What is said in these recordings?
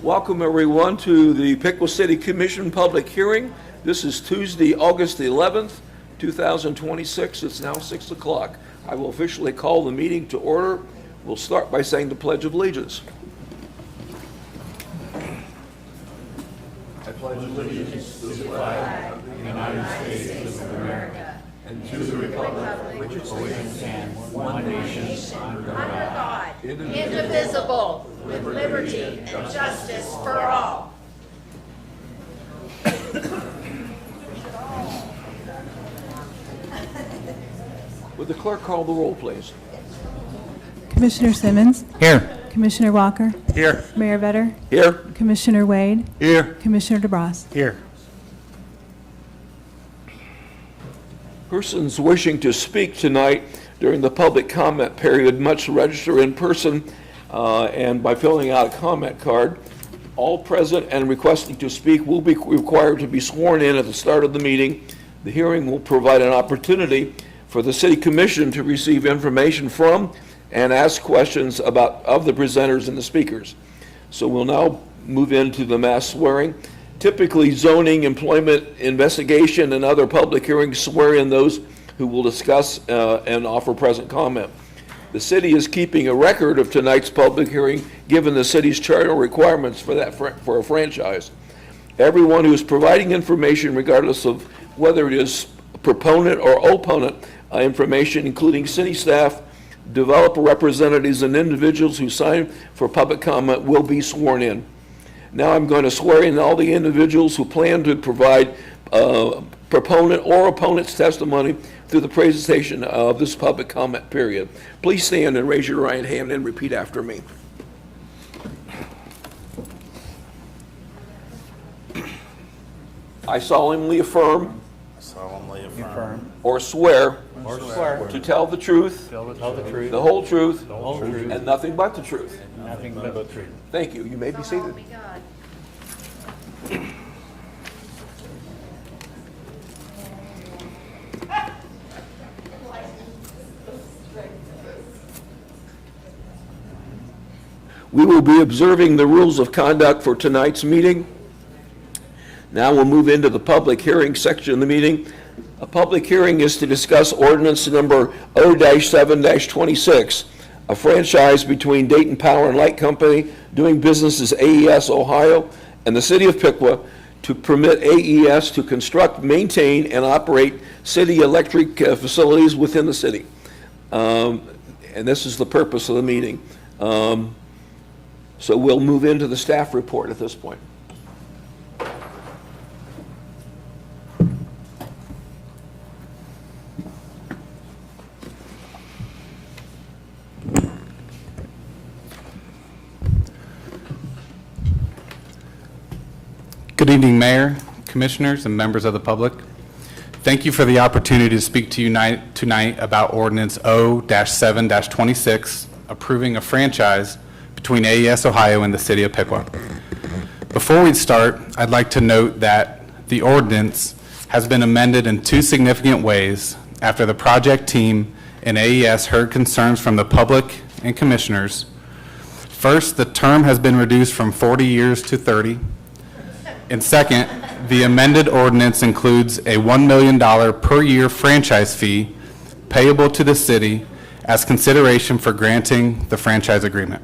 Welcome everyone to the Piqua City Commission public hearing. This is Tuesday, August the 11th, 2026. It's now 6 o'clock. I will officially call the meeting to order. We'll start by saying the Pledge of Allegiance. I pledge allegiance to the flag of the United States of America and to the republic which is one nation under God, indivisible, with liberty and justice for all. Would the clerk call the roll, please? Commissioner Simmons? Here. Commissioner Walker? Here. Mayor Vetter? Here. Commissioner Wade? Here. Commissioner DeBras? Here. Persons wishing to speak tonight during the public comment period must register in person and by filling out a comment card. All present and requesting to speak will be required to be sworn in at the start of the meeting. The hearing will provide an opportunity for the City Commission to receive information from and ask questions of the presenters and the speakers. So we'll now move into the mass swearing. Typically, zoning, employment, investigation, and other public hearings swear in those who will discuss and offer present comment. The city is keeping a record of tonight's public hearing, given the city's charter requirements for a franchise. Everyone who is providing information, regardless of whether it is proponent or opponent information, including city staff, developer representatives, and individuals who sign for public comment, will be sworn in. Now I'm going to swear in all the individuals who plan to provide proponent or opponent's testimony through the presentation of this public comment period. Please stand and raise your right hand and repeat after me. I solemnly affirm or swear to tell the truth, the whole truth, and nothing but the truth. Nothing but the truth. Thank you. You may be seated. We will be observing the rules of conduct for tonight's meeting. Now we'll move into the public hearing section of the meeting. A public hearing is to discuss ordinance number O-7-26, a franchise between Dayton Power and Light Company doing business as AES Ohio and the City of Piqua to permit AES to construct, maintain, and operate city electric facilities within the city. And this is the purpose of the meeting. So we'll move into the staff report at this point. Good evening, Mayor, Commissioners, and members of the public. Thank you for the opportunity to speak to you tonight about Ordinance O-7-26, approving a franchise between AES Ohio and the City of Piqua. Before we start, I'd like to note that the ordinance has been amended in two significant ways after the project team and AES heard concerns from the public and commissioners. First, the term has been reduced from 40 years to 30. And second, the amended ordinance includes a $1 million per year franchise fee payable to the city as consideration for granting the franchise agreement.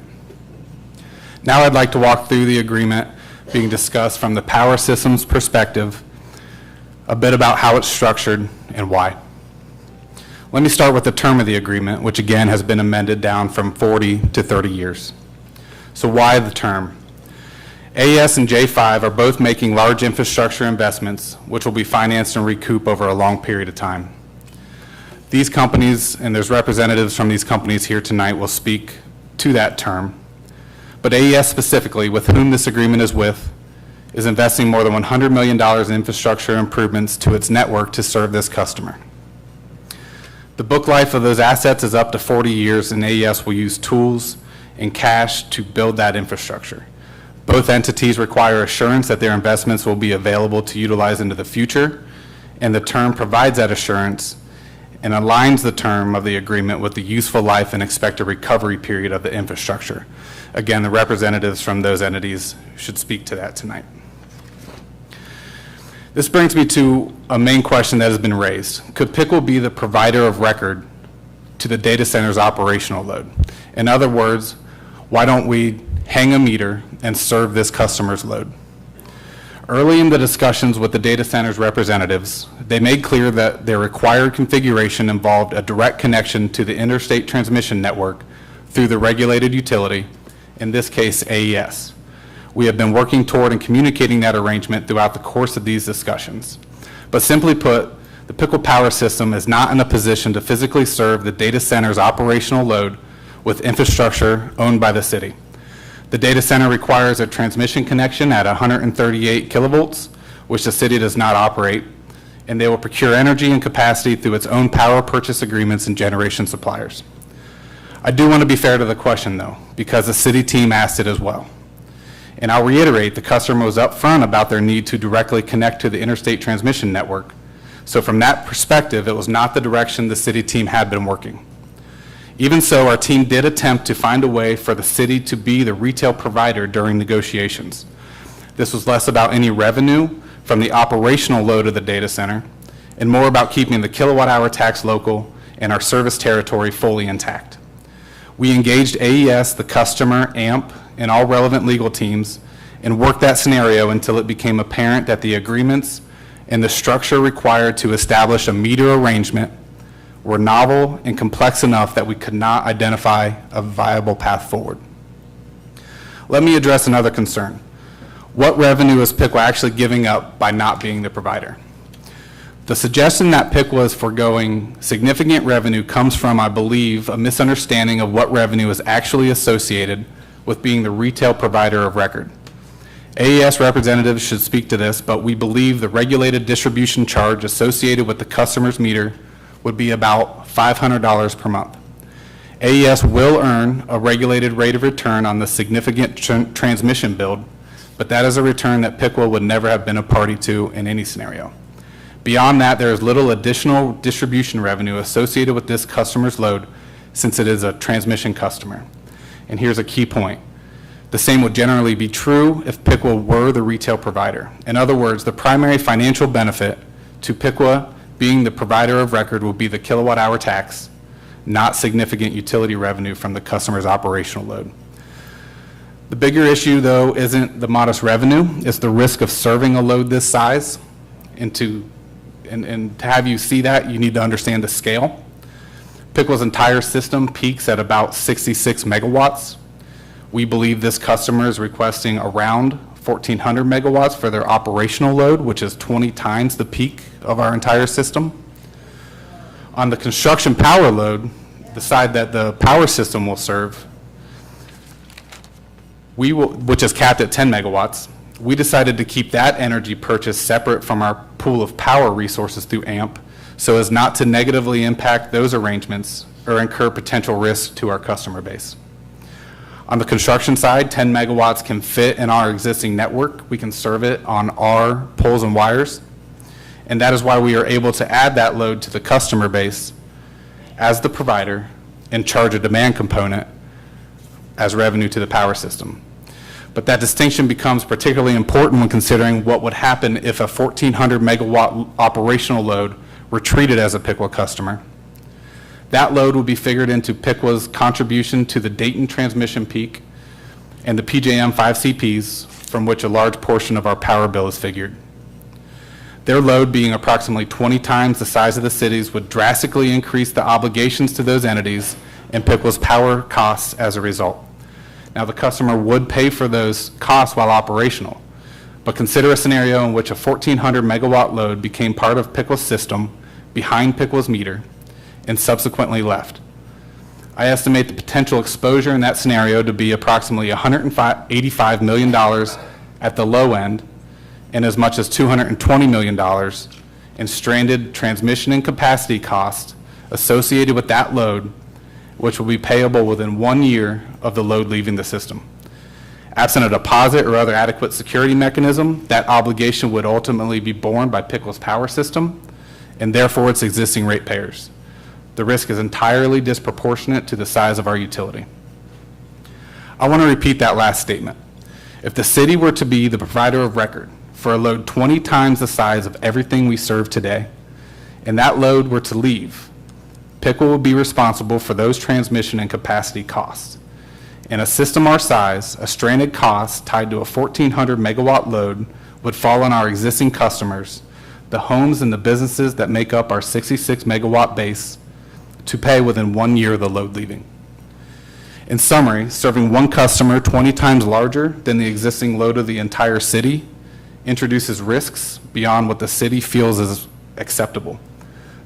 Now I'd like to walk through the agreement being discussed from the power systems perspective, a bit about how it's structured and why. Let me start with the term of the agreement, which again has been amended down from 40 to 30 years. So why the term? AES and J5 are both making large infrastructure investments, which will be financed and recouped over a long period of time. These companies, and there's representatives from these companies here tonight, will speak to that term. But AES specifically, with whom this agreement is with, is investing more than $100 million in infrastructure improvements to its network to serve this customer. The book life of those assets is up to 40 years, and AES will use tools and cash to build that infrastructure. Both entities require assurance that their investments will be available to utilize into the future, and the term provides that assurance and aligns the term of the agreement with the useful life and expected recovery period of the infrastructure. Again, the representatives from those entities should speak to that tonight. This brings me to a main question that has been raised. Could Piqua be the provider of record to the data center's operational load? In other words, why don't we hang a meter and serve this customer's load? Early in the discussions with the data center's representatives, they made clear that their required configuration involved a direct connection to the interstate transmission network through the regulated utility, in this case, AES. We have been working toward and communicating that arrangement throughout the course of these discussions. But simply put, the Piqua Power System is not in a position to physically serve the data center's operational load with infrastructure owned by the city. The data center requires a transmission connection at 138 kilovolts, which the city does not operate, and they will procure energy and capacity through its own power purchase agreements and generation suppliers. I do want to be fair to the question, though, because the city team asked it as well. And I'll reiterate, the customer was upfront about their need to directly connect to the interstate transmission network. So from that perspective, it was not the direction the city team had been working. Even so, our team did attempt to find a way for the city to be the retail provider during negotiations. This was less about any revenue from the operational load of the data center and more about keeping the kilowatt-hour tax local and our service territory fully intact. We engaged AES, the customer, AMP, and all relevant legal teams and worked that scenario until it became apparent that the agreements and the structure required to establish a meter arrangement were novel and complex enough that we could not identify a viable path forward. Let me address another concern. What revenue is Piqua actually giving up by not being the provider? The suggestion that Piqua is foregoing significant revenue comes from, I believe, a misunderstanding of what revenue is actually associated with being the retail provider of record. AES representatives should speak to this, but we believe the regulated distribution charge associated with the customer's meter would be about $500 per month. AES will earn a regulated rate of return on the significant transmission build, but that is a return that Piqua would never have been a party to in any scenario. Beyond that, there is little additional distribution revenue associated with this customer's load since it is a transmission customer. And here's a key point. The same would generally be true if Piqua were the retail provider. In other words, the primary financial benefit to Piqua being the provider of record will be the kilowatt-hour tax, not significant utility revenue from the customer's operational load. The bigger issue, though, isn't the modest revenue, it's the risk of serving a load this size. And to have you see that, you need to understand the scale. Piqua's entire system peaks at about 66 megawatts. We believe this customer is requesting around 1,400 megawatts for their operational load, which is 20 times the peak of our entire system. On the construction power load, the side that the power system will serve, which is capped at 10 megawatts, we decided to keep that energy purchase separate from our pool of power resources through AMP so as not to negatively impact those arrangements or incur potential risk to our customer base. On the construction side, 10 megawatts can fit in our existing network. We can serve it on our poles and wires, and that is why we are able to add that load to the customer base as the provider and charge a demand component as revenue to the power system. But that distinction becomes particularly important when considering what would happen if a 1,400 megawatt operational load were treated as a Piqua customer. That load would be figured into Piqua's contribution to the Dayton transmission peak and the PJM 5CPs, from which a large portion of our power bill is figured. Their load, being approximately 20 times the size of the city's, would drastically increase the obligations to those entities and Piqua's power costs as a result. Now, the customer would pay for those costs while operational, but consider a scenario in which a 1,400 megawatt load became part of Piqua's system behind Piqua's meter and subsequently left. I estimate the potential exposure in that scenario to be approximately $185 million at the low end and as much as $220 million in stranded transmission and capacity costs associated with that load, which will be payable within 1 year of the load leaving the system. Absent a deposit or other adequate security mechanism, that obligation would ultimately be borne by Piqua's power system and therefore its existing ratepayers. The risk is entirely disproportionate to the size of our utility. I want to repeat that last statement. If the city were to be the provider of record for a load 20 times the size of everything we serve today, and that load were to leave, Piqua would be responsible for those transmission and capacity costs. In a system our size, a stranded cost tied to a 1,400 megawatt load would fall on our existing customers, the homes and the businesses that make up our 66 megawatt base, to pay within 1 year of the load leaving. In summary, serving one customer 20 times larger than the existing load of the entire city introduces risks beyond what the city feels is acceptable.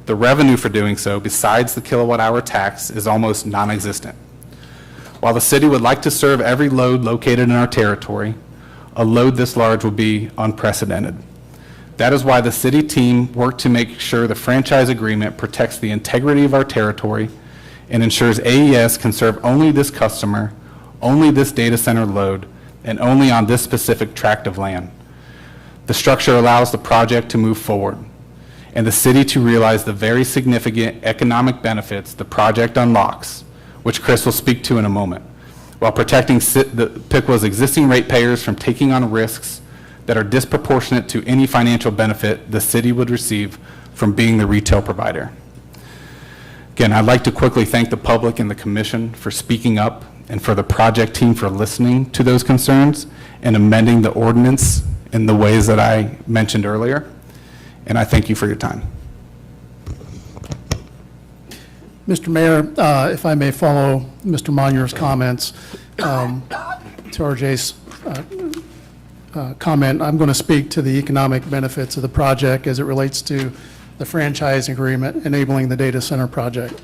The revenue for doing so, besides the kilowatt hour tax, is almost non-existent. While the city would like to serve every load located in our territory, a load this large would be unprecedented. That is why the city team worked to make sure the franchise agreement protects the integrity of our territory and ensures AES can serve only this customer, only this data center load, and only on this specific tract of land. The structure allows the project to move forward and the city to realize the very significant economic benefits the project unlocks, which Chris will speak to in a moment, while protecting Piqua's existing ratepayers from taking on risks that are disproportionate to any financial benefit the city would receive from being the retail provider. Again, I'd like to quickly thank the public and the commission for speaking up and for the project team for listening to those concerns and amending the ordinance in the ways that I mentioned earlier. And I thank you for your time. Mr. Mayor, if I may follow Mr. Monier's comments to RJ's comment, I'm going to speak to the economic benefits of the project as it relates to the franchise agreement enabling the data center project.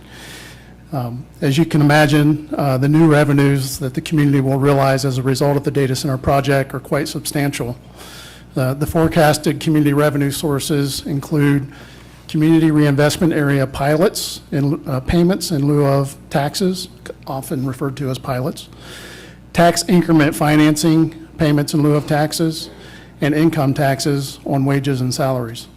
As you can imagine, the new revenues that the community will realize as a result of the data center project are quite substantial. The forecasted community revenue sources include community reinvestment area pilots and payments in lieu of taxes, often referred to as pilots, tax increment financing payments in lieu of taxes, and income taxes on wages and salaries.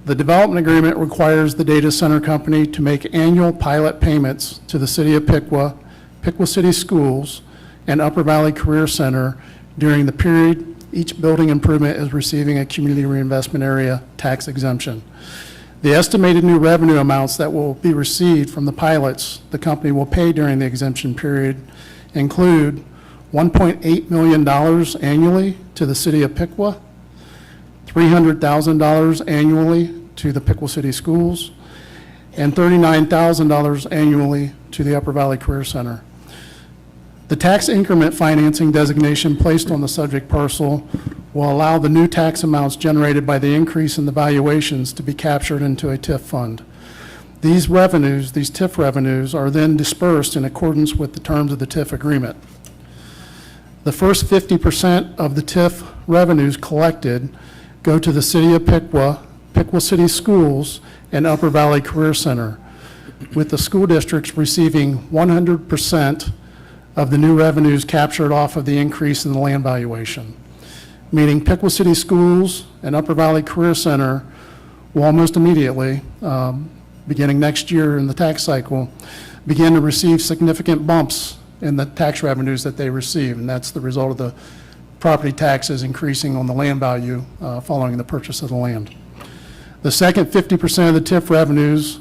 The development agreement requires the data center company to make annual pilot payments to the City of Piqua, Piqua City Schools, and Upper Valley Career Center during the period each building improvement is receiving a community reinvestment area tax exemption. The estimated new revenue amounts that will be received from the pilots the company will pay during the exemption period include $1.8 million annually to the City of Piqua, $300,000 annually to the Piqua City Schools, and $39,000 annually to the Upper Valley Career Center. The tax increment financing designation placed on the subject parcel will allow the new tax amounts generated by the increase in the valuations to be captured into a TIF fund. These revenues, these TIF revenues, are then dispersed in accordance with the terms of the TIF agreement. The first 50% of the TIF revenues collected go to the City of Piqua, Piqua City Schools, and Upper Valley Career Center, with the school districts receiving 100% of the new revenues captured off of the increase in the land valuation, meaning Piqua City Schools and Upper Valley Career Center will almost immediately, beginning next year in the tax cycle, begin to receive significant bumps in the tax revenues that they receive, and that's the result of the property taxes increasing on the land value following the purchase of the land. The second 50% of the TIF revenues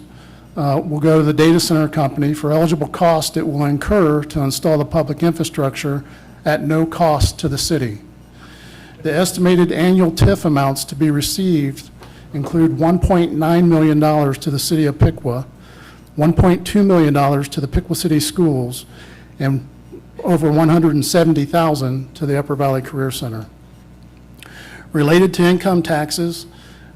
will go to the data center company for eligible cost it will incur to install the public infrastructure at no cost to the city. The estimated annual TIF amounts to be received include $1.9 million to the City of Piqua, $1.2 million to the Piqua City Schools, and over $170,000 to the Upper Valley Career Center. Related to income taxes,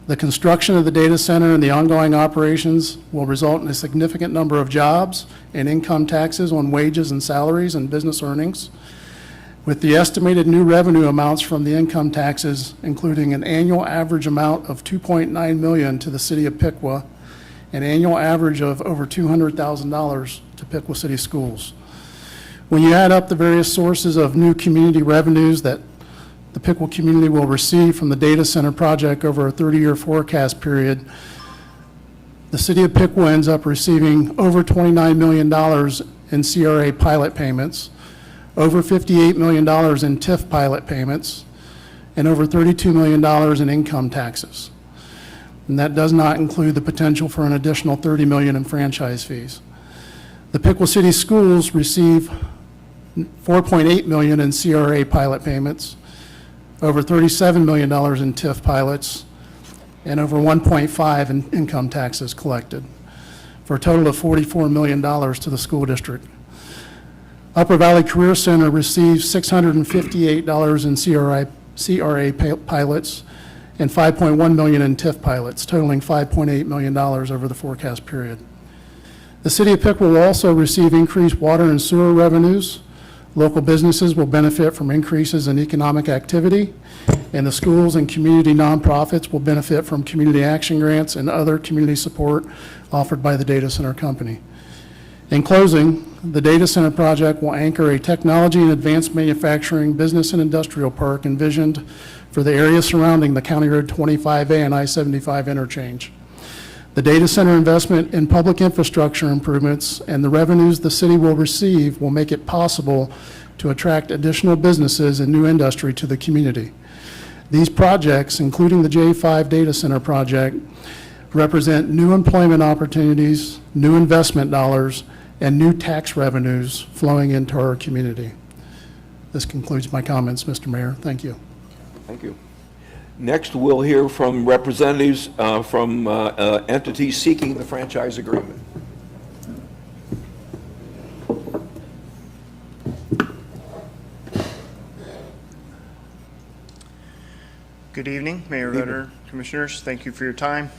the construction of the data center and the ongoing operations will result in a significant number of jobs and income taxes on wages and salaries and business earnings, with the estimated new revenue amounts from the income taxes including an annual average amount of $2.9 million to the City of Piqua, an annual average of over $200,000 to Piqua City Schools. When you add up the various sources of new community revenues that the Piqua community will receive from the data center project over a 30-year forecast period, the City of Piqua ends up receiving over $29 million in CRA pilot payments, over $58 million in TIF pilot payments, and over $32 million in income taxes. And that does not include the potential for an additional $30 million in franchise fees. The Piqua City Schools receive $4.8 million in CRA pilot payments, over $37 million in TIF pilots, and over $1.5 in income taxes collected, for a total of $44 million to the school district. Upper Valley Career Center receives $658 in CRA pilots and $5.1 million in TIF pilots, totaling $5.8 million over the forecast period. The City of Piqua will also receive increased water and sewer revenues. Local businesses will benefit from increases in economic activity, and the schools and community nonprofits will benefit from community action grants and other community support offered by the data center company. In closing, the data center project will anchor a technology and advanced manufacturing business and industrial park envisioned for the area surrounding the County Road 25A and I-75 interchange. The data center investment in public infrastructure improvements and the revenues the city will receive will make it possible to attract additional businesses and new industry to the community. These projects, including the J5 data center project, represent new employment opportunities, new investment dollars, and new tax revenues flowing into our community. This concludes my comments, Mr. Mayor. Thank you. Thank you. Next, we'll hear from representatives from entities seeking the franchise agreement. Good evening, Mayor Rutter, Commissioners. Thank you for your time.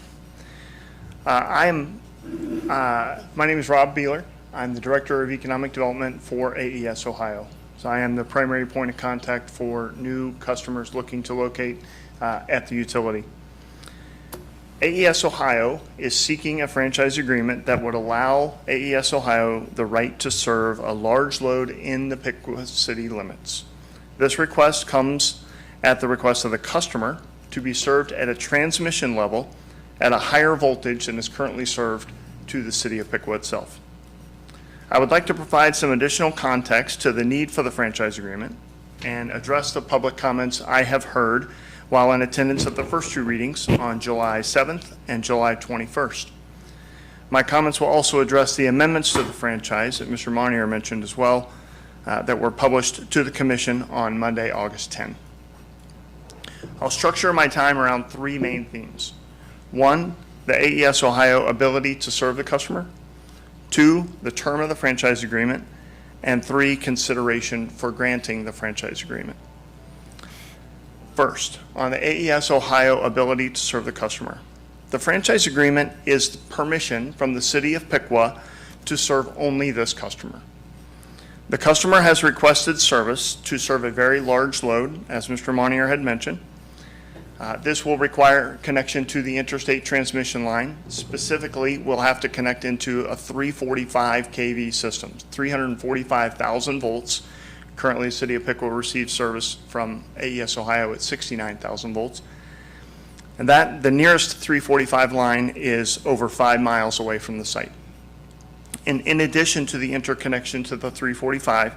My name is Rob Beeler. I'm the Director of Economic Development for AES Ohio. So I am the primary point of contact for new customers looking to locate at the utility. AES Ohio is seeking a franchise agreement that would allow AES Ohio the right to serve a large load in the Piqua city limits. This request comes at the request of the customer to be served at a transmission level at a higher voltage than is currently served to the city of Piqua itself. I would like to provide some additional context to the need for the franchise agreement and address the public comments I have heard while in attendance at the first two readings on July 7th and July 21st. My comments will also address the amendments to the franchise that Mr. Monier mentioned as well that were published to the Commission on Monday, August 10. I'll structure my time around three main themes. One, the AES Ohio ability to serve the customer. Two, the term of the franchise agreement. And three, consideration for granting the franchise agreement. First, on the AES Ohio ability to serve the customer. The franchise agreement is permission from the city of Piqua to serve only this customer. The customer has requested service to serve a very large load, as Mr. Monier had mentioned. This will require connection to the interstate transmission line. Specifically, we'll have to connect into a 345 kV system, 345,000 volts. Currently, the city of Piqua receives service from AES Ohio at 69,000 volts. And that the nearest 345 line is over 5 miles away from the site. And in addition to the interconnection to the 345,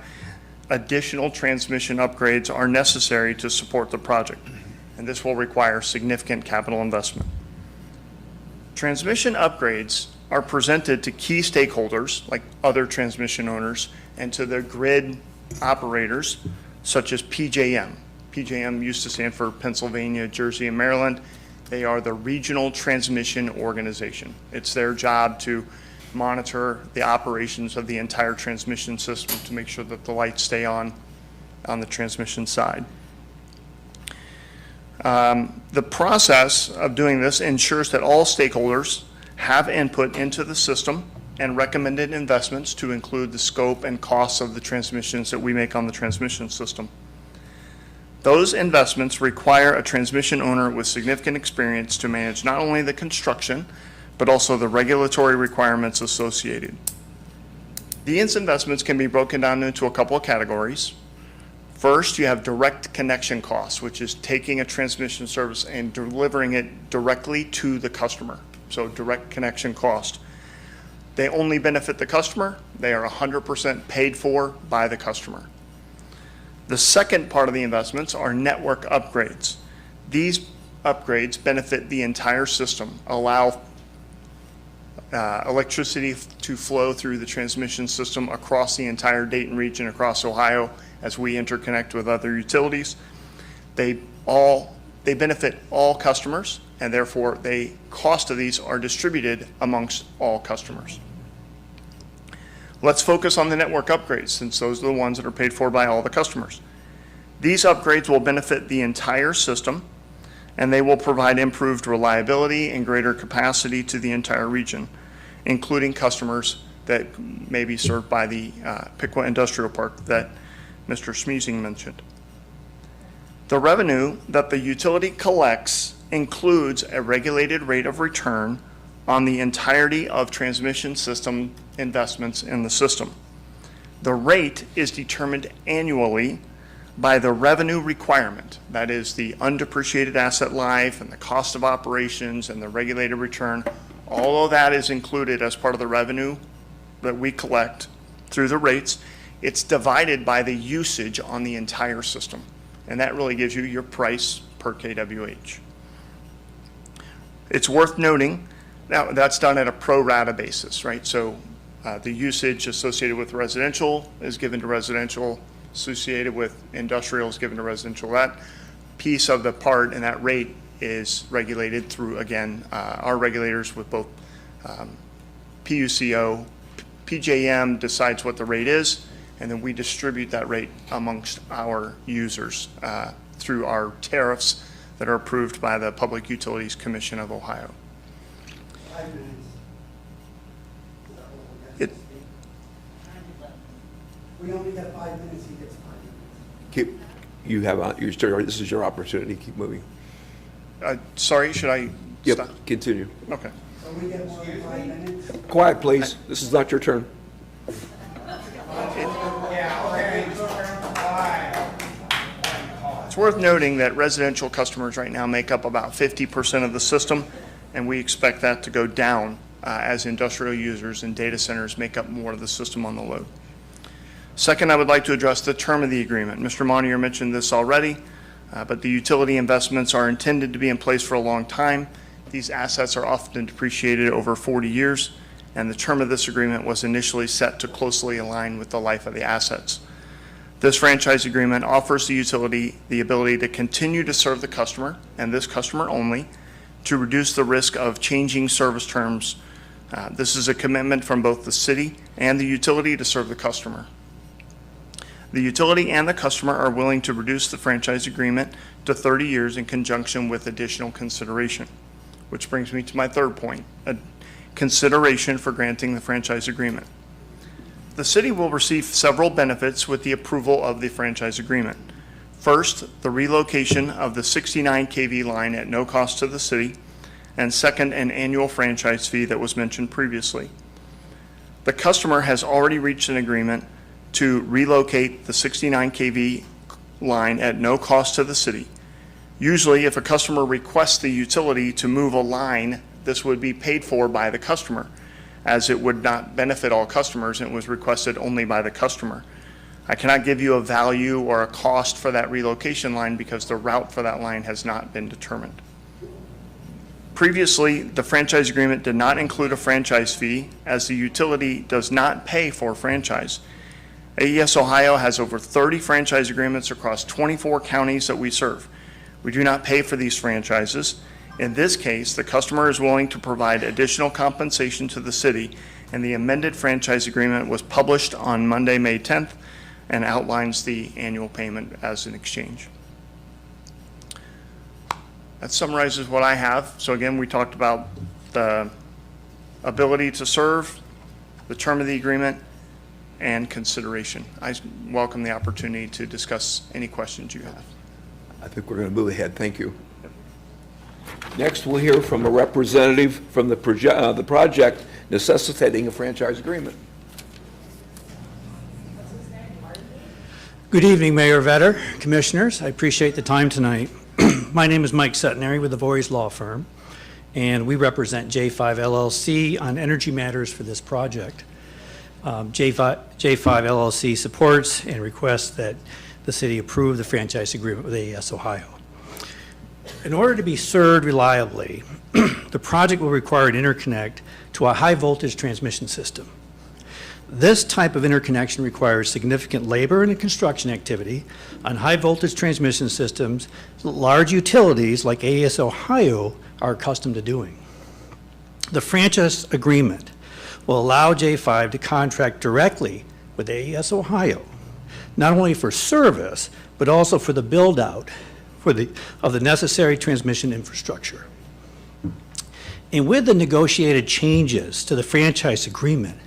additional transmission upgrades are necessary to support the project. And this will require significant capital investment. Transmission upgrades are presented to key stakeholders like other transmission owners and to the grid operators such as PJM. PJM used to stand for Pennsylvania, Jersey, and Maryland. They are the regional transmission organization. It's their job to monitor the operations of the entire transmission system to make sure that the lights stay on the transmission side. The process of doing this ensures that all stakeholders have input into the system and recommended investments to include the scope and costs of the transmissions that we make on the transmission system. Those investments require a transmission owner with significant experience to manage not only the construction, but also the regulatory requirements associated. These investments can be broken down into a couple of categories. First, you have direct connection costs, which is taking a transmission service and delivering it directly to the customer. So direct connection cost. They only benefit the customer. They are 100% paid for by the customer. The second part of the investments are network upgrades. These upgrades benefit the entire system, allow electricity to flow through the transmission system across the entire Dayton region, across Ohio, as we interconnect with other utilities. They benefit all customers, and therefore the cost of these are distributed amongst all customers. Let's focus on the network upgrades, since those are the ones that are paid for by all the customers. These upgrades will benefit the entire system, and they will provide improved reliability and greater capacity to the entire region, including customers that may be served by the Piqua Industrial Park that Mr. Smeezing mentioned. The revenue that the utility collects includes a regulated rate of return on the entirety of transmission system investments in the system. The rate is determined annually by the revenue requirement, that is the undepreciated asset life and the cost of operations and the regulated return. All of that is included as part of the revenue that we collect through the rates. It's divided by the usage on the entire system, and that really gives you your price per kWh. It's worth noting, now that's done at a pro rata basis, right? So the usage associated with residential is given to residential, associated with industrial is given to residential. That piece of the part and that rate is regulated through, again, our regulators with both PUCO, PJM decides what the rate is, and then we distribute that rate amongst our users through our tariffs that are approved by the Public Utilities Commission of Ohio. We only get 5 minutes, he gets 5 minutes. This is your opportunity. Keep moving. Sorry, should I Yep, stop? continue. Okay. So we get more than 5 minutes? Quiet, please. This is not your turn. It's worth noting that residential customers right now make up about 50% of the system, and we expect that to go down as industrial users and data centers make up more of the system on the load. Second, I would like to address the term of the agreement. Mr. Montier mentioned this already, but the utility investments are intended to be in place for a long time. These assets are often depreciated over 40 years, and the term of this agreement was initially set to closely align with the life of the assets. This franchise agreement offers the utility the ability to continue to serve the customer, and this customer only, to reduce the risk of changing service terms. This is a commitment from both the city and the utility to serve the customer. The utility and the customer are willing to reduce the franchise agreement to 30 years in conjunction with additional consideration, which brings me to my third point, a consideration for granting the franchise agreement. The city will receive several benefits with the approval of the franchise agreement. First, the relocation of the 69 kV line at no cost to the city, and second, an annual franchise fee that was mentioned previously. The customer has already reached an agreement to relocate the 69 kV line at no cost to the city. Usually, if a customer requests the utility to move a line, this would be paid for by the customer, as it would not benefit all customers and it was requested only by the customer. I cannot give you a value or a cost for that relocation line because the route for that line has not been determined. Previously, the franchise agreement did not include a franchise fee, as the utility does not pay for franchise. AES Ohio has over 30 franchise agreements across 24 counties that we serve. We do not pay for these franchises. In this case, the customer is willing to provide additional compensation to the city, and the amended franchise agreement was published on Monday, May 10th, and outlines the annual payment as an exchange. That summarizes what I have. So again, we talked about the ability to serve, the term of the agreement, and consideration. I welcome the opportunity to discuss any questions you have. I think we're going to move ahead. Thank you. Next, we'll hear from a representative from the project necessitating a franchise agreement. Good evening, Mayor Vetter, Commissioners. I appreciate the time tonight. My name is Mike Setnary with the Voorhees Law Firm, and we represent J5 LLC on energy matters for this project. J5 LLC supports and requests that the city approved the franchise agreement with AES Ohio. In order to be served reliably, the project will require an interconnect to a high-voltage transmission system. This type of interconnection requires significant labor and construction activity on high-voltage transmission systems that large utilities like AES Ohio are accustomed to doing. The franchise agreement will allow J5 to contract directly with AES Ohio, not only for service, but also for the build-out of the necessary transmission infrastructure. And with the negotiated changes to the franchise agreement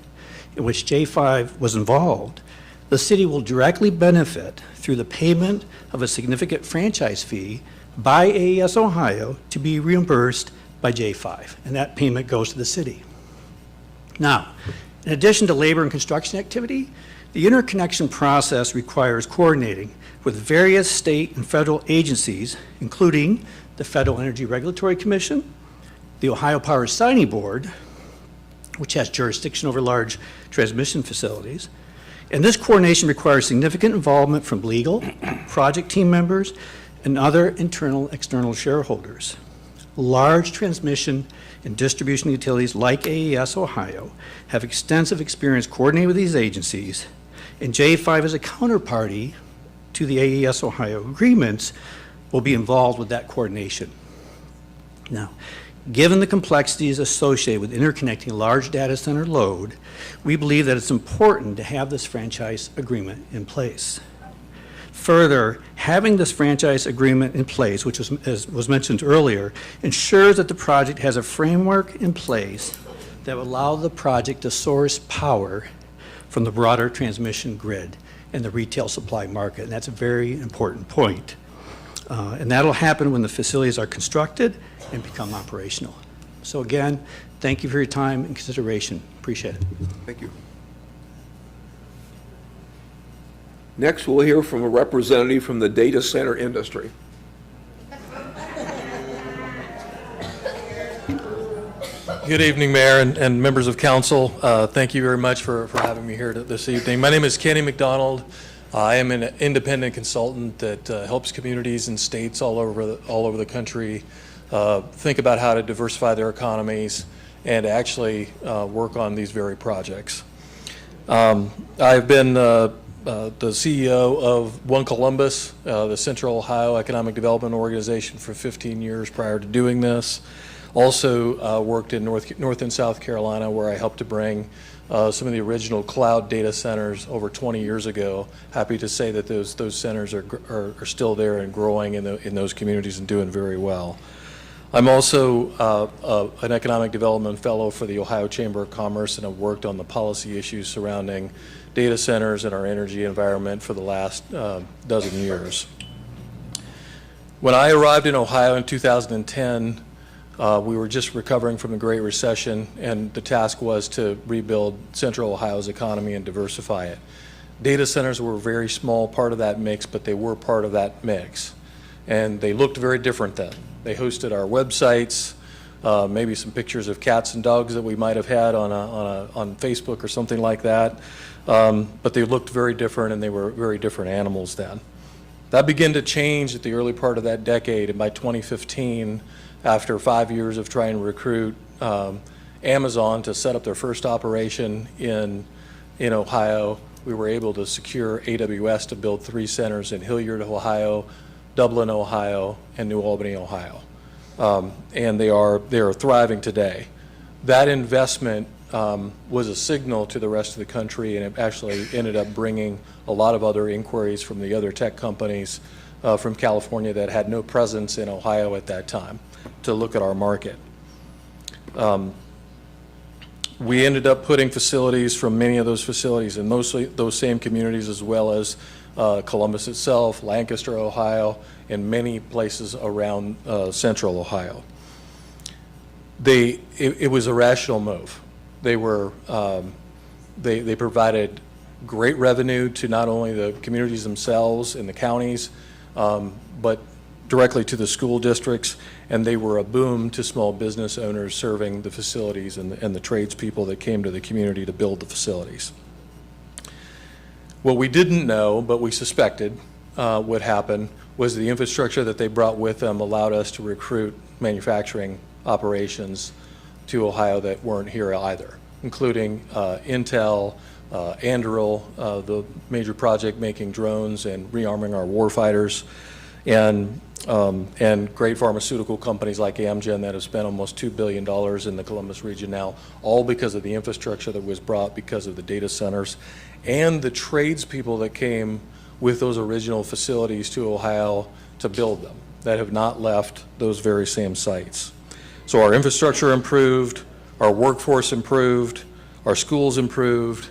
in which J5 was involved, the city will directly benefit through the payment of a significant franchise fee by AES Ohio to be reimbursed by J5, and that payment goes to the city. Now, in addition to labor and construction activity, the interconnection process requires coordinating with various state and federal agencies, including the Federal Energy Regulatory Commission, the Ohio Power Siting Board, which has jurisdiction over large transmission facilities. And this coordination requires significant involvement from legal, project team members, and other internal, external shareholders. Large transmission and distribution utilities like AES Ohio have extensive experience coordinating with these agencies, and J5 as a counterparty to the AES Ohio agreements will be involved with that coordination. Now, given the complexities associated with interconnecting a large data center load, we believe that it's important to have this franchise agreement in place. Further, having this franchise agreement in place, which was, as was mentioned earlier, ensures that the project has a framework in place that will allow the project to source power from the broader transmission grid and the retail supply market, and that's a very important point. And that'll happen when the facilities are constructed and become operational. So again, thank you for your time and consideration. Appreciate it. Thank you. Next, we'll hear from a representative from the data center industry. Good evening, Mayor and members of council. Thank you very much for having me here this evening. My name is Kenny McDonald. I am an independent consultant that helps communities and states all over the country think about how to diversify their economies and actually work on these very projects. I've been the CEO of One Columbus, the Central Ohio Economic Development Organization, for 15 years prior to doing this. Also worked in North and South Carolina, where I helped to bring some of the original cloud data centers over 20 years ago. Happy to say that those centers are still there and growing in those communities and doing very well. I'm also an economic development fellow for the Ohio Chamber of Commerce, and I've worked on the policy issues surrounding data centers and our energy environment for the last dozen years. When I arrived in Ohio in 2010, we were just recovering from the Great Recession, and the task was to rebuild Central Ohio's economy and diversify it. Data centers were a very small part of that mix, but they were part of that mix. And they looked very different then. They hosted our websites, maybe some pictures of cats and dogs that we might have had on Facebook or something like that. But they looked very different, and they were very different animals then. That began to change at the early part of that decade, and by 2015, after 5 years of trying to recruit Amazon to set up their first operation in Ohio, we were able to secure AWS to build 3 centers in Hilliard, Ohio, Dublin, Ohio, and New Albany, Ohio. And they are thriving today. That investment was a signal to the rest of the country, and it actually ended up bringing a lot of other inquiries from the other tech companies from California that had no presence in Ohio at that time to look at our market. We ended up putting facilities from many of those facilities in those same communities, as well as Columbus itself, Lancaster, Ohio, and many places around Central Ohio. It was a rational move. They provided great revenue to not only the communities themselves and the counties, but directly to the school districts, and they were a boom to small business owners serving the facilities and the tradespeople that came to the community to build the facilities. What we didn't know, but we suspected, would happen was the infrastructure that they brought with them allowed us to recruit manufacturing operations to Ohio that weren't here either, including Intel, Anduril, the major project making drones and rearming our warfighters, and great pharmaceutical companies like Amgen that have spent almost $2 billion in the Columbus region now, all because of the infrastructure that was brought because of the data centers and the tradespeople that came with those original facilities to Ohio to build them that have not left those very same sites. So our infrastructure improved, our workforce improved, our schools improved,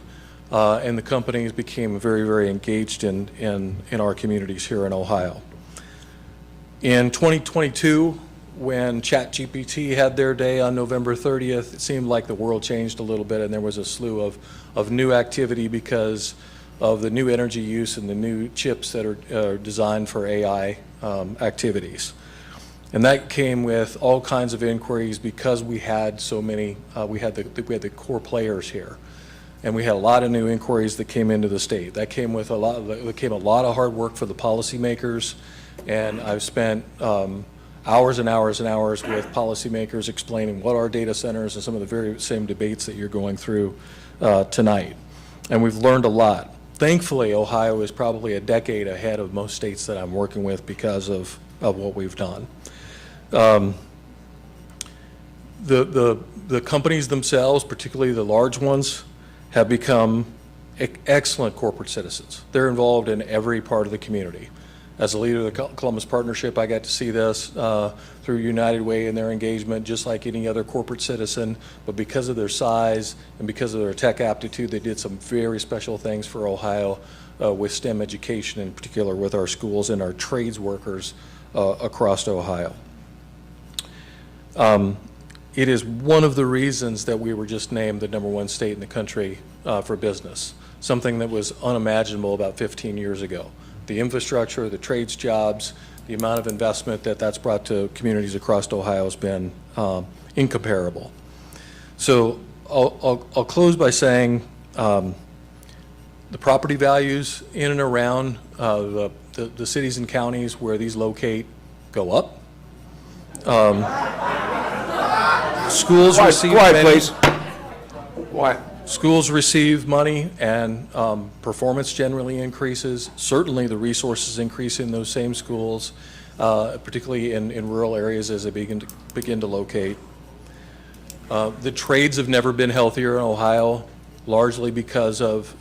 and the companies became very, very engaged in our communities here in Ohio. In 2022, when ChatGPT had their day on November 30th, it seemed like the world changed a little bit, and there was a slew of new activity because of the new energy use and the new chips that are designed for AI activities. And that came with all kinds of inquiries because we had so many, we had the core players here. And we had a lot of new inquiries that came into the state. That came with a lot of hard work for the policymakers. And I've spent hours and hours and hours with policymakers explaining what are data centers and some of the very same debates that you're going through tonight. And we've learned a lot. Thankfully, Ohio is probably a decade ahead of most states that I'm working with because of what we've done. The companies themselves, particularly the large ones, have become excellent corporate citizens. They're involved in every part of the community. As a leader of the Columbus Partnership, I got to see this through United Way and their engagement, just like any other corporate citizen. But because of their size and because of their tech aptitude, they did some very special things for Ohio with STEM education, in particular with our schools and our trades workers across Ohio. It is one of the reasons that we were just named the #1 state in the country for business, something that was unimaginable about 15 years ago. The infrastructure, the trades jobs, the amount of investment that's brought to communities across Ohio has been incomparable. So I'll close by saying the property values in and around the cities and counties where these locate go up. Schools receive Quiet, please. Quiet. Schools receive money and performance generally increases. Certainly the resources increase in those same schools, particularly in rural areas as they begin to locate. The trades have never been healthier in Ohio, largely because of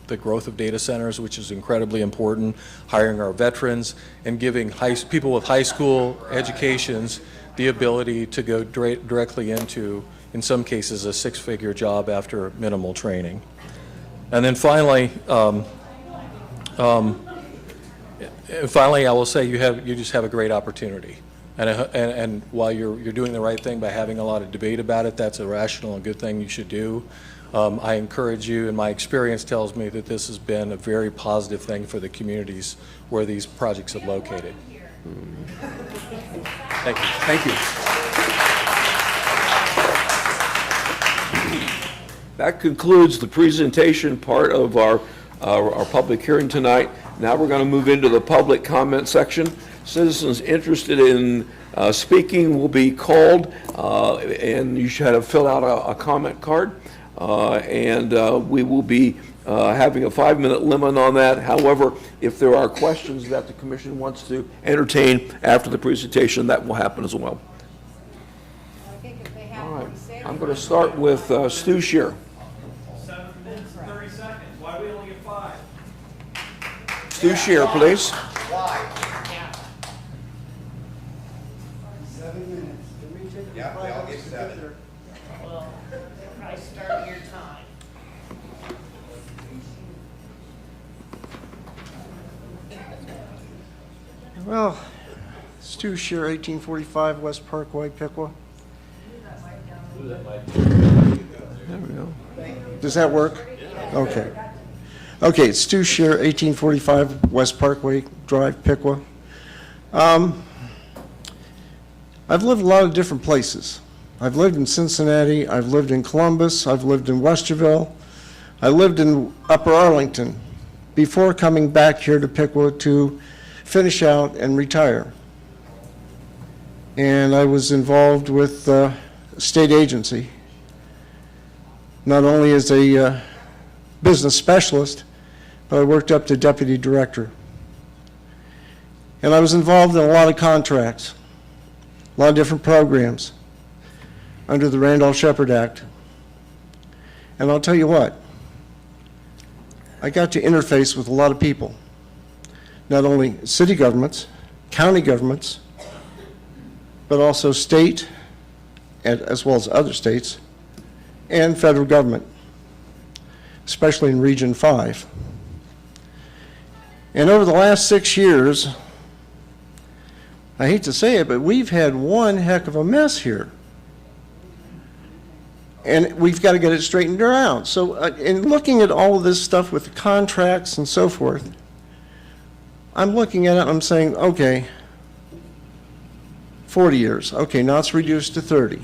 the growth of data centers, which is incredibly important, hiring our veterans, and giving people with high school educations the ability to go directly into, in some cases, a six-figure job after minimal training. And then finally, I will say you just have a great opportunity. And while you're doing the right thing by having a lot of debate about it, that's a rational and good thing you should do. I encourage you, and my experience tells me that this has been a very positive thing for the communities where these projects are located. Thank you. Thank you. That concludes the presentation part of our public hearing tonight. Now we're going to move into the public comment section. Citizens interested in speaking will be called, and you should have filled out a comment card. We will be having a 5-minute limit on that. However, if there are questions that the commission wants to entertain after the presentation, that will happen as well. All right. I'm going to start with Stu Shear. 7 minutes and 30 seconds. Why do we only get 5? Stu Shear, please. 7 minutes. Can we take Yeah, we all get 7. Well, I start your time. Well, Stu Shear, 1845 West Parkway, Piqua. There we go. Does that work? Okay. Okay, it's Stu Shear, 1845 West Parkway Drive, Piqua. I've lived a lot of different places. I've lived in Cincinnati, I've lived in Columbus, I've lived in Westerville, I lived in Upper Arlington, before coming back here to Piqua to finish out and retire. And I was involved with state agency, not only as a business specialist, but I worked up to deputy director. And I was involved in a lot of contracts, a lot of different programs under the Randolph-Shepard Act. And I'll tell you what, I got to interface with a lot of people, not only city governments, county governments, but also state, and as well as other states, and federal government, especially in Region 5. And over the last 6 years, I hate to say it, but we've had one heck of a mess here. And we've got to get it straightened around. So in looking at all of this stuff with the contracts and so forth, I'm looking at it and I'm saying, okay, 40 years. Okay, now it's reduced to 30.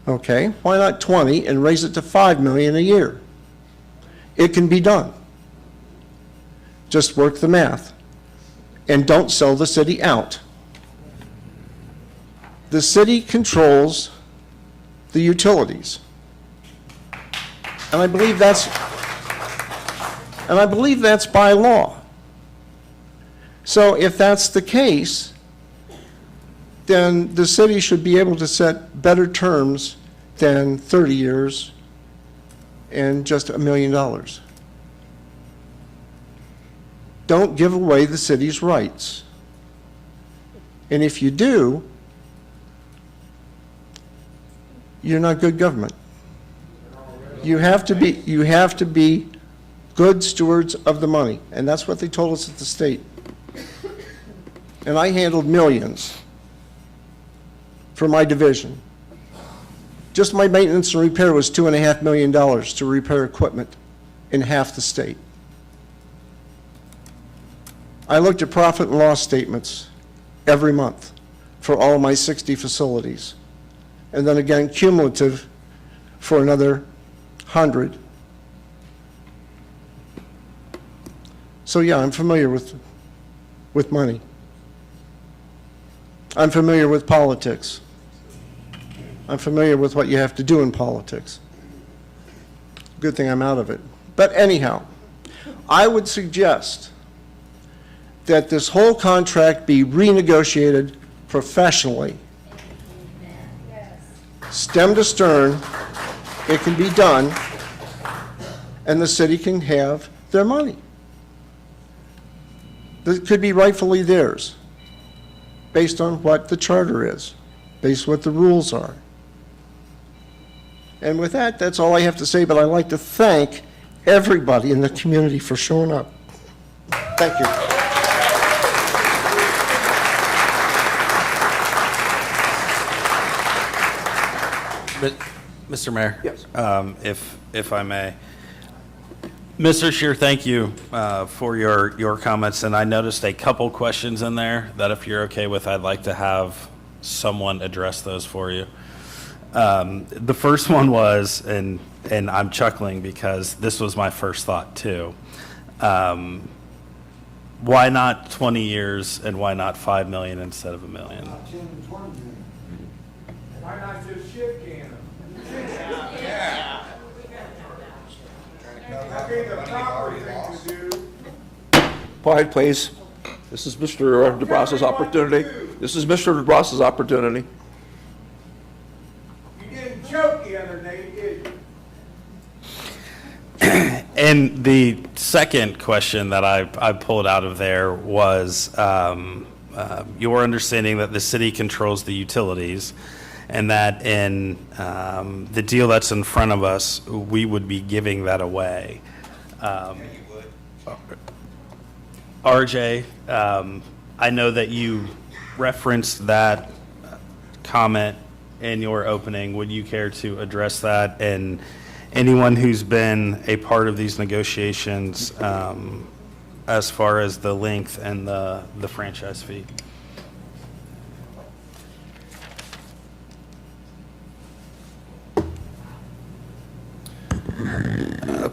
Okay, why not 20 and raise it to $5 million a year? It can be done. Just work the math. And don't sell the city out. The city controls the utilities. And I believe that's by law. So if that's the case, then the city should be able to set better terms than 30 years and just $1 million. Don't give away the city's rights. And if you do, you're not good government. You have to be good stewards of the money, and that's what they told us at the state. And I handled millions for my division. Just my maintenance and repair was $2.5 million to repair equipment in half the state. I looked at profit and loss statements every month for all my 60 facilities. And then again, cumulative for another 100. So yeah, I'm familiar with money. I'm familiar with politics. I'm familiar with what you have to do in politics. Good thing I'm out of it. But anyhow, I would suggest that this whole contract be renegotiated professionally. Stem to stern, it can be done, and the city can have their money. That could be rightfully theirs, based on what the charter is, based on what the rules are. And with that, that's all I have to say, but I'd like to thank everybody in the community for showing up. Thank you. Mr. Mayor? Yes. If I may. Mr. Scheer, thank you for your comments, and I noticed a couple questions in there that if you're okay with, I'd like to have someone address those for you. The first one was, and I'm chuckling because this was my first thought too, why not 20 years and why not $5 million instead of $1 million? Why not just shit can them? That'd be the proper thing to do. Quiet, please. This is Mr. DeBras's opportunity. This is Mr. DeBras's opportunity. You didn't choke the other day, did you? And the second question that I pulled out of there was your understanding that the city controls the utilities and that in the deal that's in front of us, we would be giving that away. RJ, I know that you referenced that comment in your opening. Would you care to address that? And anyone who's been a part of these negotiations as far as the length and the franchise fee?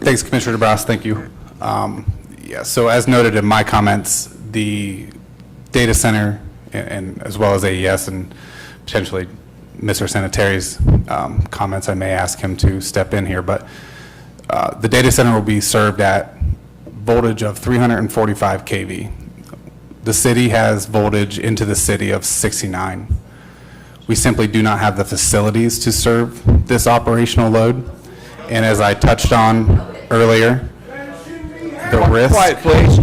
Thanks, Commissioner DeBras. Thank you. Yeah, so as noted in my comments, the data center and as well as AES and potentially Mr. Sanitari's comments, I may ask him to step in here, but the data center will be served at voltage of 345 kV. The city has voltage into the city of 69. We simply do not have the facilities to serve this operational load. And as I touched on earlier, the risk. Quiet, please.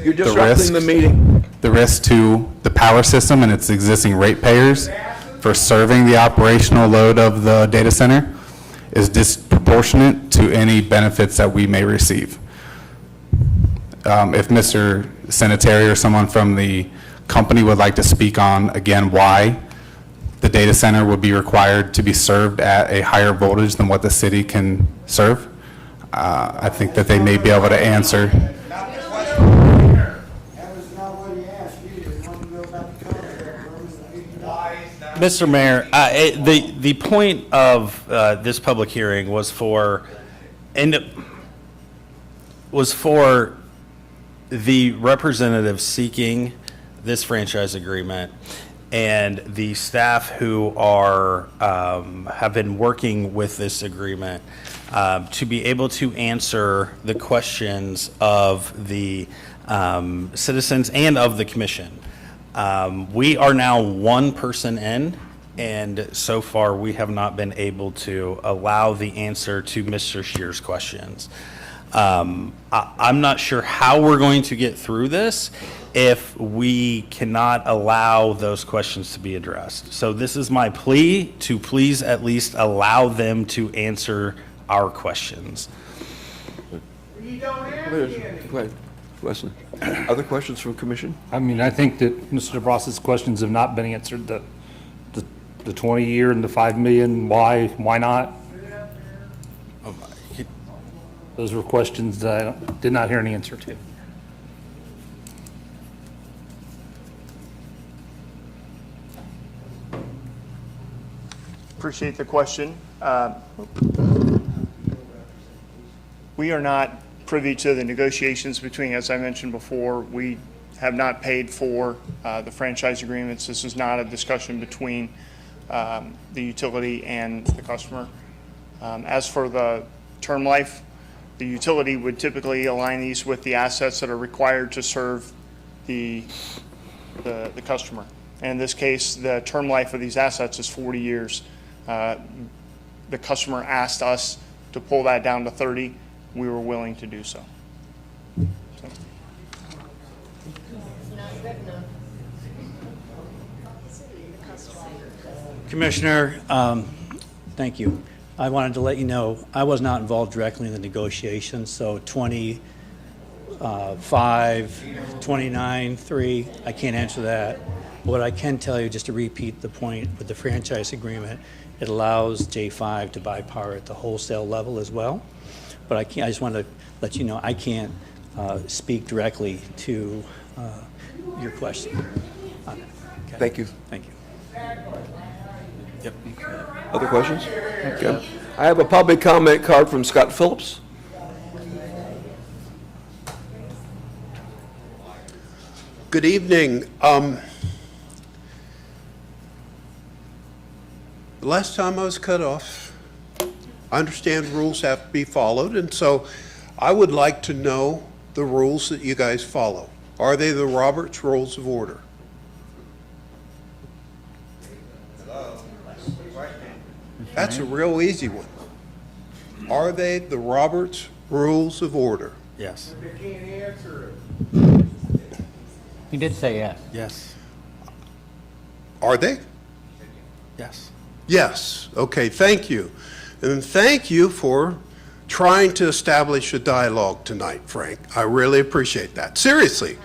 You're disrupting the meeting. The risk to the power system and its existing ratepayers for serving the operational load of the data center is disproportionate to any benefits that we may receive. If Mr. Sanitary or someone from the company would like to speak on, again, why the data center would be required to be served at a higher voltage than what the city can serve, I think that they may be able to answer. That was not what he asked you. He wanted to know about the contract. Mr. Mayor, the point of this public hearing was for the representative seeking this franchise agreement and the staff who are have been working with this agreement to be able to answer the questions of the citizens and of the commission. We are now one person in, and so far we have not been able to allow the answer to Mr. Shear's questions. I'm not sure how we're going to get through this if we cannot allow those questions to be addressed. So this is my plea to please at least allow them to answer our questions. Go ahead, Wesley. Other questions from commission? I mean, I think that Mr. DeBras's questions have not been answered. The 20-year and the $5 million, why not? Those were questions that I did not hear an answer to. Appreciate the question. We are not privy to the negotiations between, as I mentioned before, we have not paid for the franchise agreements. This is not a discussion between the utility and the customer. As for the term life, the utility would typically align these with the assets that are required to serve the customer. And in this case, the term life of these assets is 40 years. The customer asked us to pull that down to 30. We were willing to do so. Commissioner, thank you. I wanted to let you know, I was not involved directly in the negotiations, so 25, 29, 3, I can't answer that. What I can tell you, just to repeat the point with the franchise agreement, it allows J5 to buy power at the wholesale level as well. But I just want to let you know, I can't speak directly to your question on that. Okay? Thank you. Thank you. Yep. Other questions? Okay. I have a public comment card from Scott Phillips. Good evening. Last time I was cut off. I understand rules have to be followed, and so I would like to know the rules that you guys follow. Are they the Roberts Rules of Order? That's a real easy one. Are they the Roberts Rules of Order? Yes. He did say yes. Yes. Are they? Yes. Yes. Okay, thank you. And thank you for trying to establish a dialogue tonight, Frank. I really appreciate that. Seriously,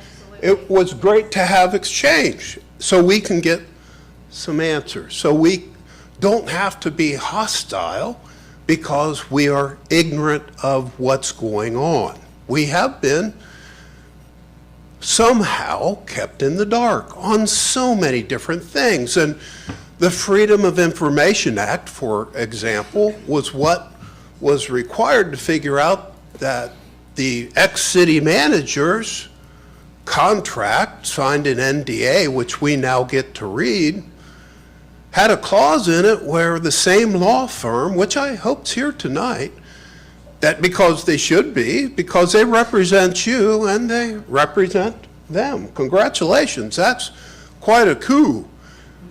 it was great to have exchange so we can get some answers. So we don't have to be hostile because we are ignorant of what's going on. We have been somehow kept in the dark on so many different things. And the Freedom of Information Act, for example, was what was required to figure out that the ex-city manager's contract, signed an NDA, which we now get to read, had a clause in it where the same law firm, which I hope's here tonight, that because they should be, because they represent you and they represent them. Congratulations, that's quite a coup.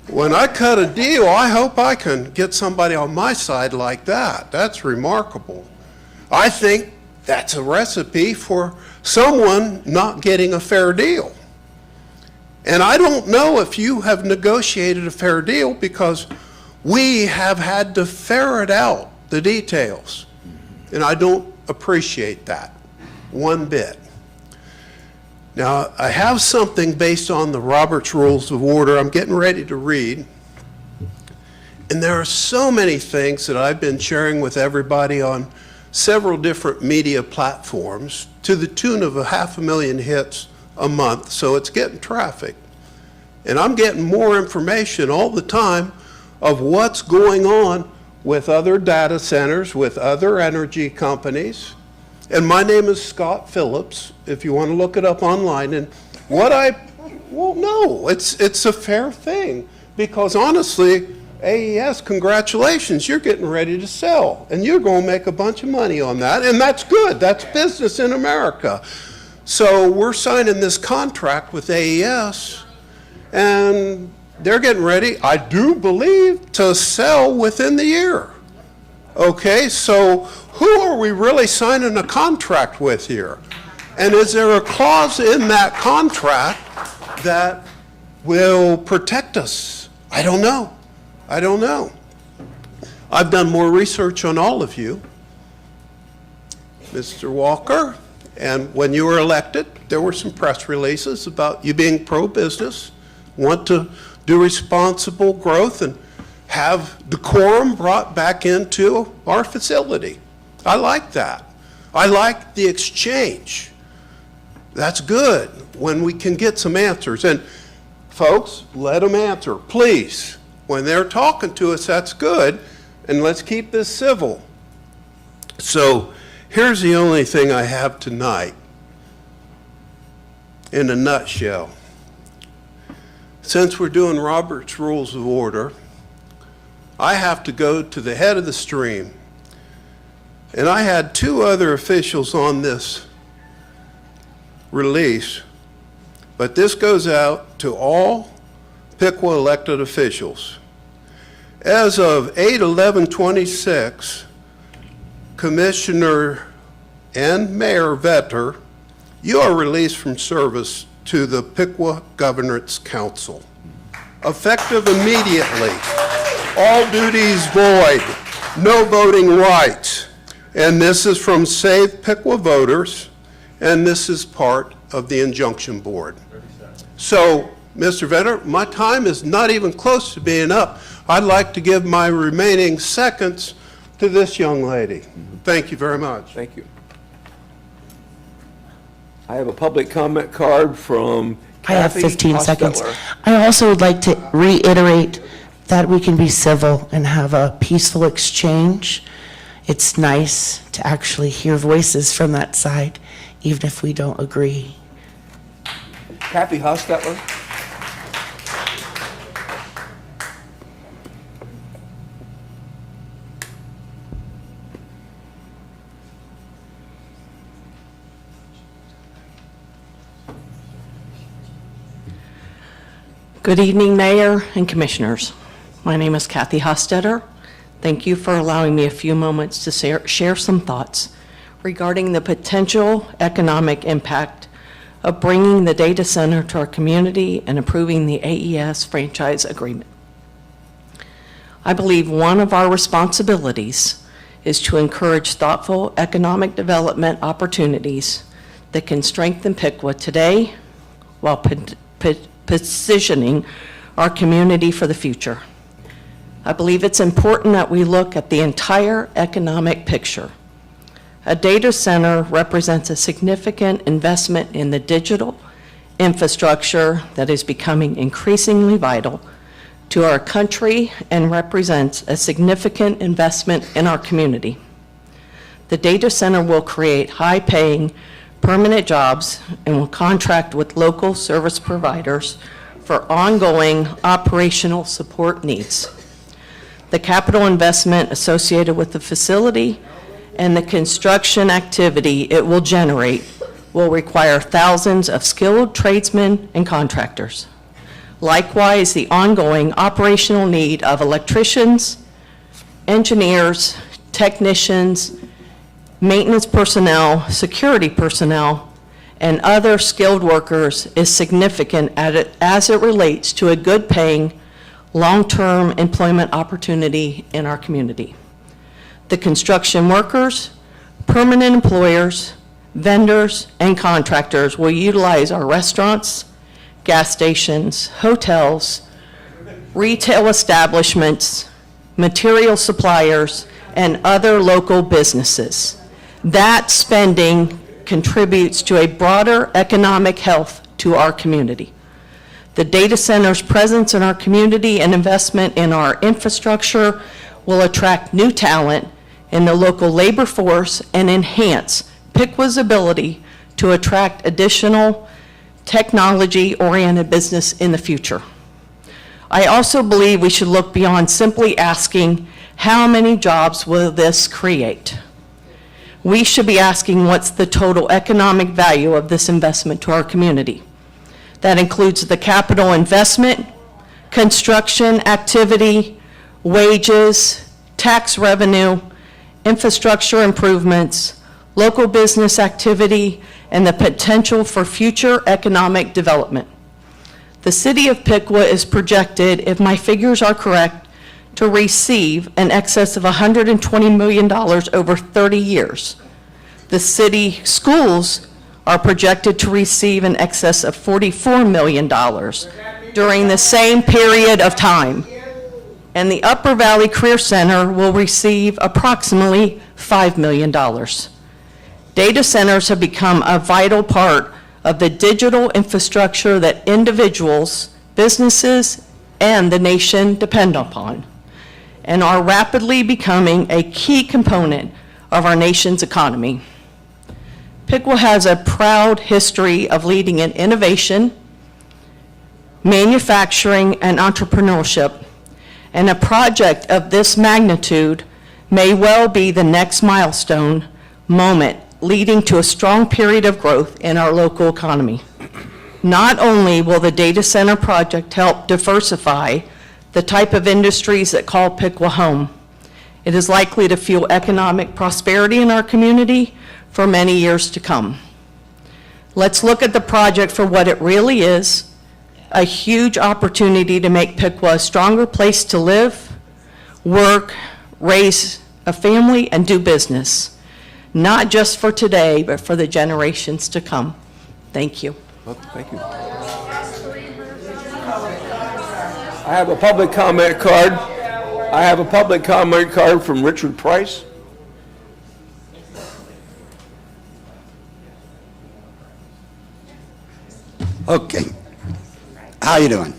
When I cut a deal, I hope I can get somebody on my side like that. That's remarkable. I think that's a recipe for someone not getting a fair deal. And I don't know if you have negotiated a fair deal, because we have had to ferret out the details. And I don't appreciate that one bit. Now, I have something based on the Robert's Rules of Order I'm getting ready to read. And there are so many things that I've been sharing with everybody on several different media platforms to the tune of 500,000 hits a month, so it's getting traffic. And I'm getting more information all the time of what's going on with other data centers, with other energy companies. And my name is Scott Phillips, if you want to look it up online. And well, no, it's a fair thing, because honestly, AES, congratulations, you're getting ready to sell, and you're going to make a bunch of money on that, and that's good. That's business in America. So we're signing this contract with AES, and they're getting ready, I do believe, to sell within the year. Okay, so who are we really signing a contract with here? And is there a clause in that contract that will protect us? I don't know. I don't know. I've done more research on all of you, Mr. Walker, and when you were elected, there were some press releases about you being pro-business, want to do responsible growth and have decorum brought back into our facility. I like that. I like the exchange. That's good when we can get some answers. And folks, let them answer, please. When they're talking to us, that's good, and let's keep this civil. So here's the only thing I have tonight in a nutshell. Since we're doing Robert's Rules of Order, I have to go to the head of the stream. And I had two other officials on this release, but this goes out to all Piqua elected officials. As of 8/11/26, Commissioner and Mayor Vetter, you are released from service to the Piqua Governance Council. Effective immediately. All duties void. No voting rights. And this is from Save Piqua Voters, and this is part of the injunction board. So, Mr. Vetter, my time is not even close to being up. I'd like to give my remaining seconds to this young lady. Thank you very much. Thank you. I have a public comment card from I have Kathy 15 seconds. Hostetler. I also would like to reiterate that we can be civil and have a peaceful exchange. It's nice to actually hear voices from that side, even if we don't agree. Kathy Hostetler. Good evening, Mayor and Commissioners. My name is Kathy Hostetter. Thank you for allowing me a few moments to share some thoughts regarding the potential economic impact of bringing the data center to our community and approving the AES franchise agreement. I believe one of our responsibilities is to encourage thoughtful economic development opportunities that can strengthen Piqua today while positioning our community for the future. I believe it's important that we look at the entire economic picture. A data center represents a significant investment in the digital infrastructure that is becoming increasingly vital to our country and represents a significant investment in our community. The data center will create high-paying, permanent jobs and will contract with local service providers for ongoing operational support needs. The capital investment associated with the facility and the construction activity it will generate will require thousands of skilled tradesmen and contractors. Likewise, the ongoing operational need of electricians, engineers, technicians, maintenance personnel, security personnel, and other skilled workers is significant as it relates to a good-paying, long-term employment opportunity in our community. The construction workers, permanent employers, vendors, and contractors will utilize our restaurants, gas stations, hotels, retail establishments, material suppliers, and other local businesses. That spending contributes to a broader economic health to our community. The data center's presence in our community and investment in our infrastructure will attract new talent in the local labor force and enhance Piqua's ability to attract additional technology-oriented business in the future. I also believe we should look beyond simply asking, how many jobs will this create? We should be asking, what's the total economic value of this investment to our community? That includes the capital investment, construction activity, wages, tax revenue, infrastructure improvements, local business activity, and the potential for future economic development. The city of Piqua is projected, if my figures are correct, to receive in excess of $120 million over 30 years. The city schools are projected to receive in excess of $44 million during the same period of time. And the Upper Valley Career Center will receive approximately $5 million. Data centers have become a vital part of the digital infrastructure that individuals, businesses, and the nation depend upon, and are rapidly becoming a key component of our nation's economy. Piqua has a proud history of leading in innovation, manufacturing, and entrepreneurship, and a project of this magnitude may well be the next milestone moment leading to a strong period of growth in our local economy. Not only will the data center project help diversify the type of industries that call Piqua home, it is likely to fuel economic prosperity in our community for many years to come. Let's look at the project for what it really is, a huge opportunity to make Piqua a stronger place to live, work, raise a family, and do business, not just for today, but for the generations to come. Thank you. Well, thank you. I have a public comment card. I have a public comment card from Richard Price. Okay. How you doing?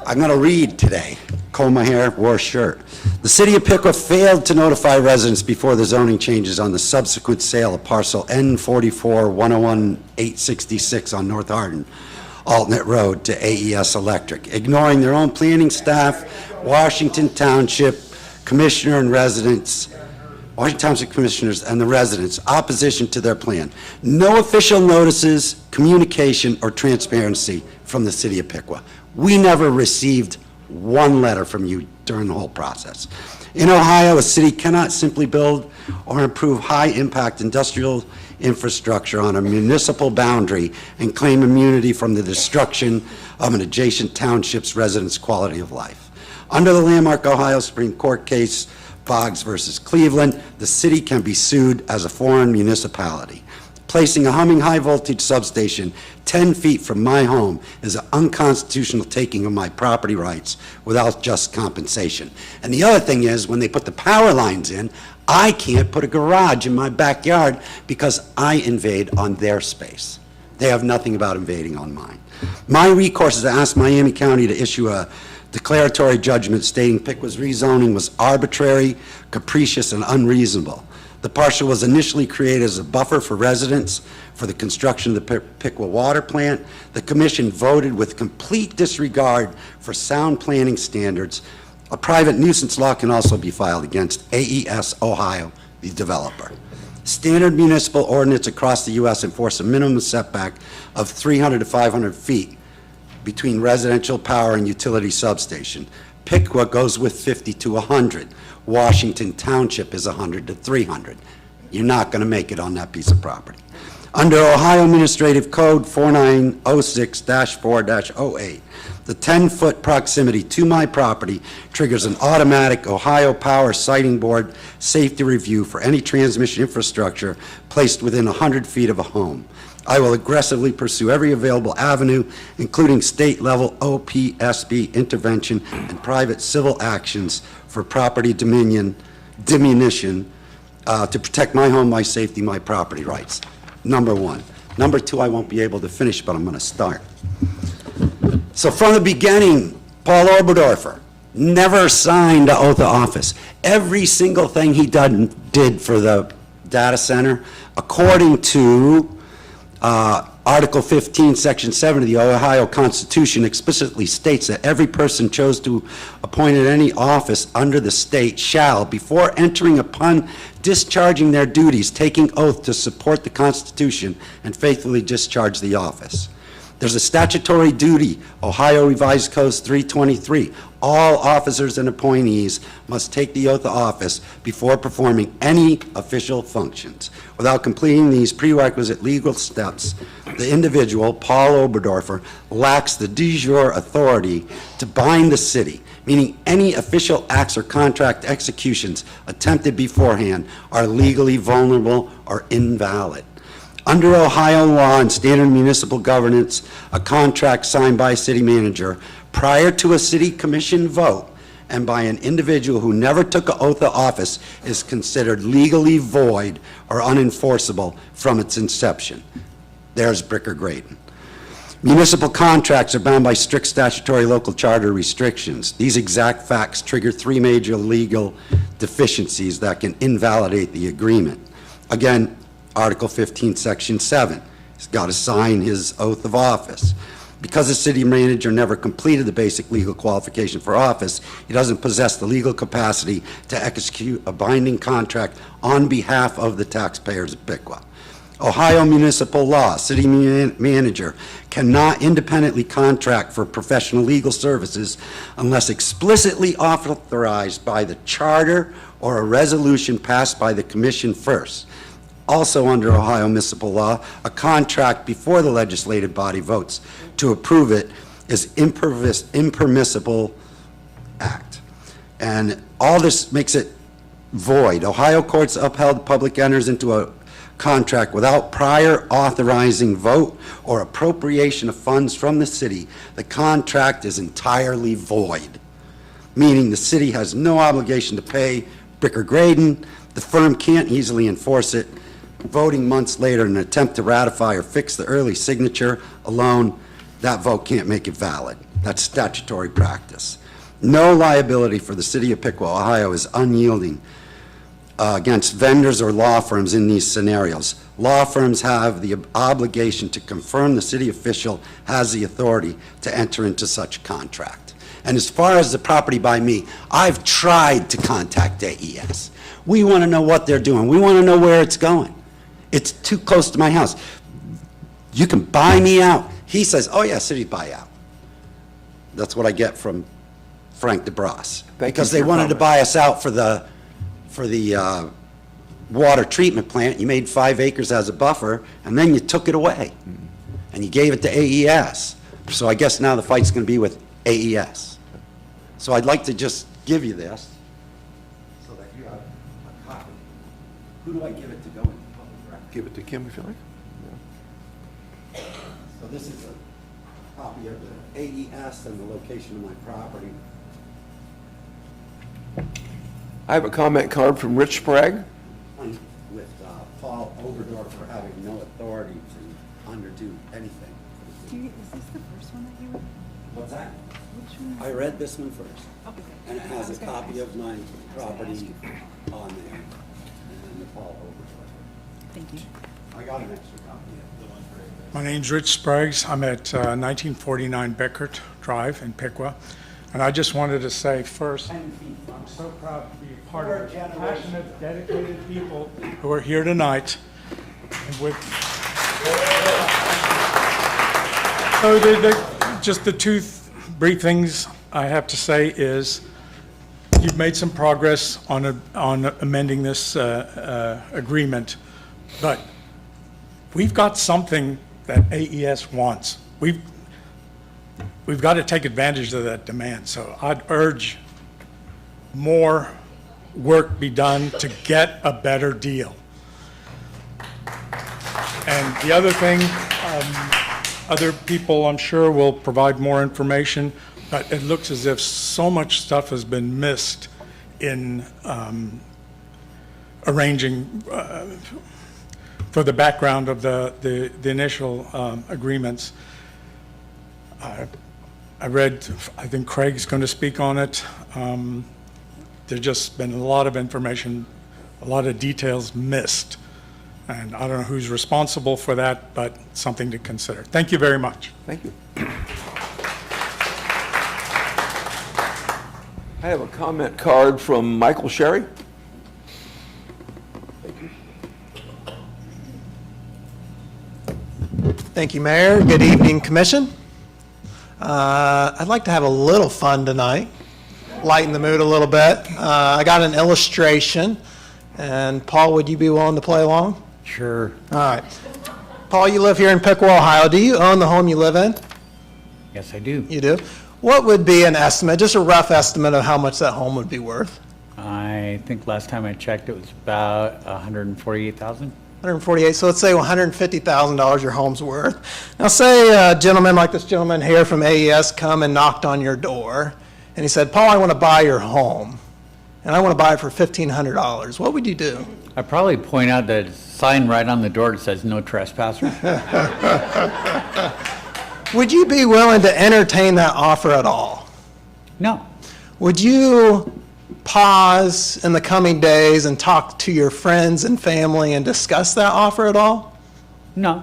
I'm going to read today. Comb my hair, wore a shirt. The city of Piqua failed to notify residents before the zoning changes on the subsequent sale of parcel N44-101-866 on North Hardin, Alternate Road to AES Electric, ignoring their own planning staff, Washington Township Commissioner and residents, Washington Township Commissioners and the residents' opposition to their plan. No official notices, communication, or transparency from the city of Piqua. We never received one letter from you during the whole process. In Ohio, a city cannot simply build or improve high-impact industrial infrastructure on a municipal boundary and claim immunity from the destruction of an adjacent township's residents' quality of life. Under the landmark Ohio Supreme Court case, Boggs versus Cleveland, the city can be sued as a foreign municipality. Placing a humming high-voltage substation 10 feet from my home is an unconstitutional taking of my property rights without just compensation. And the other thing is, when they put the power lines in, I can't put a garage in my backyard because I invade on their space. They have nothing about invading on mine. My recourse is to ask Miami County to issue a declaratory judgment stating Piqua's rezoning was arbitrary, capricious, and unreasonable. The parcel was initially created as a buffer for residents for the construction of the Piqua water plant. The commission voted with complete disregard for sound planning standards. A private nuisance law can also be filed against AES Ohio, the developer. Standard municipal ordinance across the U.S. enforce a minimum setback of 300 to 500 feet between residential power and utility substation. Piqua goes with 50 to 100. Washington Township is 100 to 300. You're not going to make it on that piece of property. Under Ohio Administrative Code 4906-4-08, the 10-foot proximity to my property triggers an automatic Ohio Power Siting Board safety review for any transmission infrastructure placed within 100 feet of a home. I will aggressively pursue every available avenue, including state-level OPSB intervention and private civil actions for property diminution to protect my home, my safety, my property rights. Number one. Number two, I won't be able to finish, but I'm going to start. So from the beginning, Paul Oberdorfer never signed an oath of office. Every single thing he did for the data center, according to Article 15, Section 7 of the Ohio Constitution, explicitly states that every person chose to appoint at any office under the state shall, before entering upon discharging their duties, taking oath to support the Constitution and faithfully discharge the office. There's a statutory duty, Ohio Revised Code 323. All officers and appointees must take the oath of office before performing any official functions. Without completing these prerequisite legal steps, the individual, Paul Oberdorfer, lacks the de jure authority to bind the city, meaning any official acts or contract executions attempted beforehand are legally vulnerable or invalid. Under Ohio law and standard municipal governance, a contract signed by a city manager prior to a city commission vote and by an individual who never took an oath of office is considered legally void or unenforceable from its inception. There's Bricker Graydon. Municipal contracts are bound by strict statutory local charter restrictions. These exact facts trigger three major legal deficiencies that can invalidate the agreement. Again, Article 15, Section 7. He's got to sign his oath of office. Because the city manager never completed the basic legal qualification for office, he doesn't possess the legal capacity to execute a binding contract on behalf of the taxpayers of Piqua. Ohio municipal law, city manager cannot independently contract for professional legal services unless explicitly authorized by the charter or a resolution passed by the commission first. Also under Ohio municipal law, a contract before the legislative body votes to approve it is impermissible act. And all this makes it void. Ohio courts upheld the public enters into a contract without prior authorizing vote or appropriation of funds from the city. The contract is entirely void, meaning the city has no obligation to pay Bricker Graydon. The firm can't easily enforce it. Voting months later in an attempt to ratify or fix the early signature alone, that vote can't make it valid. That's statutory practice. No liability for the city of Piqua, Ohio is unyielding against vendors or law firms in these scenarios. Law firms have the obligation to confirm the city official has the authority to enter into such contract. And as far as the property by me, I've tried to contact AES. We want to know what they're doing. We want to know where it's going. It's too close to my house. You can buy me out. He says, oh yeah, city buyout. That's what I get from Frank DeBras. Because they wanted to buy us out for the water treatment plant. You made 5 acres as a buffer, and then you took it away. And you gave it to AES. So I guess now the fight's going to be with AES. So I'd like to just give you this so that you have a copy. Who do I give it to go into public record? Give it to Kim if you like. So this is a copy of the AES and the location of my property. I have a comment card from Rich Sprague. With Paul Oberdorfer having no authority to underdo anything. Is this the first one that you read? What's that? Which one? I read this one first. Okay. And it has a copy of my property on there. And then the Paul Thank you. My name's Rich Spraggs. I'm at 1949 Beckert Drive in Piqua. And I just wanted to say first, I'm so proud to be a part of the passionate, dedicated people who are here tonight. And with so just the two brief things I have to say is you've made some progress on amending this agreement, but we've got something that AES wants. We've got to take advantage of that demand. So I'd urge more work be done to get a better deal. And the other thing, other people I'm sure will provide more information, but it looks as if so much stuff has been missed in arranging for the background of the initial agreements. I read, I think Craig's going to speak on it. There's just been a lot of information, a lot of details missed. And I don't know who's responsible for that, but something to consider. Thank you very much. Thank you. I have a comment card from Michael Sherry. Thank you, Mayor. Good evening, Commission. I'd like to have a little fun tonight, lighten the mood a little bit. I got an illustration, and Paul, would you be willing to play along? Sure. All right. Paul, you live here in Piqua, Ohio. Do you own the home you live in? Yes, I do. You do? What would be an estimate, just a rough estimate of how much that home would be worth? I think last time I checked, it was about $148,000. 148, so let's say $150,000 your home's worth. Now say a gentleman like this gentleman here from AES come and knocked on your door, and he said, Paul, I want to buy your home, and I want to buy it for $1,500. What would you do? I'd probably point out that sign right on the door that says no trespassers. Would you be willing to entertain that offer at all? No. Would you pause in the coming days and talk to your friends and family and discuss that offer at all? No.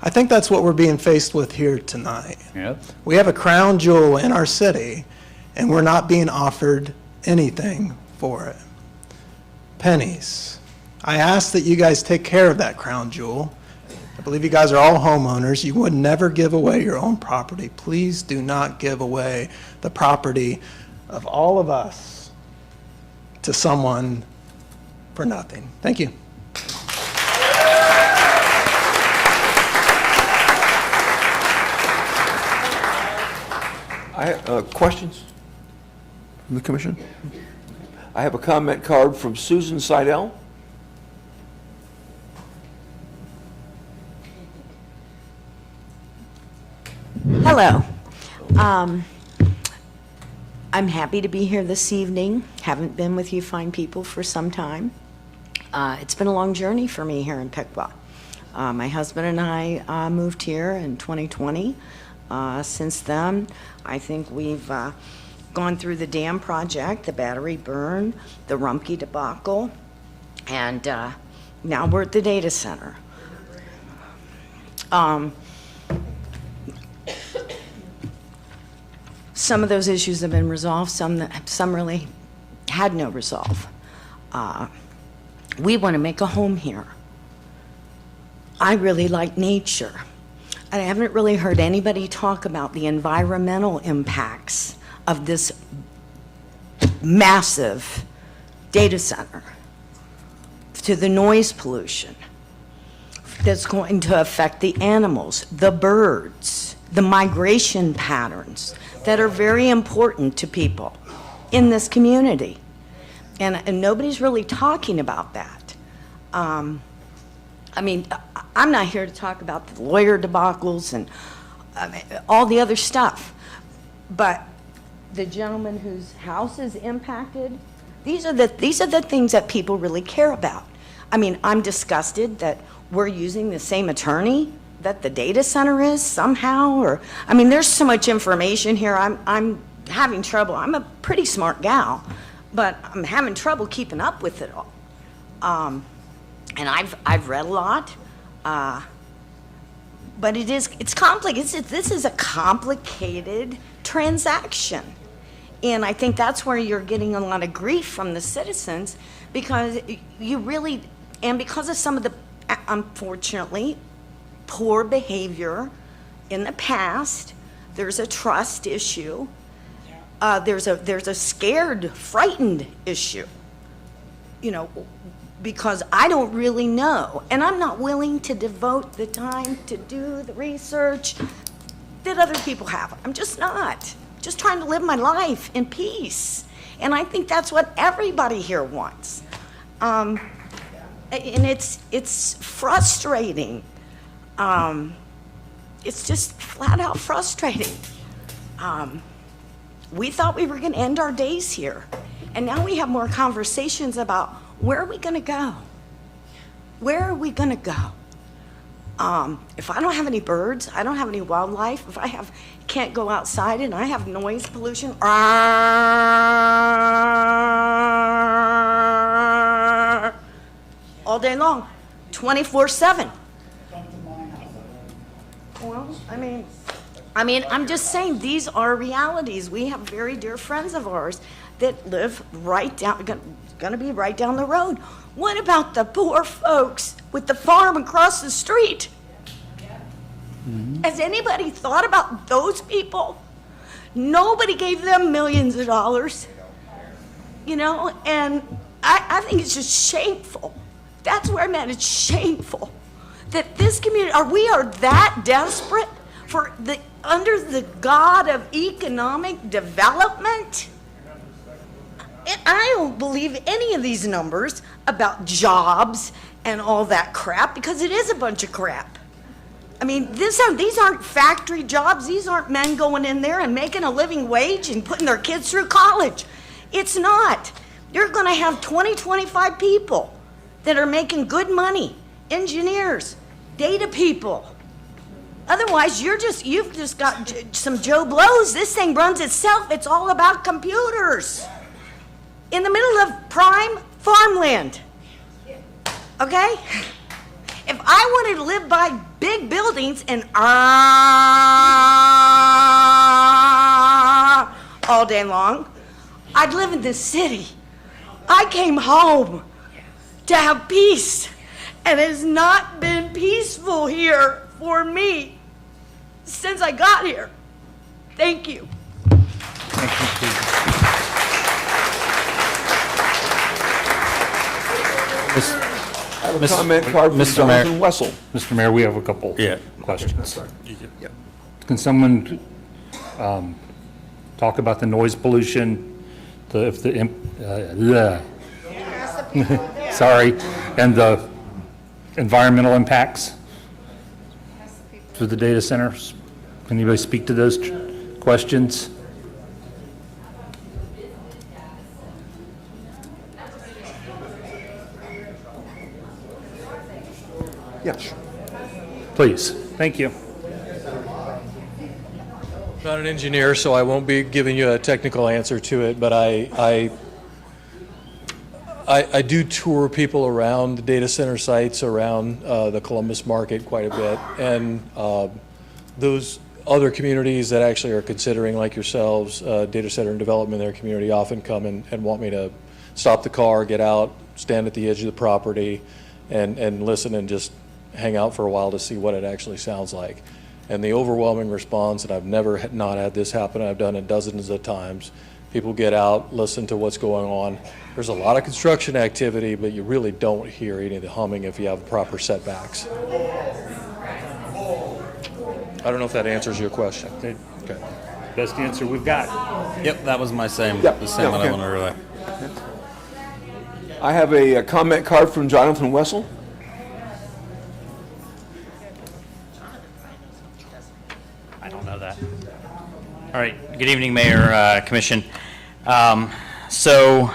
I think that's what we're being faced with here tonight. Yep. We have a crown jewel in our city, and we're not being offered anything for it. Pennies. I ask that you guys take care of that crown jewel. I believe you guys are all homeowners. You would never give away your own property. Please do not give away the property of all of us to someone for nothing. Thank you. Questions from the commission? I have a comment card from Susan Seidel. Hello. I'm happy to be here this evening. Haven't been with you fine people for some time. It's been a long journey for me here in Piqua. My husband and I moved here in 2020. Since then, I think we've gone through the dam project, the battery burn, the Rumpke debacle, and now we're at the data center. Some of those issues have been resolved, some really had no resolve. We want to make a home here. I really like nature. I haven't really heard anybody talk about the environmental impacts of this massive data center, to the noise pollution that's going to affect the animals, the birds, the migration patterns that are very important to people in this community. And nobody's really talking about that. I mean, I'm not here to talk about the lawyer debacles and all the other stuff, but the gentleman whose house is impacted, these are the things that people really care about. I mean, I'm disgusted that we're using the same attorney that the data center is somehow, or, I mean, there's so much information here, I'm having trouble. I'm a pretty smart gal, but I'm having trouble keeping up with it all. And I've read a lot, but it's complicated. This is a complicated transaction. And I think that's where you're getting a lot of grief from the citizens, because you really, and because of some of the, unfortunately, poor behavior in the past, there's a trust issue. There's a scared, frightened issue, you know, because I don't really know, and I'm not willing to devote the time to do the research that other people have. I'm just not. Just trying to live my life in peace, and I think that's what everybody here wants. And it's frustrating. It's just flat out frustrating. We thought we were going to end our days here, and now we have more conversations about where are we going to go? Where are we going to go? If I don't have any birds, I don't have any wildlife, if I can't go outside and I have noise pollution all day long, 24/7. Well, I mean, I'm just saying, these are realities. We have very dear friends of ours that live right down, going to be right down the road. What about the poor folks with the farm across the street? Has anybody thought about those people? Nobody gave them millions of dollars, you know, and I think it's just shameful. That's where I'm at. It's shameful that this community, we are that desperate for under the God of economic development. And I don't believe any of these numbers about jobs and all that crap, because it is a bunch of crap. I mean, these aren't factory jobs. These aren't men going in there and making a living wage and putting their kids through college. It's not. You're going to have 20, 25 people that are making good money, engineers, data people. Otherwise, you've just got some Joe Blows. This thing runs itself. It's all about computers in the middle of prime farmland. Okay? If I wanted to live by big buildings and all day long, I'd live in this city. I came home to have peace, and it has not been peaceful here for me since I got here. Thank you. I have a comment card from Jonathan Wessel. Mr. Mayor, we have a couple questions. Can someone talk about the noise pollution, sorry, and the environmental impacts to the data centers? Can anybody speak to those questions? Yes. Please. Thank you. I'm not an engineer, so I won't be giving you a technical answer to it, but I do tour people around the data center sites around the Columbus market quite a bit, and those other communities that actually are considering, like yourselves, data center and development in their community often come and want me to stop the car, get out, stand at the edge of the property, and listen and just hang out for a while to see what it actually sounds like. And the overwhelming response, and I've never not had this happen, I've done it dozens of times, people get out, listen to what's going on. There's a lot of construction activity, but you really don't hear any of the humming if you have proper setbacks. I don't know if that answers your question. Okay. Best answer we've got. Yep, that was my same, Yep. the same one I Okay. wanted to relay. I have a comment card from Jonathan Wessel. I don't know that. All right, good evening, Mayor, Commission. So,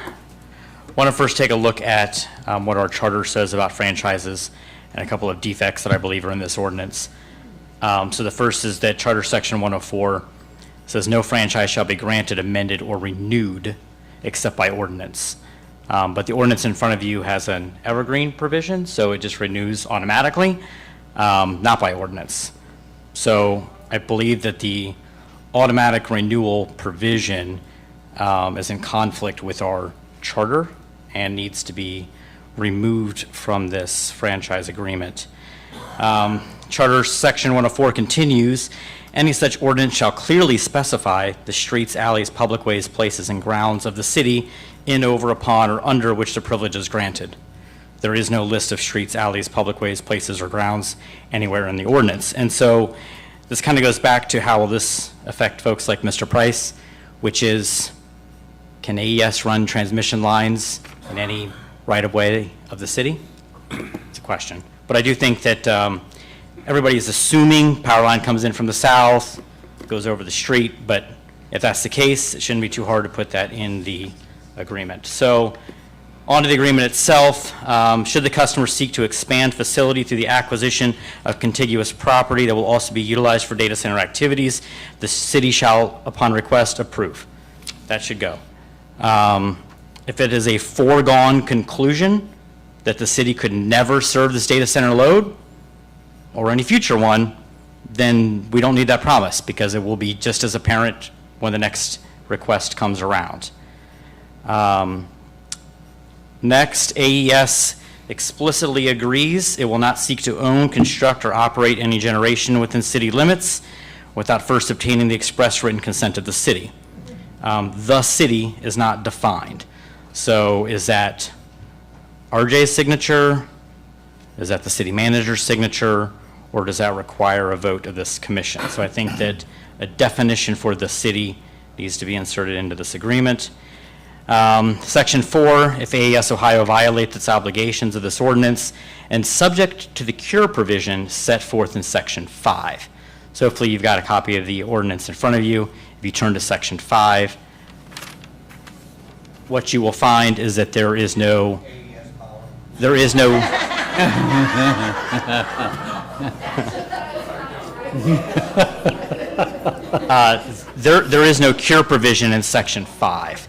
want to first take a look at what our charter says about franchises and a couple of defects that I believe are in this ordinance. So the first is that Charter Section 104 says no franchise shall be granted, amended, or renewed except by ordinance. But the ordinance in front of you has an evergreen provision, so it just renews automatically, not by ordinance. So I believe that the automatic renewal provision is in conflict with our charter and needs to be removed from this franchise agreement. Charter Section 104 continues, any such ordinance shall clearly specify the streets, alleys, public ways, places, and grounds of the city in, over, upon, or under which the privilege is granted. There is no list of streets, alleys, public ways, places, or grounds anywhere in the ordinance. And so this kind of goes back to how will this affect folks like Mr. Price, which is, can AES run transmission lines in any right-of-way of the city? It's a question. But I do think that everybody is assuming power line comes in from the south, goes over the street, but if that's the case, it shouldn't be too hard to put that in the agreement. So on to the agreement itself. Should the customer seek to expand facility through the acquisition of contiguous property that will also be utilized for data center activities, the city shall, upon request, approve. That should go. If it is a foregone conclusion that the city could never serve this data center load, or any future one, then we don't need that promise because it will be just as apparent when the next request comes around. Next, AES explicitly agrees it will not seek to own, construct, or operate any generation within city limits without first obtaining the express written consent of the city. The city is not defined. So is that RJ's signature? Is that the city manager's signature? Or does that require a vote of this commission? So I think that a definition for the city needs to be inserted into this agreement. Section 4, if AES Ohio violates its obligations of this ordinance, and subject to the cure provision set forth in Section 5. So hopefully you've got a copy of the ordinance in front of you. If you turn to Section 5, what you will find is that there is no there is no cure provision in Section 5.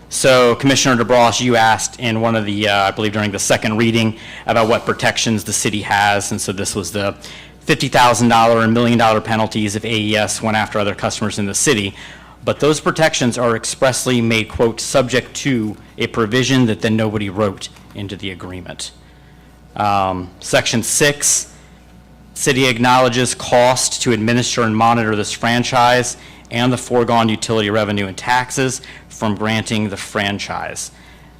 So Commissioner DeBross, you asked in one of the, I believe during the second reading, about what protections the city has, and so this was the $50,000 and $1 million penalties if AES went after other customers in the city. But those protections are expressly made, quote, subject to a provision that then nobody wrote into the agreement. Section 6, city acknowledges cost to administer and monitor this franchise and the foregone utility revenue and taxes from granting the franchise.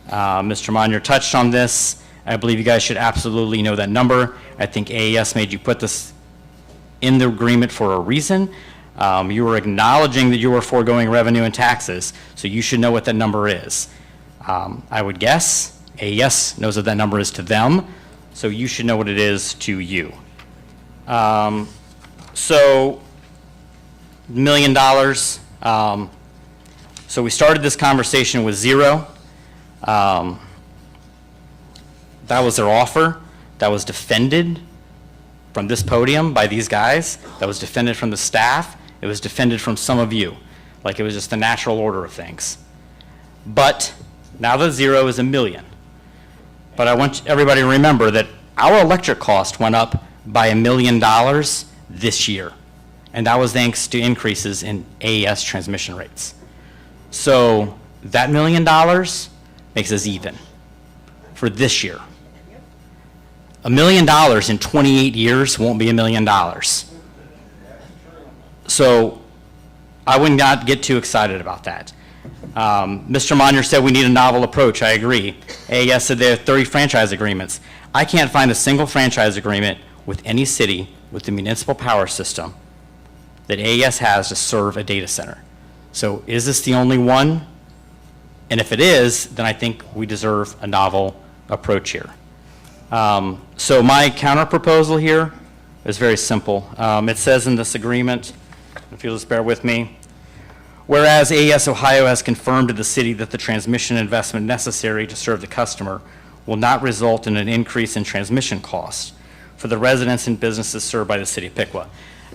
Mr. Monier touched on this. I believe you guys should absolutely know that number. I think AES made you put this in the agreement for a reason. You were acknowledging that you were foregoing revenue and taxes, so you should know what that number is. I would guess AES knows what that number is to them, so you should know what it is to you. So $1 million. So we started this conversation with zero. That was their offer. That was defended from this podium by these guys. That was defended from the staff. It was defended from some of you, like it was just the natural order of things. But now the zero is $1 million. But I want everybody to remember that our electric cost went up by $1 million this year. And that was thanks to increases in AES transmission rates. So that $1 million makes us even for this year. $1 million in 28 years won't be $1 million. So I would not get too excited about that. Mr. Monier said we need a novel approach. I agree. AES said they have 30 franchise agreements. I can't find a single franchise agreement with any city with the municipal power system that AES has to serve a data center. So is this the only one? And if it is, then I think we deserve a novel approach here. So my counter proposal here is very simple. It says in this agreement, if you'll just bear with me, whereas AES Ohio has confirmed to the city that the transmission investment necessary to serve the customer will not result in an increase in transmission costs for the residents and businesses served by the city of Piqua.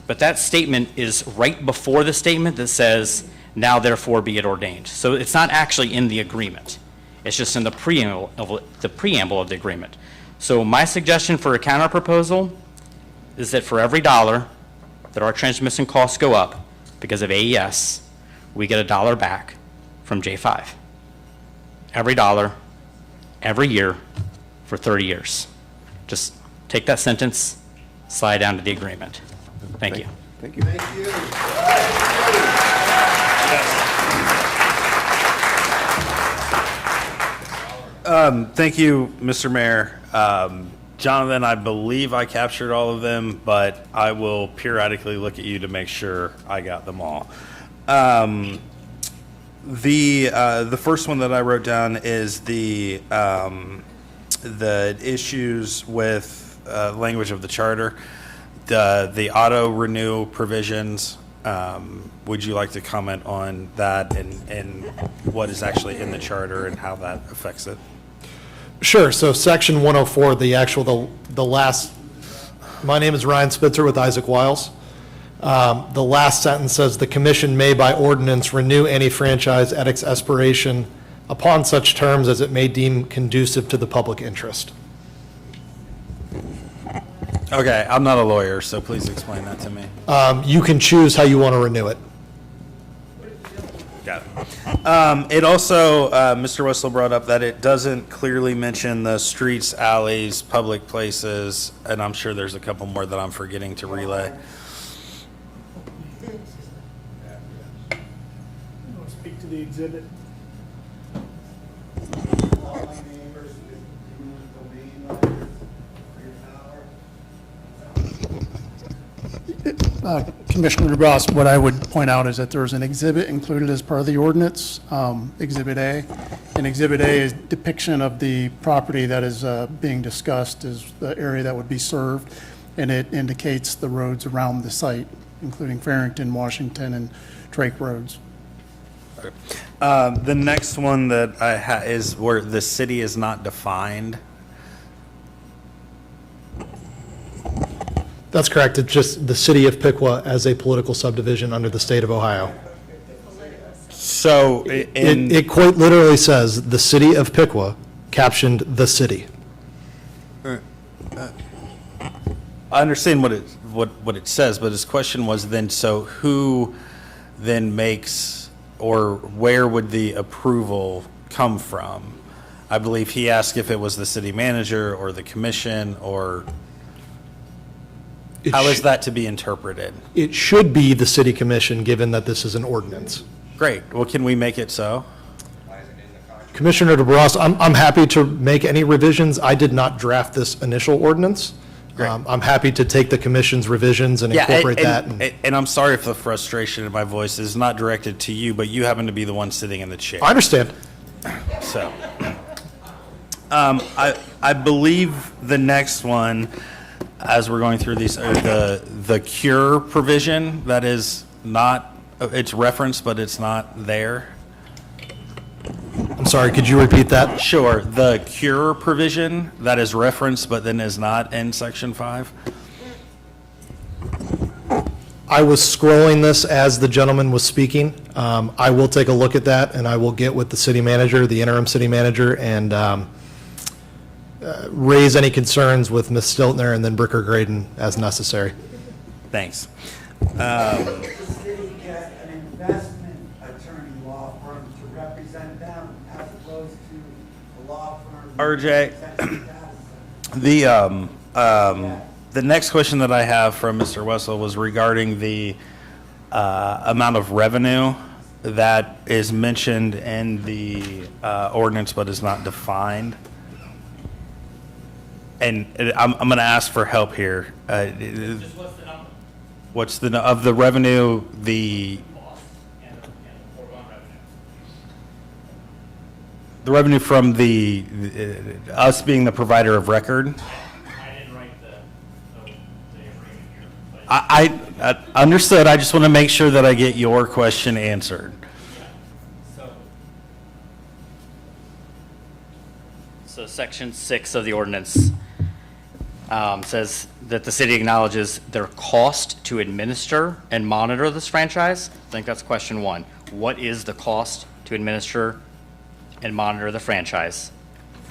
But that statement is right before the statement that says, now therefore be it ordained. So it's not actually in the agreement. It's just in the preamble of the agreement. So my suggestion for a counter proposal is that for every dollar that our transmission costs go up because of AES, we get $1 back from J5. Every dollar, every year, for 30 years. Just take that sentence, slide down to the agreement. Thank you. Thank you. Thank you. Thank you, Mr. Mayor. Jonathan, I believe I captured all of them, but I will periodically look at you to make sure I got them all. The first one that I wrote down is the issues with language of the charter, the auto renew provisions. Would you like to comment on that and what is actually in the charter and how that affects it? Sure. So section 104, the last, my name is Ryan Spitzer with Isaac Wiles. The last sentence says, "The commission may by ordinance renew any franchise at its expiration upon such terms as it may deem conducive to the public interest." Okay, I'm not a lawyer, so please explain that to me. You can choose how you want to renew it. Got it. It also, Mr. Wessel brought up that it doesn't clearly mention the streets, alleys, public places, and I'm sure there's a couple more that I'm forgetting to relay. Speak to the exhibit. Commissioner DeBras, what I would point out is that there's an exhibit included as part of the ordinance, Exhibit A. And Exhibit A is depiction of the property that is being discussed is the area that would be served, and it indicates the roads around the site, including Farrington, Washington, and Drake roads. The next one that I is where the city is not defined. That's correct. It's just the city of Piqua as a political subdivision under the state of Ohio. So It quite literally says, "The city of Piqua," captioned "the city." I understand what it says, but his question was then, so who then makes, or where would the approval come from? I believe he asked if it was the city manager or the commission, or how is that to be interpreted? It should be the city commission, given that this is an ordinance. Great. Well, can we make it so? Commissioner DeBras, I'm happy to make any revisions. I did not draft this initial ordinance. I'm happy to take the commission's revisions and incorporate that. And I'm sorry if the frustration in my voice is not directed to you, but you happen to be the one sitting in the chair. I understand. So, I believe the next one, as we're going through these, are the cure provision that is not, it's referenced, but it's not there. I'm sorry, could you repeat that? Sure. The cure provision that is referenced, but then is not in section 5. I was scrolling this as the gentleman was speaking. I will take a look at that, and I will get with the city manager, the interim city manager, and raise any concerns with Ms. Stiltner and then Bricker Graydon as necessary. Thanks. The city get an investment attorney law firm to represent them as opposed to a law firm. RJ, the next question that I have from Mr. Wessel was regarding the amount of revenue that is mentioned in the ordinance but is not defined. And I'm going to ask for help here. What's the of the revenue, the revenue from the us being the provider of record? I didn't write the agreement here. I understood. I just want to make sure that I get your question answered. So section 6 of the ordinance says that the city acknowledges their cost to administer and monitor this franchise. I think that's question 1. What is the cost to administer and monitor the franchise.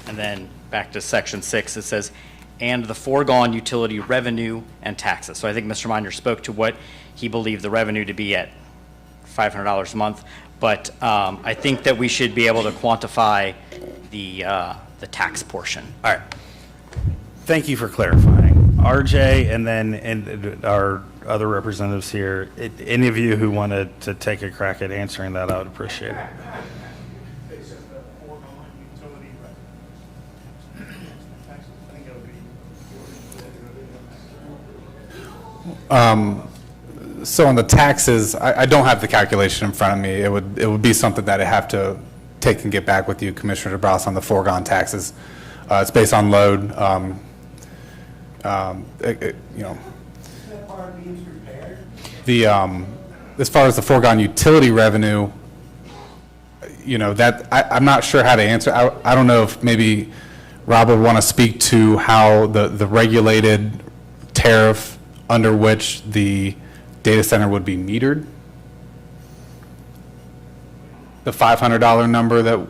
And then back to section 6, it says, and the foregone utility revenue and taxes. So I think Mr. Miner spoke to what he believed the revenue to be at $500 a month, but I think that we should be able to quantify the tax portion. All right. Thank you for clarifying. RJ and then our other representatives here, any of you who wanted to take a crack at answering that, I would appreciate it. So on the taxes, I don't have the calculation in front of me. It would be something that I have to take and get back with you, Commissioner DeBras, on the foregone taxes. It's based on load. You know, as far as the foregone utility revenue, you know, that I'm not sure how to answer. I don't know if maybe Rob would want to speak to how the regulated tariff under which the data center would be metered. The $500 number that.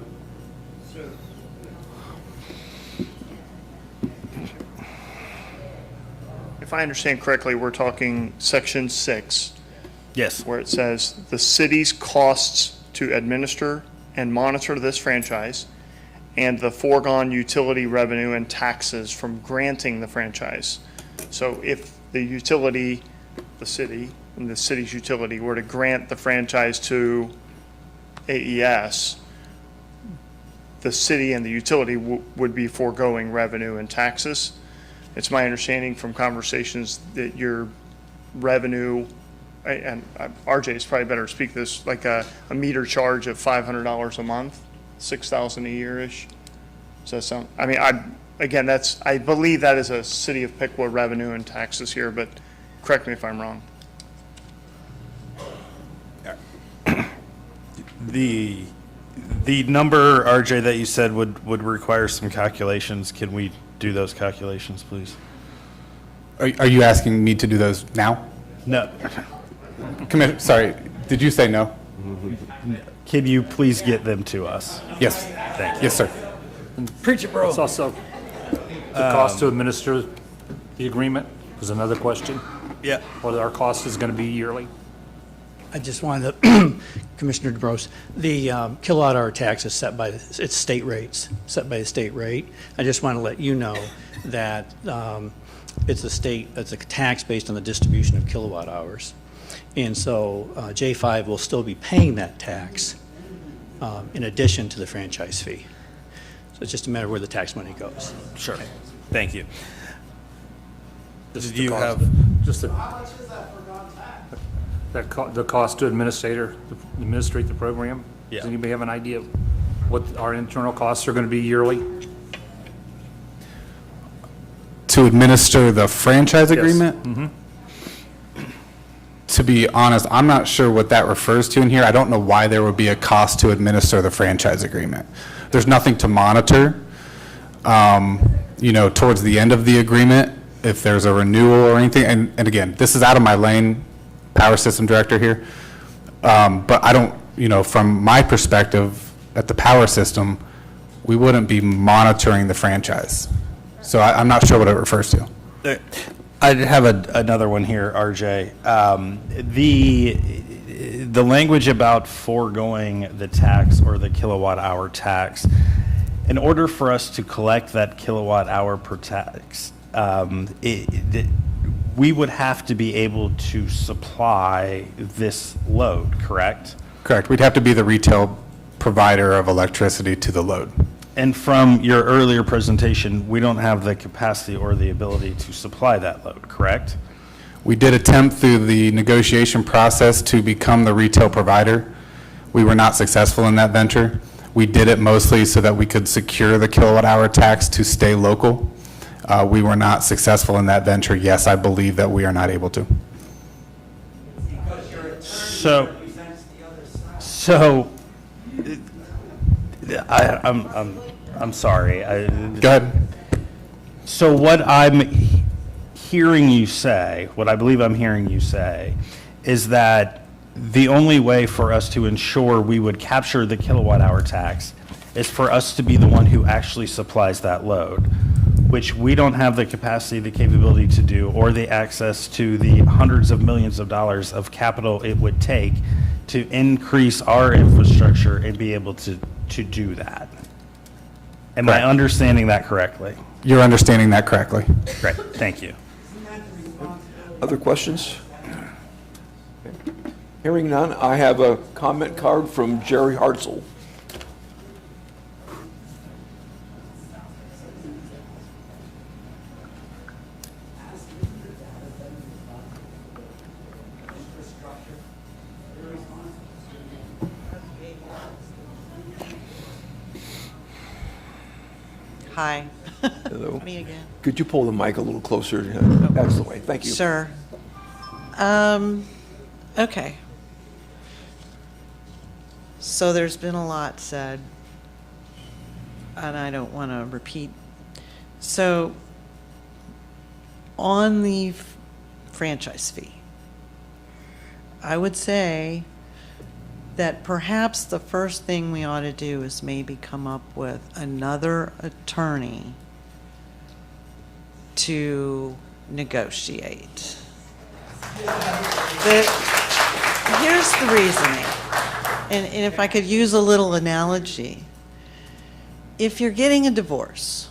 If I understand correctly, we're talking section 6. Yes. Where it says the city's costs to administer and monitor this franchise and the foregone utility revenue and taxes from granting the franchise. So if the utility, the city, and the city's utility were to grant the franchise to AES, the city and the utility would be foregoing revenue and taxes. It's my understanding from conversations that your revenue, and RJ is probably better to speak this, like a meter charge of $500 a month, $6,000 a year-ish. Does that sound, I mean, again, I believe that is a city of Piqua revenue and taxes here, but correct me if I'm wrong. The number, RJ, that you said would require some calculations. Can we do those calculations, please? Are you asking me to do those now? No. Sorry, did you say no? Can you please get them to us? Yes. Thank you. Yes, sir. Preach it, bro. It's also the cost to administer the agreement was another question. Yeah. Whether our cost is going to be yearly. I just wanted to, Commissioner DeBrose, the kilowatt hour tax is set by, it's state rates, set by the state rate. I just want to let you know that it's a tax based on the distribution of kilowatt hours. And so J5 will still be paying that tax in addition to the franchise fee. So it's just a matter of where the tax money goes. Sure. Thank you. Do you have just the cost to administrate the program? Yeah. Does anybody have an idea of what our internal costs are going to be yearly? To administer the franchise agreement? Mm-hmm. To be honest, I'm not sure what that refers to in here. I don't know why there would be a cost to administer the franchise agreement. There's nothing to monitor. You know, towards the end of the agreement, if there's a renewal or anything, and again, this is out of my lane, power system director here, but I don't, you know, from my perspective at the power system, we wouldn't be monitoring the franchise. So I'm not sure what it refers to. I have another one here, RJ. The language about foregoing the tax or the kilowatt hour tax, in order for us to collect that kilowatt hour per tax, we would have to be able to supply this load, correct? Correct. We'd have to be the retail provider of electricity to the load. And from your earlier presentation, we don't have the capacity or the ability to supply that load, correct? We did attempt through the negotiation process to become the retail provider. We were not successful in that venture. We did it mostly so that we could secure the kilowatt hour tax to stay local. We were not successful in that venture. Yes, I believe that we are not able to. I'm sorry. Go ahead. So what I'm hearing you say, what I believe I'm hearing you say, is that the only way for us to ensure we would capture the kilowatt hour tax is for us to be the one who actually supplies that load, which we don't have the capacity, the capability to do, or the access to the hundreds of millions of dollars of capital it would take to increase our infrastructure and be able to do that. Am I understanding that correctly? You're understanding that correctly. Great, thank you. Other questions? Hearing none, I have a comment card from Jerry Hartzell. Hi. Hello. Me again. Could you pull the mic a little closer? That's the way. Thank you. Sure. Okay. So there's been a lot said, and I don't want to repeat. So on the franchise fee, I would say that perhaps the first thing we ought to do is maybe come up with another attorney to negotiate. Here's the reasoning, and if I could use a little analogy. If you're getting a divorce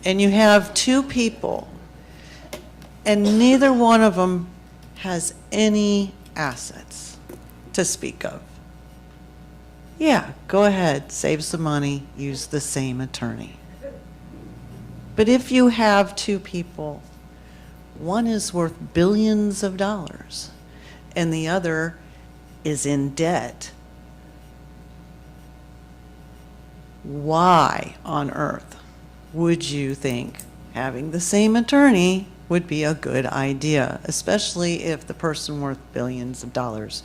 and you have two people and neither one of them has any assets to speak of, yeah, go ahead, save some money, use the same attorney. But if you have two people, one is worth billions of dollars and the other is in debt, why on earth would you think having the same attorney would be a good idea, especially if the person worth billions of dollars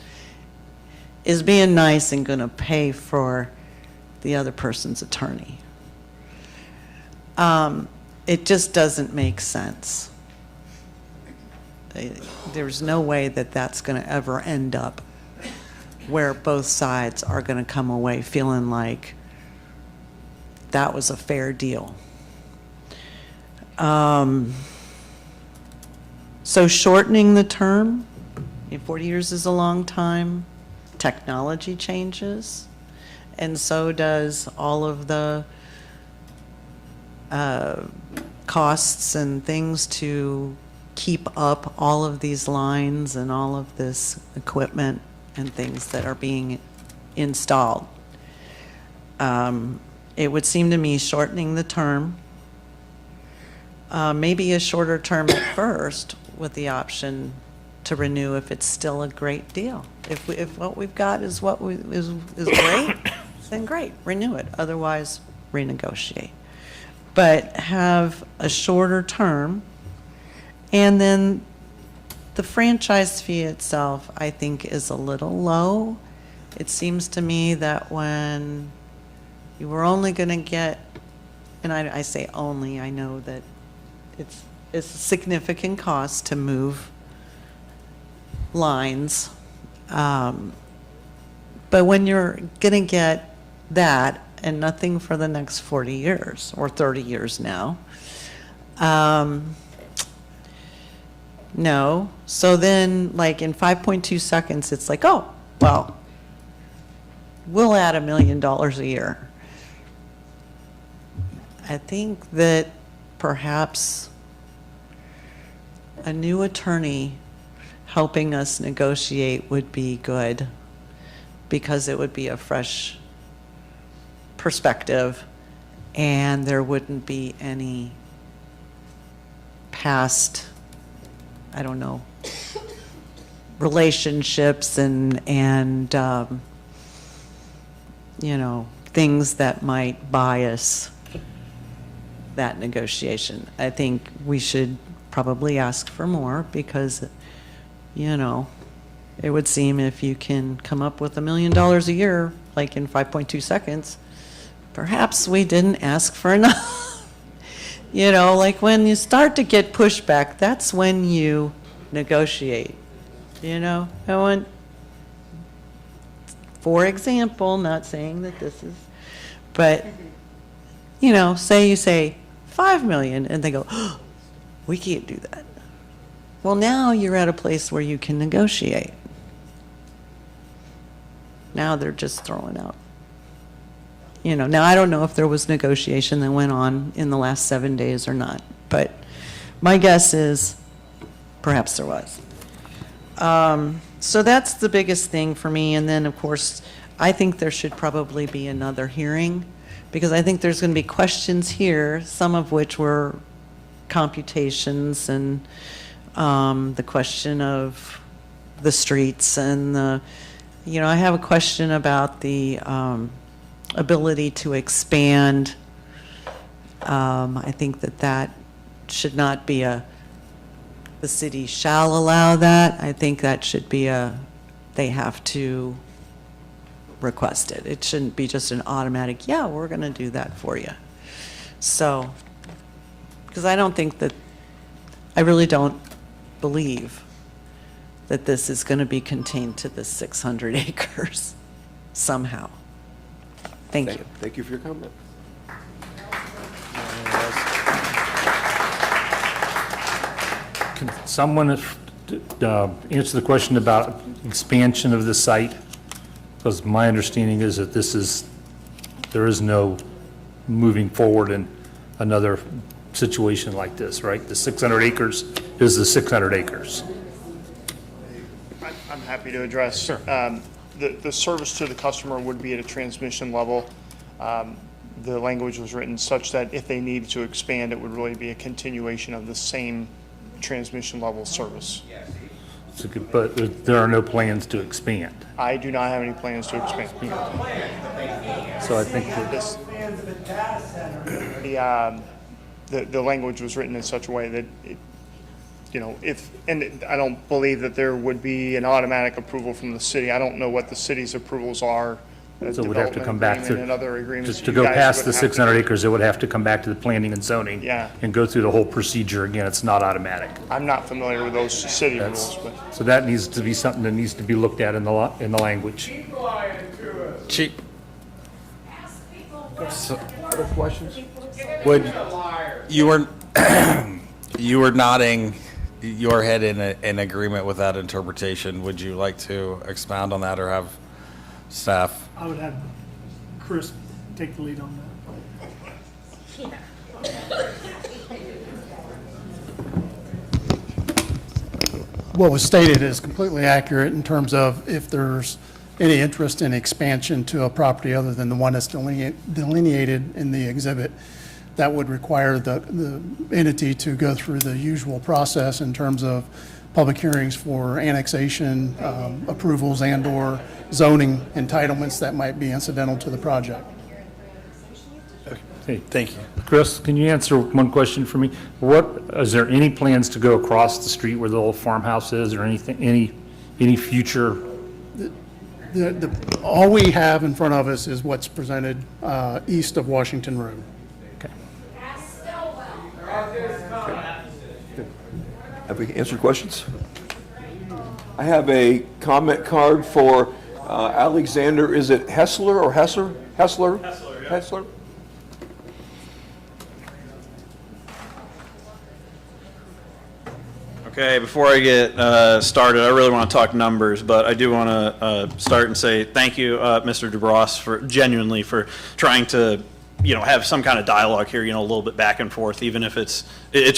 is being nice and going to pay for the other person's attorney? It just doesn't make sense. There's no way that that's going to ever end up where both sides are going to come away feeling like that was a fair deal. So shortening the term, 40 years is a long time. Technology changes, and so does all of the costs and things to keep up all of these lines and all of this equipment and things that are being installed. It would seem to me shortening the term, maybe a shorter term at first with the option to renew if it's still a great deal. If what we've got is what is great, then great, renew it. Otherwise, renegotiate. But have a shorter term, and then the franchise fee itself, I think, is a little low. It seems to me that when you were only going to get, and I say only, I know that it's a significant cost to move lines. But when you're going to get that and nothing for the next 40 years or 30 years now, no. So then, like in 5.2 seconds, it's like, oh, well, we'll add $1 million a year. I think that perhaps a new attorney helping us negotiate would be good, because it would be a fresh perspective and there wouldn't be any past, I don't know, relationships and you know, things that might bias that negotiation. I think we should probably ask for more, because, you know, it would seem if you can come up with $1 million a year, like in 5.2 seconds, perhaps we didn't ask for enough. You know, like when you start to get pushback, that's when you negotiate. You know, I want, for example, not saying that this is, But, you know, say you say 5 million, and they go, oh, we can't do that. Well, now you're at a place where you can negotiate. Now they're just throwing out. You know, now I don't know if there was negotiation that went on in the last 7 days or not, but my guess is perhaps there was. So that's the biggest thing for me. And then, of course, I think there should probably be another hearing, because I think there's going to be questions here, some of which were computations and the question of the streets and the, you know, I have a question about the ability to expand. I think that should not be the city shall allow that. I think that should be they have to request it. It shouldn't be just an automatic, yeah, we're going to do that for you. So, because I really don't believe that this is going to be contained to the 600 acres somehow. Thank you. Thank you for your comment. Can someone answer the question about expansion of the site? Because my understanding is that there is no moving forward in another situation like this, right? The 600 acres is the 600 acres. I'm happy to address. Sure. The service to the customer would be at a transmission level. The language was written such that if they needed to expand, it would really be a continuation of the same transmission level service. But there are no plans to expand. I do not have any plans to expand. So I think the language was written in such a way that and I don't believe that there would be an automatic approval from the city. I don't know what the city's approvals are. So it would have to come back to, and other agreements. just to go past the 600 acres, it would have to come back to the planning and zoning. Yeah. And go through the whole procedure again. It's not automatic. I'm not familiar with those city rules, but. So that needs to be something that needs to be looked at in the language. Chief. Other questions? Would you were nodding your head in agreement with that interpretation. Would you like to expound on that or have staff? I would have Chris take the lead on that. What was stated is completely accurate in terms of if there's any interest in expansion to a property other than the one that's delineated in the exhibit, that would require the entity to go through the usual process in terms of public hearings for annexation, approvals and/or zoning entitlements that might be incidental to the project. Okay, thank you. Chris, can you answer one question for me? Is there any plans to go across the street where the old farmhouse is, or anything, any future? All we have in front of us is what's presented east of Washington Road. Have we answered questions? I have a comment card for Alexander, is it Hessler or Hessler? Hessler? Hessler, yeah. Hessler? Okay, before I get started, I really want to talk numbers, but I do want to start and say thank you, Mr. DeBross, genuinely for trying to, have some kind of dialogue here, a little bit back and forth, even if it's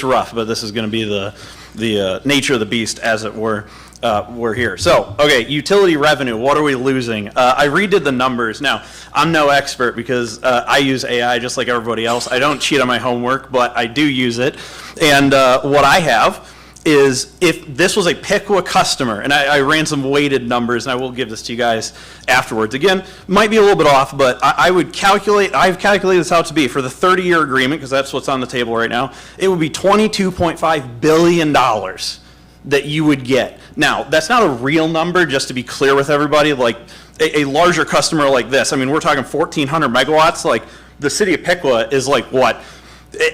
rough, but this is going to be the nature of the beast, as it were. We're here. So, okay, utility revenue, what are we losing? I redid the numbers. Now, I'm no expert because I use AI just like everybody else. I don't cheat on my homework, but I do use it. And what I have is, if this was a Piqua customer, and I ran some weighted numbers, and I will give this to you guys afterwards. Again, might be a little bit off, but I've calculated this out to be, for the 30-year agreement, because that's what's on the table right now, it would be $22.5 billion that you would get. Now, that's not a real number, just to be clear with everybody. Like a larger customer like this, I mean, we're talking 1,400 megawatts. Like the city of Piqua is like, what,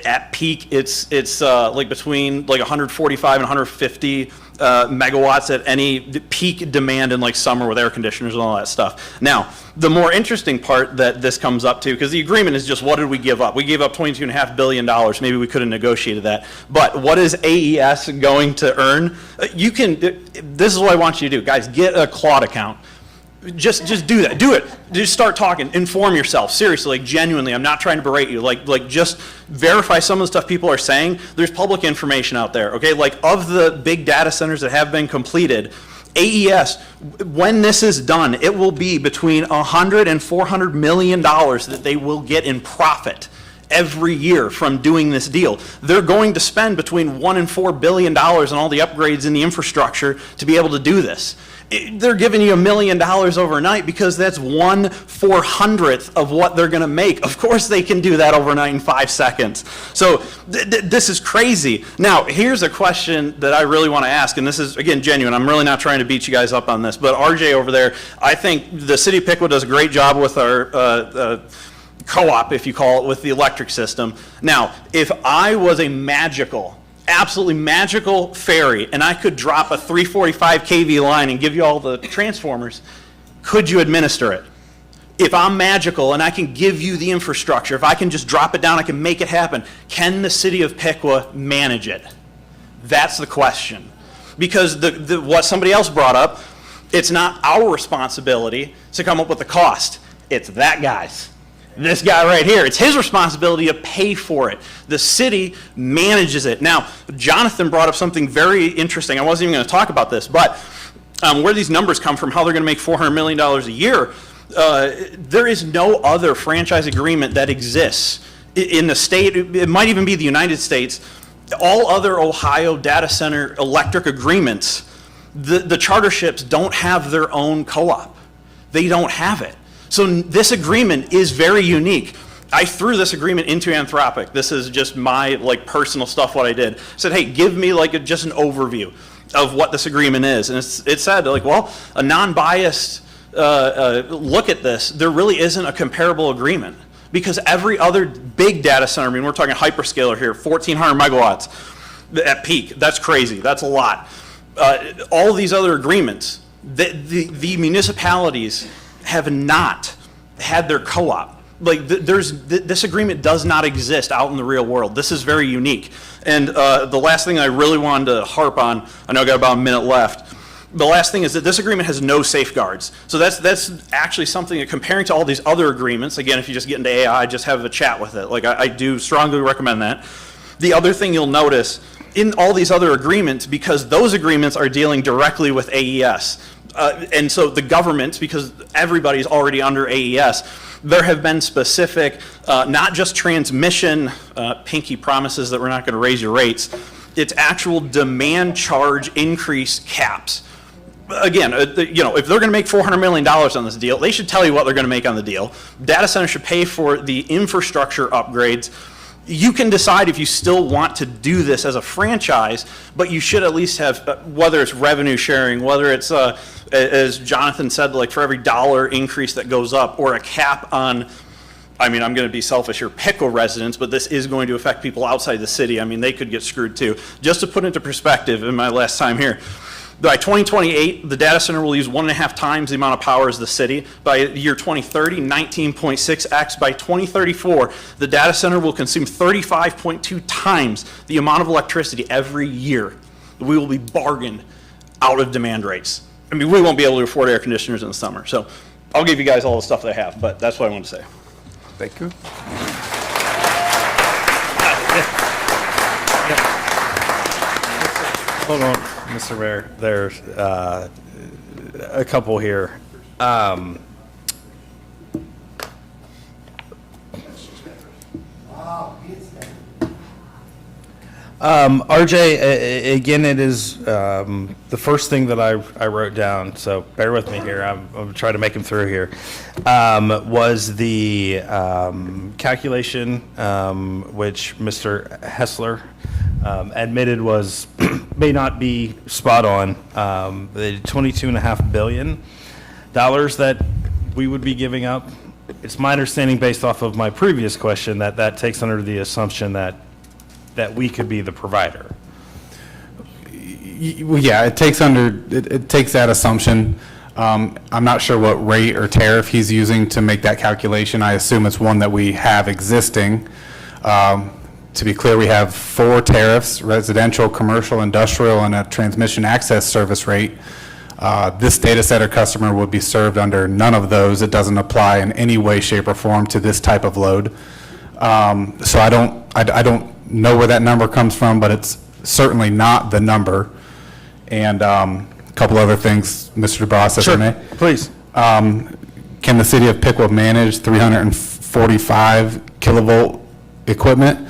At peak, it's like between like 145 and 150 megawatts at any peak demand in like summer with air conditioners and all that stuff. Now, the more interesting part that this comes up to, because the agreement is just what did we give up? We gave up $22.5 billion. Maybe we could have negotiated that. But what is AES going to earn? This is what I want you to do. Guys, get a Claude account. Just do that. Do it. Just start talking. Inform yourself. Seriously, like genuinely. I'm not trying to berate you. Like just verify some of the stuff people are saying. There's public information out there. Okay, like of the big data centers that have been completed, AES, when this is done, it will be between $100 and $400 million that they will get in profit every year from doing this deal. They're going to spend between $1 and $4 billion on all the upgrades in the infrastructure to be able to do this. They're giving you $1 million overnight because that's 1/400th of what they're going to make. Of course they can do that overnight in 5 seconds. So this is crazy. Now, here's a question that I really want to ask, and this is, again, genuine. I'm really not trying to beat you guys up on this, but RJ over there, I think the city of Piqua does a great job with our co-op, if you call it, with the electric system. Now, if I was a absolutely magical fairy, and I could drop a 345 kV line and give you all the transformers, could you administer it? If I'm magical and I can give you the infrastructure, if I can just drop it down, I can make it happen, can the city of Piqua manage it? That's the question. Because what somebody else brought up, it's not our responsibility to come up with the cost. It's that guy's. This guy right here, it's his responsibility to pay for it. The city manages it. Now, Jonathan brought up something very interesting. I wasn't even going to talk about this, but where these numbers come from, how they're going to make $400 million a year, there is no other franchise agreement that exists in the state. It might even be the United States. All other Ohio data center electric agreements, the charterships don't have their own co-op. They don't have it. So this agreement is very unique. I threw this agreement into Anthropic. This is just my personal stuff, what I did. I said, hey, give me just an overview of what this agreement is. And it said, well, a non-biased look at this, there really isn't a comparable agreement. Because every other big data center, I mean, we're talking hyperscaler here, 1,400 megawatts at peak. That's crazy. That's a lot. All of these other agreements, the municipalities have not had their co-op. This agreement does not exist out in the real world. This is very unique. And the last thing I really wanted to harp on, I know I got about a minute left. The last thing is that this agreement has no safeguards. So that's actually something that, comparing to all these other agreements, again, if you just get into AI, just have a chat with it. I do strongly recommend that. The other thing you'll notice in all these other agreements, because those agreements are dealing directly with AES, and so the government, because everybody's already under AES, there have been specific, not just transmission pinky promises that we're not going to raise your rates, it's actual demand charge increase caps. Again, if they're going to make $400 million on this deal, they should tell you what they're going to make on the deal. Data centers should pay for the infrastructure upgrades. You can decide if you still want to do this as a franchise, but you should at least have, whether it's revenue sharing, whether it's, as Jonathan said, for every dollar increase that goes up, or a cap on, I mean, I'm going to be selfish here, Piqua residents, but this is going to affect people outside the city. I mean, they could get screwed too. Just to put into perspective, in my last time here, by 2028, the data center will use 1.5 times the amount of power as the city. By the year 2030, 19.6x. By 2034, the data center will consume 35.2 times the amount of electricity every year. We will be bargained out of demand rates. I mean, we won't be able to afford air conditioners in the summer. So I'll give you guys all the stuff that I have, but that's what I want to say. Thank you. Hold on, Mr. Mayor. There's a couple here. RJ, again, it is the first thing that I wrote down, so bear with me here. I'm trying to make him through here. Was the calculation which Mr. Hessler admitted may not be spot on. The $22.5 billion that we would be giving up it's my understanding based off of my previous question that that takes under the assumption that we could be the provider. Well, yeah, it takes that assumption. I'm not sure what rate or tariff he's using to make that calculation. I assume it's one that we have existing. To be clear, we have 4 tariffs: residential, commercial, industrial, and a transmission access service rate. This data center customer would be served under none of those. It doesn't apply in any way, shape, or form to this type of load. So I don't know where that number comes from, but it's certainly not the number. And a couple other things, Mr. DeBras, if I may. Please. Can the city of Piqua manage 345 kilovolt equipment?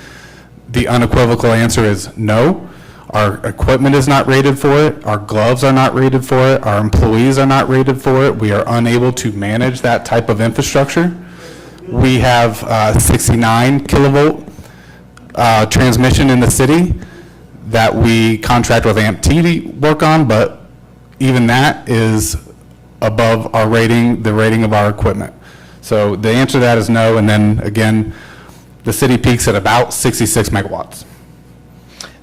The unequivocal answer is no. Our equipment is not rated for it. Our gloves are not rated for it. Our employees are not rated for it. We are unable to manage that type of infrastructure. We have 69 kilovolt transmission in the city that we contract with AMP-T to work on, but even that is above our rating, the rating of our equipment. So the answer to that is no, and then again, the city peaks at about 66 megawatts.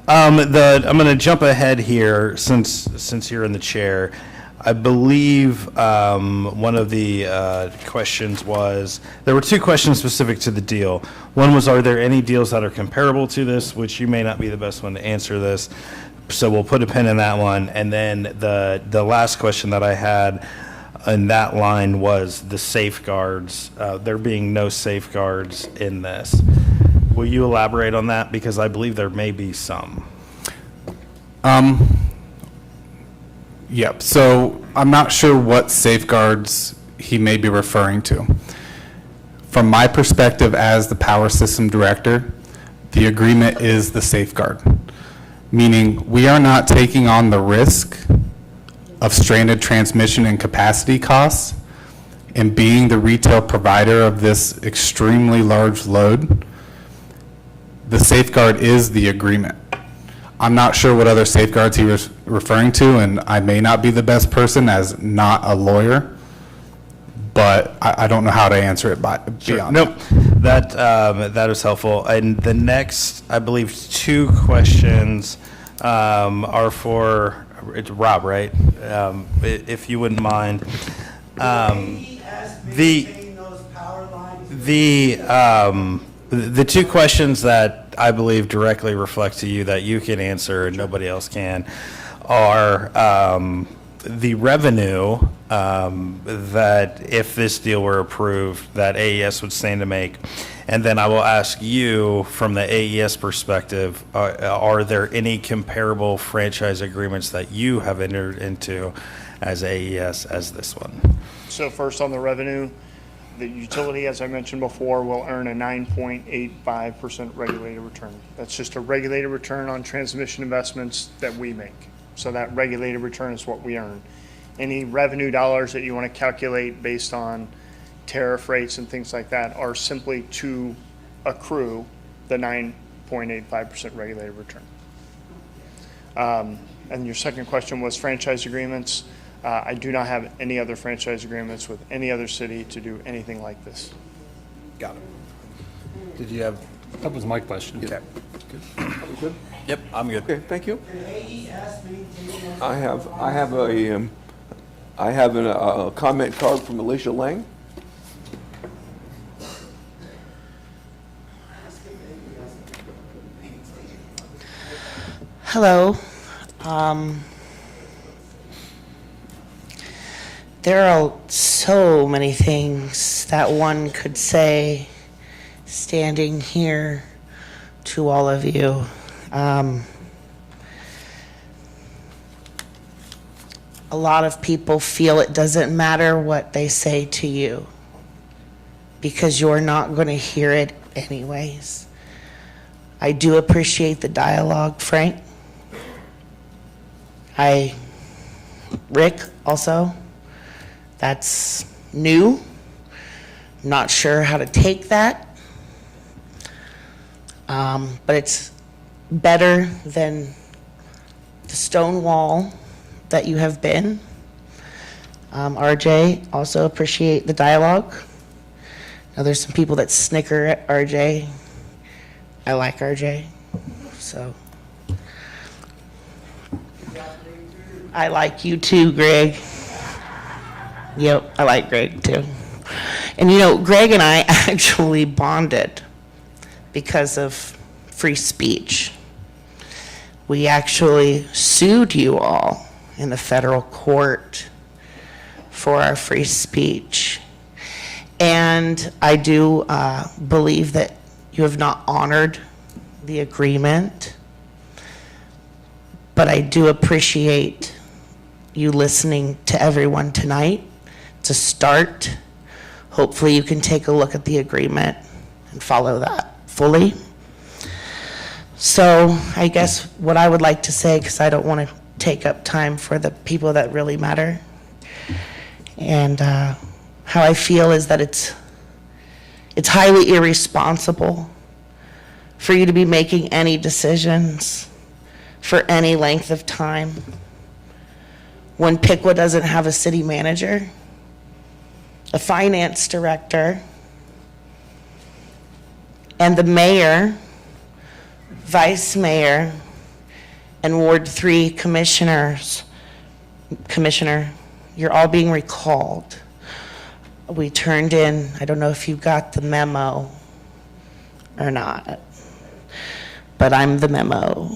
I'm going to jump ahead here since you're in the chair. I believe one of the questions was, there were 2 questions specific to the deal. One was, are there any deals that are comparable to this, which you may not be the best one to answer this, so we'll put a pin in that one. And then the last question that I had in that line was the safeguards, there being no safeguards in this. Will you elaborate on that? Because I believe there may be some. Yep, so I'm not sure what safeguards he may be referring to. From my perspective as the power system director, the agreement is the safeguard, meaning we are not taking on the risk of stranded transmission and capacity costs and being the retail provider of this extremely large load. The safeguard is the agreement. I'm not sure what other safeguards he was referring to, and I may not be the best person as not a lawyer, but I don't know how to answer it beyond. Nope, that is helpful. And the next, I believe, 2 questions are for, it's Rob, right? If you wouldn't mind. The 2 questions that I believe directly reflect to you that you can answer and nobody else can are the revenue that if this deal were approved that AES would stand to make. And then I will ask you from the AES perspective, are there any comparable franchise agreements that you have entered into as AES as this one? So first on the revenue, the utility, as I mentioned before, will earn a 9.85% regulated return. That's just a regulated return on transmission investments that we make. So that regulated return is what we earn. Any revenue dollars that you want to calculate based on tariff rates and things like that are simply to accrue the 9.85% regulated return. And your second question was franchise agreements. I do not have any other franchise agreements with any other city to do anything like this. Got it. Did you have? That was my question. Okay. Good? Yep, I'm good. Okay, thank you. I have a comment card from Alicia Lang. Hello. There are so many things that one could say standing here to all of you. A lot of people feel it doesn't matter what they say to you because you're not going to hear it anyways. I do appreciate the dialogue, Frank. Rick also. That's new. I'm not sure how to take that. But it's better than the stone wall that you have been. RJ, also appreciate the dialogue. Now, there's some people that snicker at RJ. I like RJ, so. I like you too, Greg. Yep, I like Greg too. And you know, Greg and I actually bonded because of free speech. We actually sued you all in the federal court for our free speech. And I do believe that you have not honored the agreement, but I do appreciate you listening to everyone tonight to start. Hopefully you can take a look at the agreement and follow that fully. So I guess what I would like to say, because I don't want to take up time for the people that really matter, and how I feel is that it's highly irresponsible for you to be making any decisions for any length of time when Piqua doesn't have a city manager, a finance director, and the mayor, vice mayor, and Ward 3 commissioners. Commissioner, you're all being recalled. We turned in, I don't know if you got the memo or not, but I'm the memo.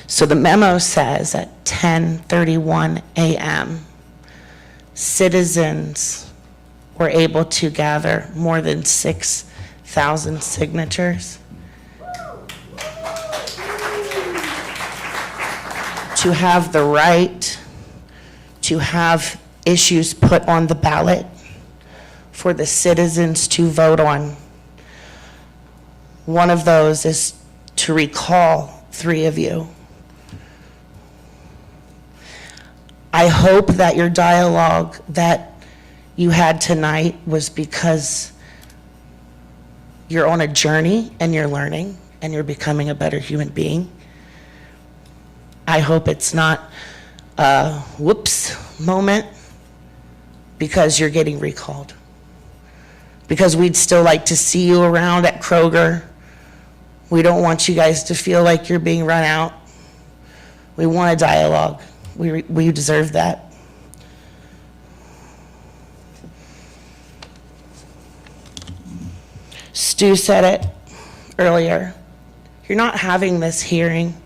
So the memo says at 10:31 a.m., citizens were able to gather more than 6,000 signatures to have the right to have issues put on the ballot for the citizens to vote on. One of those is to recall 3 of you. I hope that your dialogue that you had tonight was because you're on a journey and you're learning and you're becoming a better human being. I hope it's not a whoops moment because you're getting recalled. Because we'd still like to see you around at Kroger. We don't want you guys to feel like you're being run out. We want a dialogue. We deserve that. Stu said it earlier. You're not having this hearing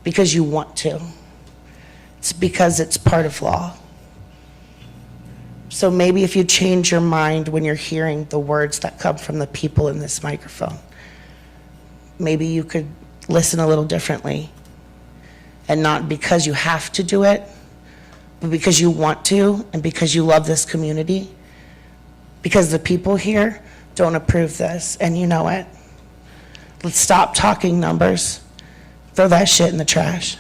because you want to. It's because it's part of law. So maybe if you change your mind when you're hearing the words that come from the people in this microphone, maybe you could listen a little differently. And not because you have to do it, but because you want to and because you love this community. Because the people here don't approve this, and you know it. Let's stop talking numbers. Throw that shit in the trash.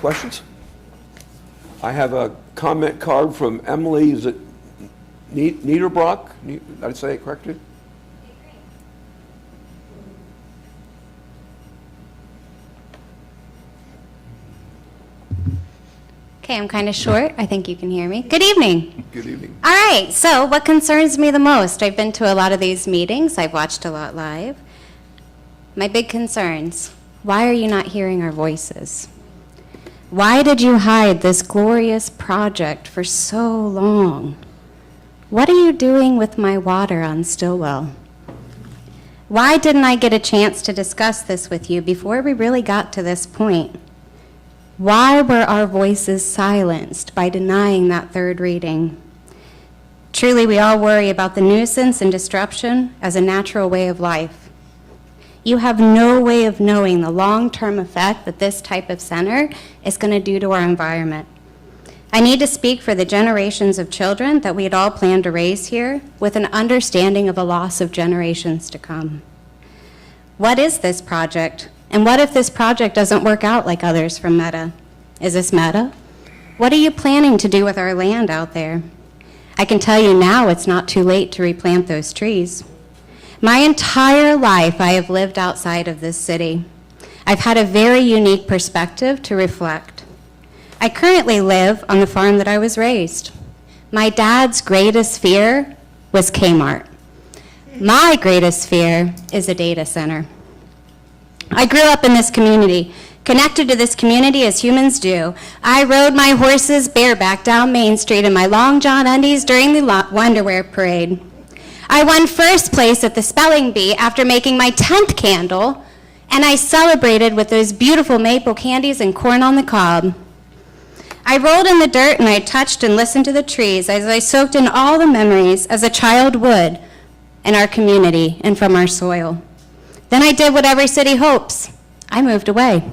Questions? I have a comment card from Emily, is it Niederbrock? Did I say it correctly? Okay, I'm kind of short. I think you can hear me. Good evening. Good evening. All right, so what concerns me the most? I've been to a lot of these meetings. I've watched a lot live. My big concerns, why are you not hearing our voices? Why did you hide this glorious project for so long? What are you doing with my water on Stillwell? Why didn't I get a chance to discuss this with you before we really got to this point? Why were our voices silenced by denying that 3rd reading? Truly, we all worry about the nuisance and disruption as a natural way of life. You have no way of knowing the long-term effect that this type of center is going to do to our environment. I need to speak for the generations of children that we had all planned to raise here with an understanding of the loss of generations to come. What is this project? And what if this project doesn't work out like others from Meta? Is this Meta? What are you planning to do with our land out there? I can tell you now it's not too late to replant those trees. My entire life I have lived outside of this city. I've had a very unique perspective to reflect. I currently live on the farm that I was raised. My dad's greatest fear was Kmart. My greatest fear is a data center. I grew up in this community, connected to this community as humans do. I rode my horses bareback down Main Street in my long john undies during the Wonderwear Parade. I won first place at the spelling bee after making my 10th candle, and I celebrated with those beautiful maple candies and corn on the cob. I rolled in the dirt and I touched and listened to the trees as I soaked in all the memories as a child would in our community and from our soil. Then I did what every city hopes. I moved away.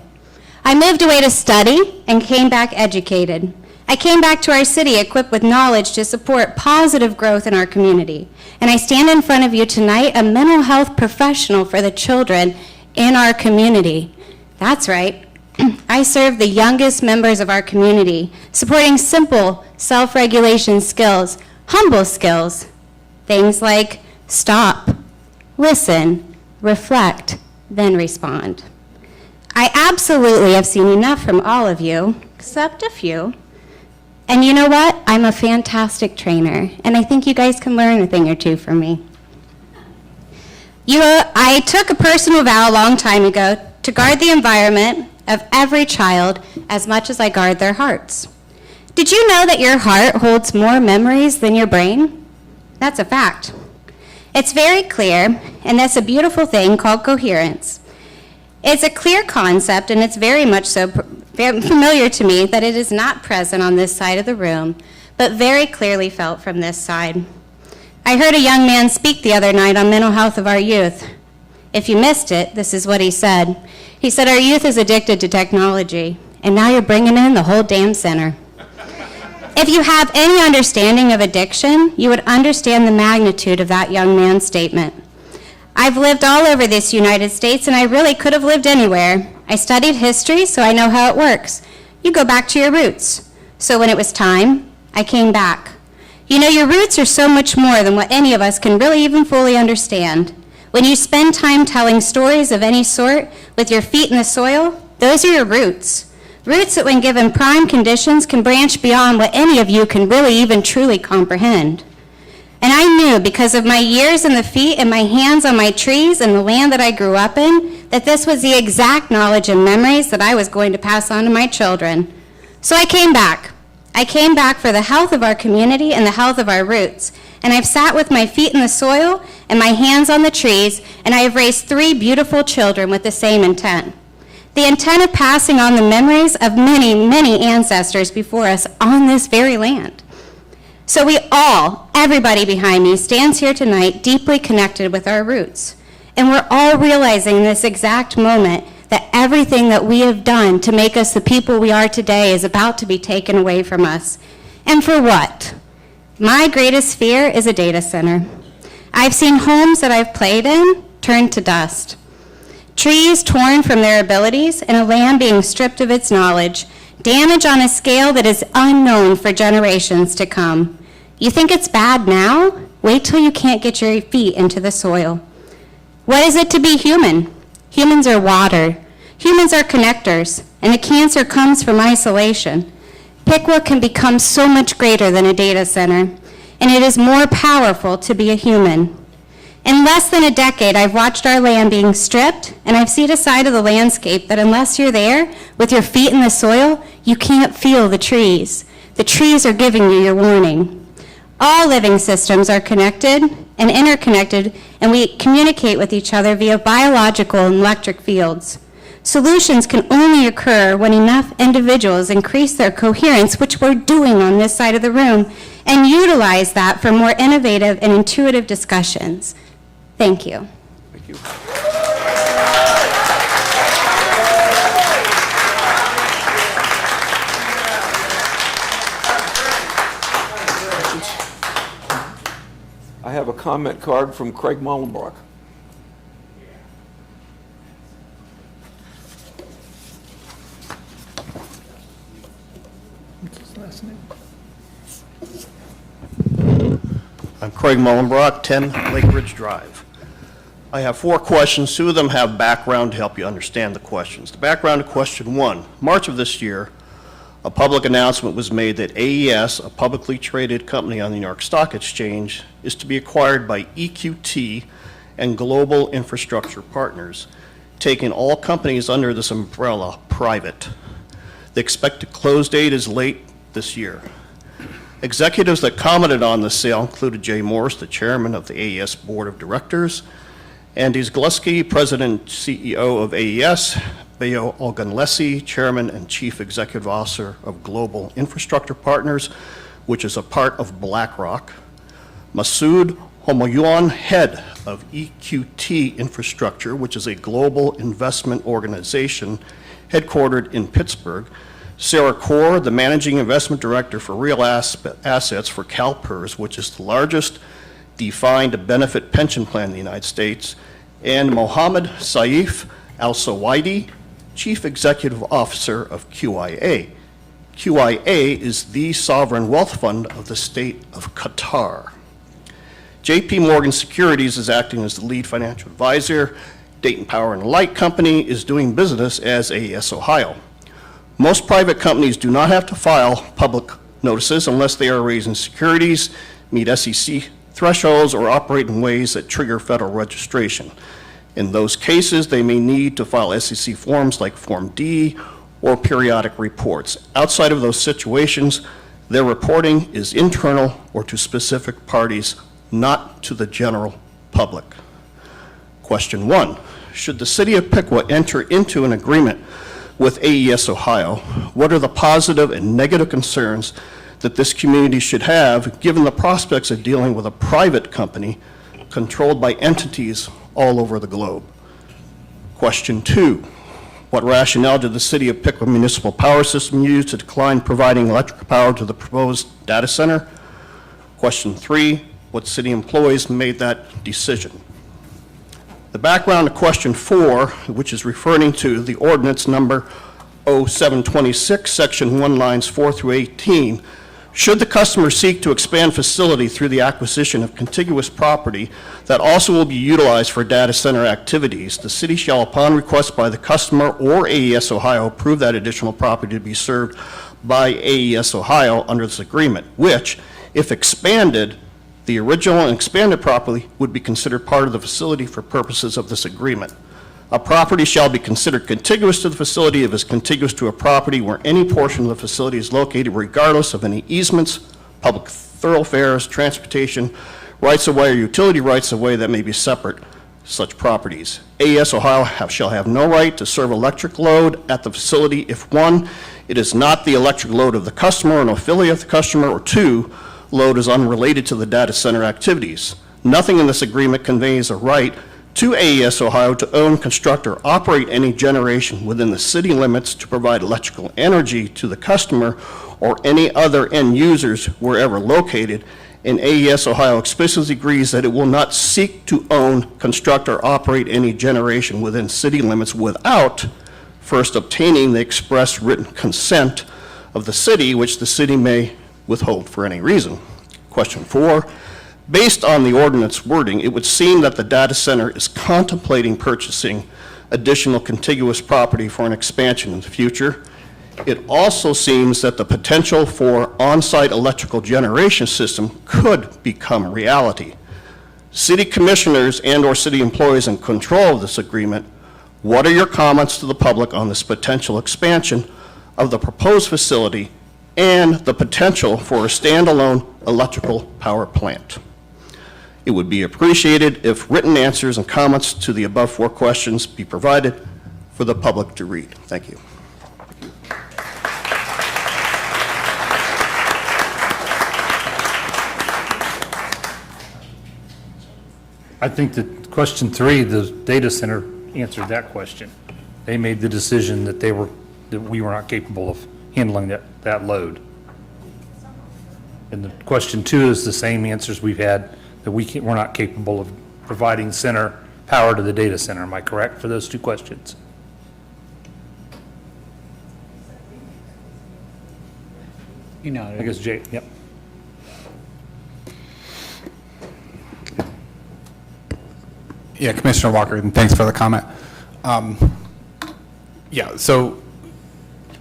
I moved away to study and came back educated. I came back to our city equipped with knowledge to support positive growth in our community. And I stand in front of you tonight, a mental health professional for the children in our community. That's right. I serve the youngest members of our community, supporting simple self-regulation skills, humble skills, things like stop, listen, reflect, then respond. I absolutely have seen enough from all of you, except a few. And you know what? I'm a fantastic trainer, and I think you guys can learn a thing or two from me. I took a personal vow a long time ago to guard the environment of every child as much as I guard their hearts. Did you know that your heart holds more memories than your brain? That's a fact. It's very clear, and that's a beautiful thing called coherence. It's a clear concept, and it's very much so very familiar to me that it is not present on this side of the room, but very clearly felt from this side. I heard a young man speak the other night on mental health of our youth. If you missed it, this is what he said. He said, our youth is addicted to technology, and now you're bringing in the whole damn center. If you have any understanding of addiction, you would understand the magnitude of that young man's statement. I've lived all over this United States, and I really could have lived anywhere. I studied history, so I know how it works. You go back to your roots. So when it was time, I came back. You know, your roots are so much more than what any of us can really even fully understand. When you spend time telling stories of any sort with your feet in the soil, those are your roots. Roots that when given prime conditions can branch beyond what any of you can really even truly comprehend. And I knew because of my years in the feet and my hands on my trees and the land that I grew up in, that this was the exact knowledge and memories that I was going to pass on to my children. So I came back. I came back for the health of our community and the health of our roots. And I've sat with my feet in the soil and my hands on the trees, and I have raised 3 beautiful children with the same intent. The intent of passing on the memories of many, many ancestors before us on this very land. So we all, everybody behind me, stands here tonight deeply connected with our roots. And we're all realizing in this exact moment that everything that we have done to make us the people we are today is about to be taken away from us. And for what? My greatest fear is a data center. I've seen homes that I've played in turn to dust. Trees torn from their abilities and a land being stripped of its knowledge. Damage on a scale that is unknown for generations to come. You think it's bad now? Wait till you can't get your feet into the soil. What is it to be human? Humans are water. Humans are connectors, and the cancer comes from isolation. Piqua can become so much greater than a data center, and it is more powerful to be a human. In less than a decade, I've watched our land being stripped, and I've seen a side of the landscape that unless you're there with your feet in the soil, you can't feel the trees. The trees are giving you your warning. All living systems are connected and interconnected, and we communicate with each other via biological and electric fields. Solutions can only occur when enough individuals increase their coherence, which we're doing on this side of the room, and utilize that for more innovative and intuitive discussions. Thank you. Thank you. I have a comment card from Craig Mullenbrook. last name. I'm Craig Mullenbrock, 10 Lake Ridge Drive. I have 4 questions. 2 of them have background to help you understand the questions. The background to question 1, March of this year, a public announcement was made that AES, a publicly traded company on the New York Stock Exchange, is to be acquired by EQT and Global Infrastructure Partners, taking all companies under this umbrella private. The expected close date is late this year. Executives that commented on the sale included Jay Morris, the chairman of the AES Board of Directors, Andy Zgleski, president and CEO of AES, Bayo Ogunlesi, chairman and chief executive officer of Global Infrastructure Partners, which is a part of BlackRock, Masood Homoyun, head of EQT Infrastructure, which is a global investment organization headquartered in Pittsburgh, Sarah Kaur, the managing investment director for real assets for CalPERS, which is the largest defined benefit pension plan in the United States, and Mohammed Saif Al-Sawaidi, chief executive officer of QIA. QIA is the sovereign wealth fund of the state of Qatar. JP Morgan Securities is acting as the lead financial advisor. Dayton Power and Light Company is doing business as AES Ohio. Most private companies do not have to file public notices unless they are raising securities, meet SEC thresholds, or operate in ways that trigger federal registration. In those cases, they may need to file SEC forms like Form D or periodic reports. Outside of those situations, their reporting is internal or to specific parties, not to the general public. Question 1, should the city of Piqua enter into an agreement with AES Ohio, what are the positive and negative concerns that this community should have given the prospects of dealing with a private company controlled by entities all over the globe? Question 2, what rationale did the city of Piqua Municipal Power System use to decline providing electric power to the proposed data center? Question 3, what city employees made that decision? The background to question 4, which is referring to the ordinance number 0726, section 1, lines 4 through 18, should the customer seek to expand facility through the acquisition of contiguous property that also will be utilized for data center activities, the city shall, upon request by the customer or AES Ohio, approve that additional property to be served by AES Ohio under this agreement, which, if expanded, the original and expanded property would be considered part of the facility for purposes of this agreement. A property shall be considered contiguous to the facility if it is contiguous to a property where any portion of the facility is located regardless of any easements, public thoroughfares, transportation, rights-of-way, or utility rights-of-way that may be separate such properties. AES Ohio shall have no right to serve electric load at the facility if 1, it is not the electric load of the customer or an affiliate of the customer, or 2, load is unrelated to the data center activities. Nothing in this agreement conveys a right to AES Ohio to own, construct, or operate any generation within the city limits to provide electrical energy to the customer or any other end users wherever located, and AES Ohio explicitly agrees that it will not seek to own, construct, or operate any generation within city limits without first obtaining the express written consent of the city, which the city may withhold for any reason. Question 4, based on the ordinance wording, it would seem that the data center is contemplating purchasing additional contiguous property for an expansion in the future. It also seems that the potential for on-site electrical generation system could become reality. City commissioners and/or city employees in control of this agreement, what are your comments to the public on this potential expansion of the proposed facility and the potential for a standalone electrical power plant? It would be appreciated if written answers and comments to the above 4 questions be provided for the public to read. Thank you. I think that question 3, the data center, answered that question. They made the decision that we were not capable of handling that load. And the question 2 is the same answers we've had, that we're not capable of providing center power to the data center. Am I correct for those 2 questions? You know. I guess Jay, yep. Yeah, Commissioner Walker, and thanks for the comment. Yeah, so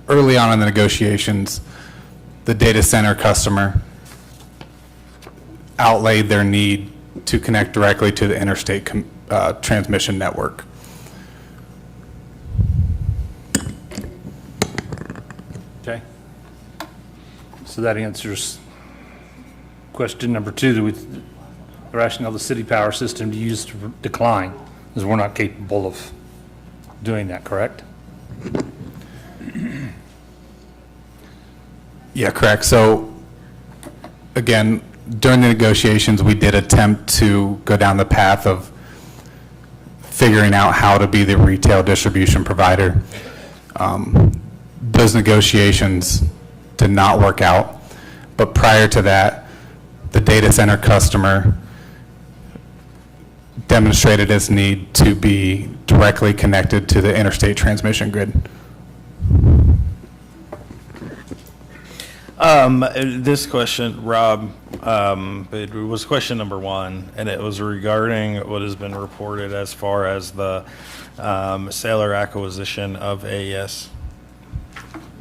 early on in the negotiations, the data center customer outlaid their need to connect directly to the interstate transmission network. Okay. So that answers question number 2, the rationale of the city power system to use to decline, is we're not capable of doing that, correct? Yeah, correct. So again, during the negotiations, we did attempt to go down the path of figuring out how to be the retail distribution provider. Those negotiations did not work out, but prior to that, the data center customer demonstrated its need to be directly connected to the interstate transmission grid. This question, Rob, it was question number 1, and it was regarding what has been reported as far as the sale or acquisition of AES.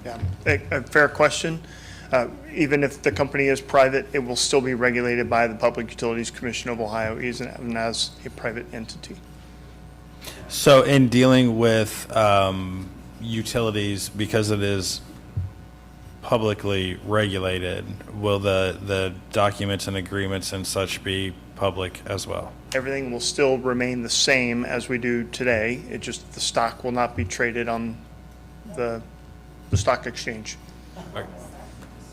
Yeah, a fair question. Even if the company is private, it will still be regulated by the Public Utilities Commission of Ohio, even as a private entity. So in dealing with utilities, because it is publicly regulated, will the documents and agreements and such be public as well? Everything will still remain the same as we do today. It just, the stock will not be traded on the stock exchange.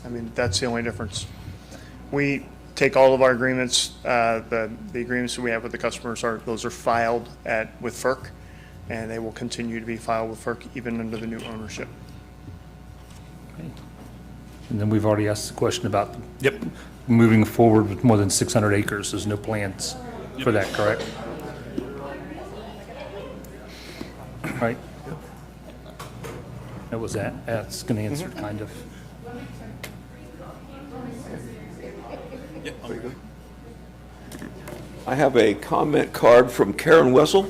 I mean, that's the only difference. We take all of our agreements, the agreements that we have with the customers those are filed with FERC, and they will continue to be filed with FERC even under the new ownership. And then we've already asked the question about moving forward with more than 600 acres. There's no plans for that, correct? Right? That was that. That's going to answer kind of. I have a comment card from Karen Wessel.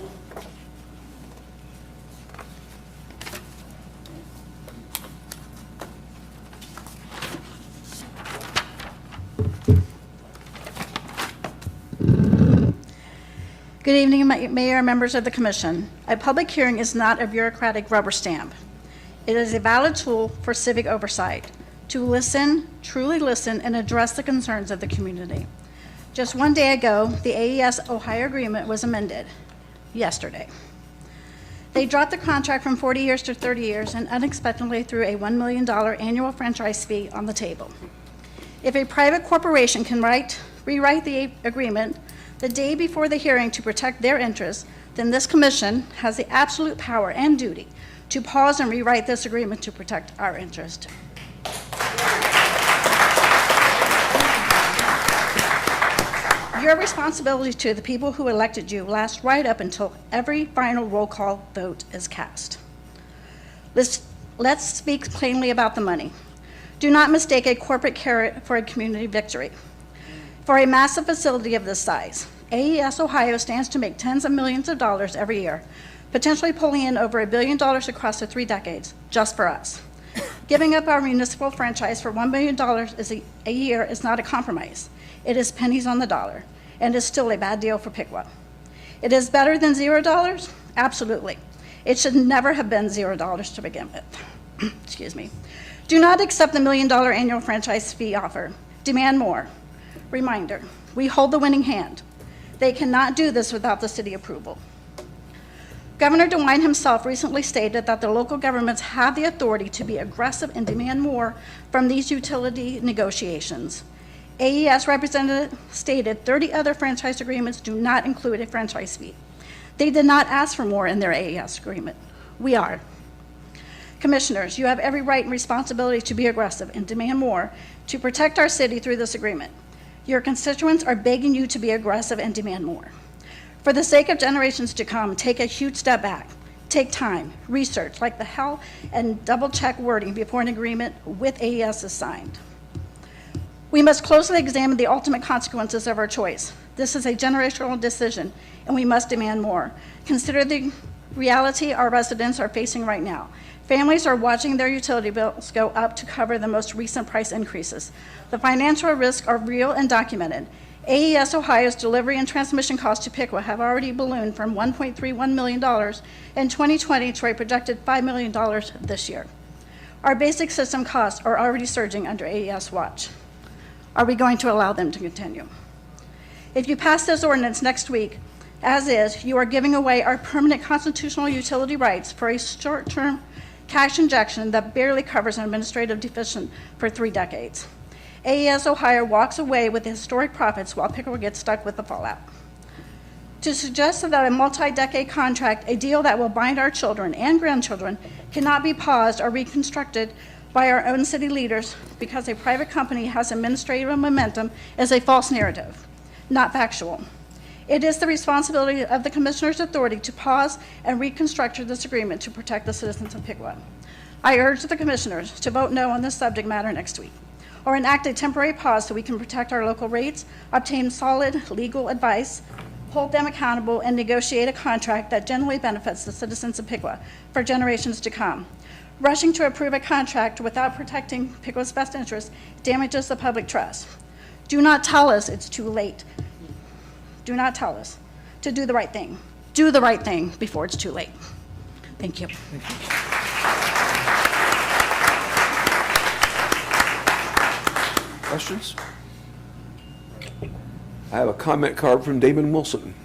Good evening, Mayor and members of the Commission. A public hearing is not a bureaucratic rubber stamp. It is a valid tool for civic oversight, to listen, truly listen, and address the concerns of the community. Just one day ago, the AES Ohio agreement was amended, yesterday. They dropped the contract from 40 years to 30 years and unexpectedly threw a $1 million annual franchise fee on the table. If a private corporation can rewrite the agreement the day before the hearing to protect their interests, then this commission has the absolute power and duty to pause and rewrite this agreement to protect our interest. Your responsibility to the people who elected you lasts right up until every final roll call vote is cast. Let's speak plainly about the money. Do not mistake a corporate carrot for a community victory. For a massive facility of this size, AES Ohio stands to make tens of millions of dollars every year, potentially pulling in over $1 billion across the 3 decades, just for us. Giving up our municipal franchise for $1 million a year is not a compromise. It is pennies on the dollar, and is still a bad deal for Piqua. It is better than $0? Absolutely. It should never have been $0 to begin with. Excuse me. Do not accept the $1 million annual franchise fee offer. Demand more. Reminder, we hold the winning hand. They cannot do this without the city approval. Governor DeWine himself recently stated that the local governments have the authority to be aggressive and demand more from these utility negotiations. AES representative stated 30 other franchise agreements do not include a franchise fee. They did not ask for more in their AES agreement. We are. Commissioners, you have every right and responsibility to be aggressive and demand more to protect our city through this agreement. Your constituents are begging you to be aggressive and demand more. For the sake of generations to come, take a huge step back. Take time, research like the hell, and double-check wording before an agreement with AES is signed. We must closely examine the ultimate consequences of our choice. This is a generational decision, and we must demand more. Consider the reality our residents are facing right now. Families are watching their utility bills go up to cover the most recent price increases. The financial risks are real and documented. AES Ohio's delivery and transmission costs to Piqua have already ballooned from $1.31 million in 2020 to a projected $5 million this year. Our basic system costs are already surging under AES watch. Are we going to allow them to continue? If you pass this ordinance next week, as is, you are giving away our permanent constitutional utility rights for a short-term cash injection that barely covers an administrative deficit for 3 decades. AES Ohio walks away with the historic profits while Piqua gets stuck with the fallout. To suggest that a multi-decade contract, a deal that will bind our children and grandchildren, cannot be paused or reconstructed by our own city leaders because a private company has administrative momentum is a false narrative, not factual. It is the responsibility of the Commissioner's authority to pause and reconstruct this agreement to protect the citizens of Piqua. I urge the Commissioners to vote no on this subject matter next week, or enact a temporary pause so we can protect our local rates, obtain solid legal advice, hold them accountable, and negotiate a contract that generally benefits the citizens of Piqua for generations to come. Rushing to approve a contract without protecting Piqua's best interests damages the public trust. Do not tell us it's too late. Do not tell us to do the right thing. Do the right thing before it's too late. Thank you. Questions? I have a comment card from Damon Wilson.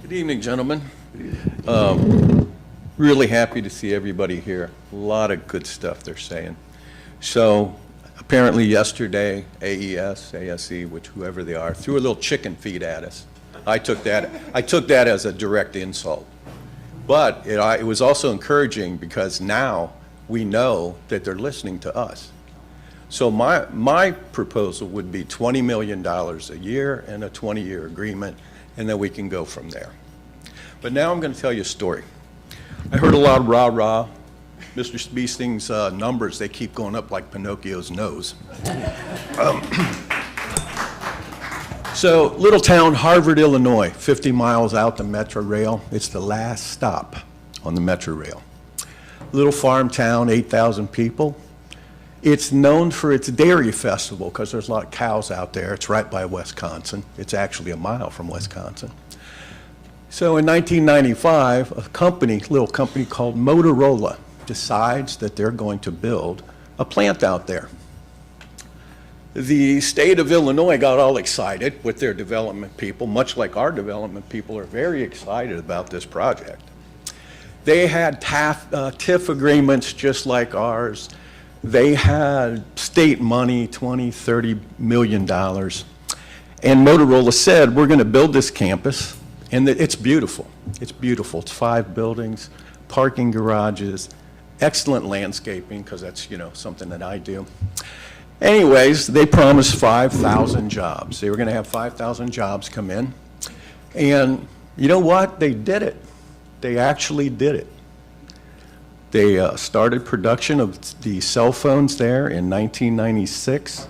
Good evening, gentlemen. Really happy to see everybody here. A lot of good stuff they're saying. So apparently yesterday, AES, ASE, which whoever they are, threw a little chicken feed at us. I took that as a direct insult. But it was also encouraging because now we know that they're listening to us. So my proposal would be $20 million a year and a 20-year agreement, and then we can go from there. But now I'm going to tell you a story. I heard a lot of rah-rah. Mr. Spiesting's numbers, they keep going up like Pinocchio's nose. So, little town, Harvard, Illinois, 50 miles out the Metro Rail. It's the last stop on the Metro Rail. Little farm town, 8,000 people. It's known for its dairy festival because there's a lot of cows out there. It's right by Wisconsin. It's actually a mile from Wisconsin. So in 1995, a little company called Motorola decides that they're going to build a plant out there. The state of Illinois got all excited with their development people, much like our development people are very excited about this project. They had TIF agreements just like ours. They had state money, $20, $30 million. And Motorola said, we're going to build this campus, and it's beautiful. It's beautiful. It's 5 buildings, parking garages, excellent landscaping, because that's, something that I do. Anyways, they promised 5,000 jobs. They were going to have 5,000 jobs come in. And you know what? They did it. They actually did it. They started production of the cell phones there in 1996.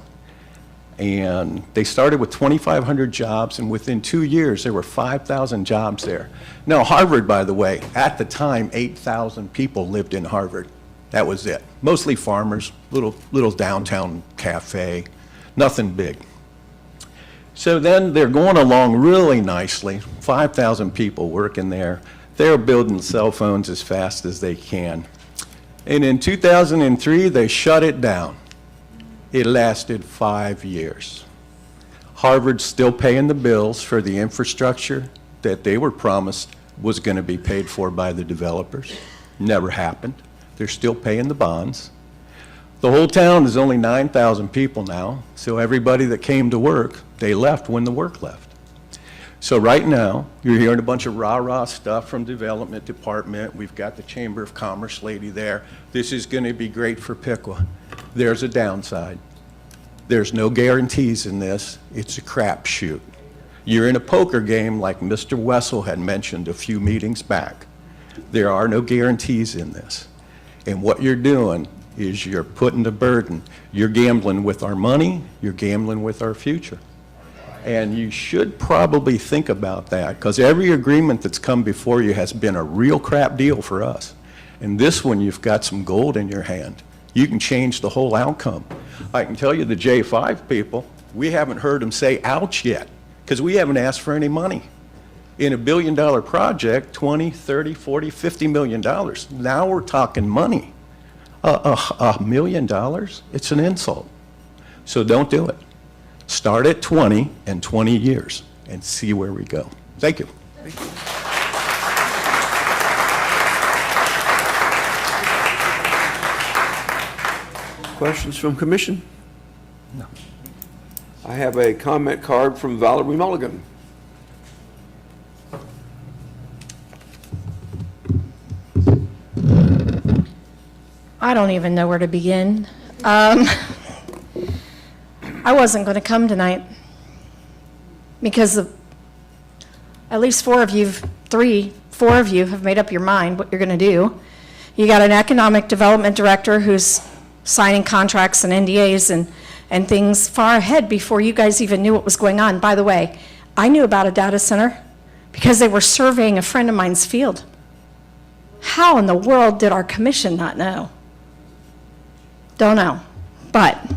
And they started with 2,500 jobs, and within 2 years, there were 5,000 jobs there. Now, Harvard, by the way, at the time, 8,000 people lived in Harvard. That was it. Mostly farmers, little downtown cafe, nothing big. So then they're going along really nicely, 5,000 people working there. They're building cell phones as fast as they can. And in 2003, they shut it down. It lasted 5 years. Harvard's still paying the bills for the infrastructure that they were promised was going to be paid for by the developers. Never happened. They're still paying the bonds. The whole town is only 9,000 people now, so everybody that came to work, they left when the work left. So right now, you're hearing a bunch of rah-rah stuff from the development department. We've got the Chamber of Commerce lady there. This is going to be great for Piqua. There's a downside. There's no guarantees in this. It's a crapshoot. You're in a poker game like Mr. Wessel had mentioned a few meetings back. There are no guarantees in this. And what you're doing is you're putting the burden. You're gambling with our money, you're gambling with our future. And you should probably think about that, because every agreement that's come before you has been a real crap deal for us. And this one, you've got some gold in your hand. You can change the whole outcome. I can tell you the J5 people, we haven't heard them say ouch yet, because we haven't asked for any money. In $1 billion project, 20, 30, 40, $50 million. Now we're talking money. $1 million? It's an insult. So don't do it. Start at 20 and 20 years and see where we go. Thank you. Questions from commission? No. I have a comment card from Valerie Mulligan. I don't even know where to begin. I wasn't going to come tonight because at least four of you have made up your mind what you're going to do. You got an economic development director who's signing contracts and NDAs and things far ahead before you guys even knew what was going on. By the way, I knew about a data center because they were surveying a friend of mine's field. How in the world did our commission not know? Don't know, but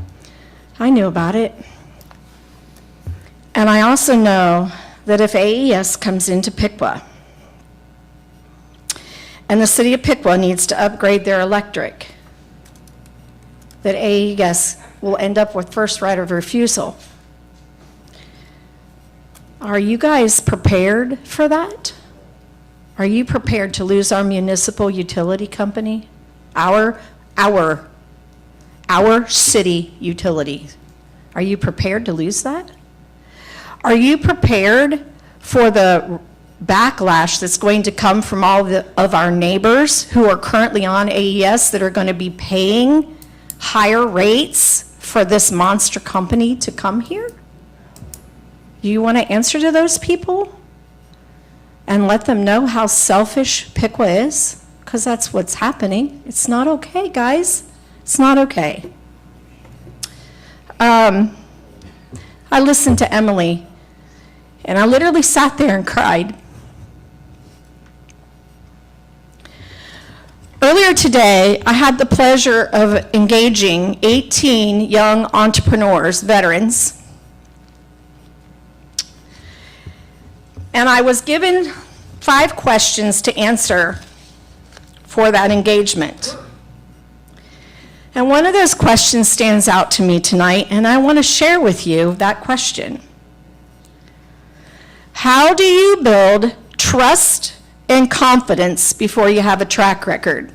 I knew about it. And I also know that if AES comes into Piqua, and the city of Piqua needs to upgrade their electric, that AES will end up with first right of refusal. Are you guys prepared for that? Are you prepared to lose our municipal utility company? Our city utility. Are you prepared to lose that? Are you prepared for the backlash that's going to come from all of our neighbors who are currently on AES that are going to be paying higher rates for this monster company to come here? Do you want to answer to those people and let them know how selfish Piqua is? Because that's what's happening. It's not okay, guys. It's not okay. I listened to Emily, and I literally sat there and cried. Earlier today, I had the pleasure of engaging 18 young entrepreneurs, veterans, and I was given 5 questions to answer for that engagement. And one of those questions stands out to me tonight, and I want to share with you that question. How do you build trust and confidence before you have a track record?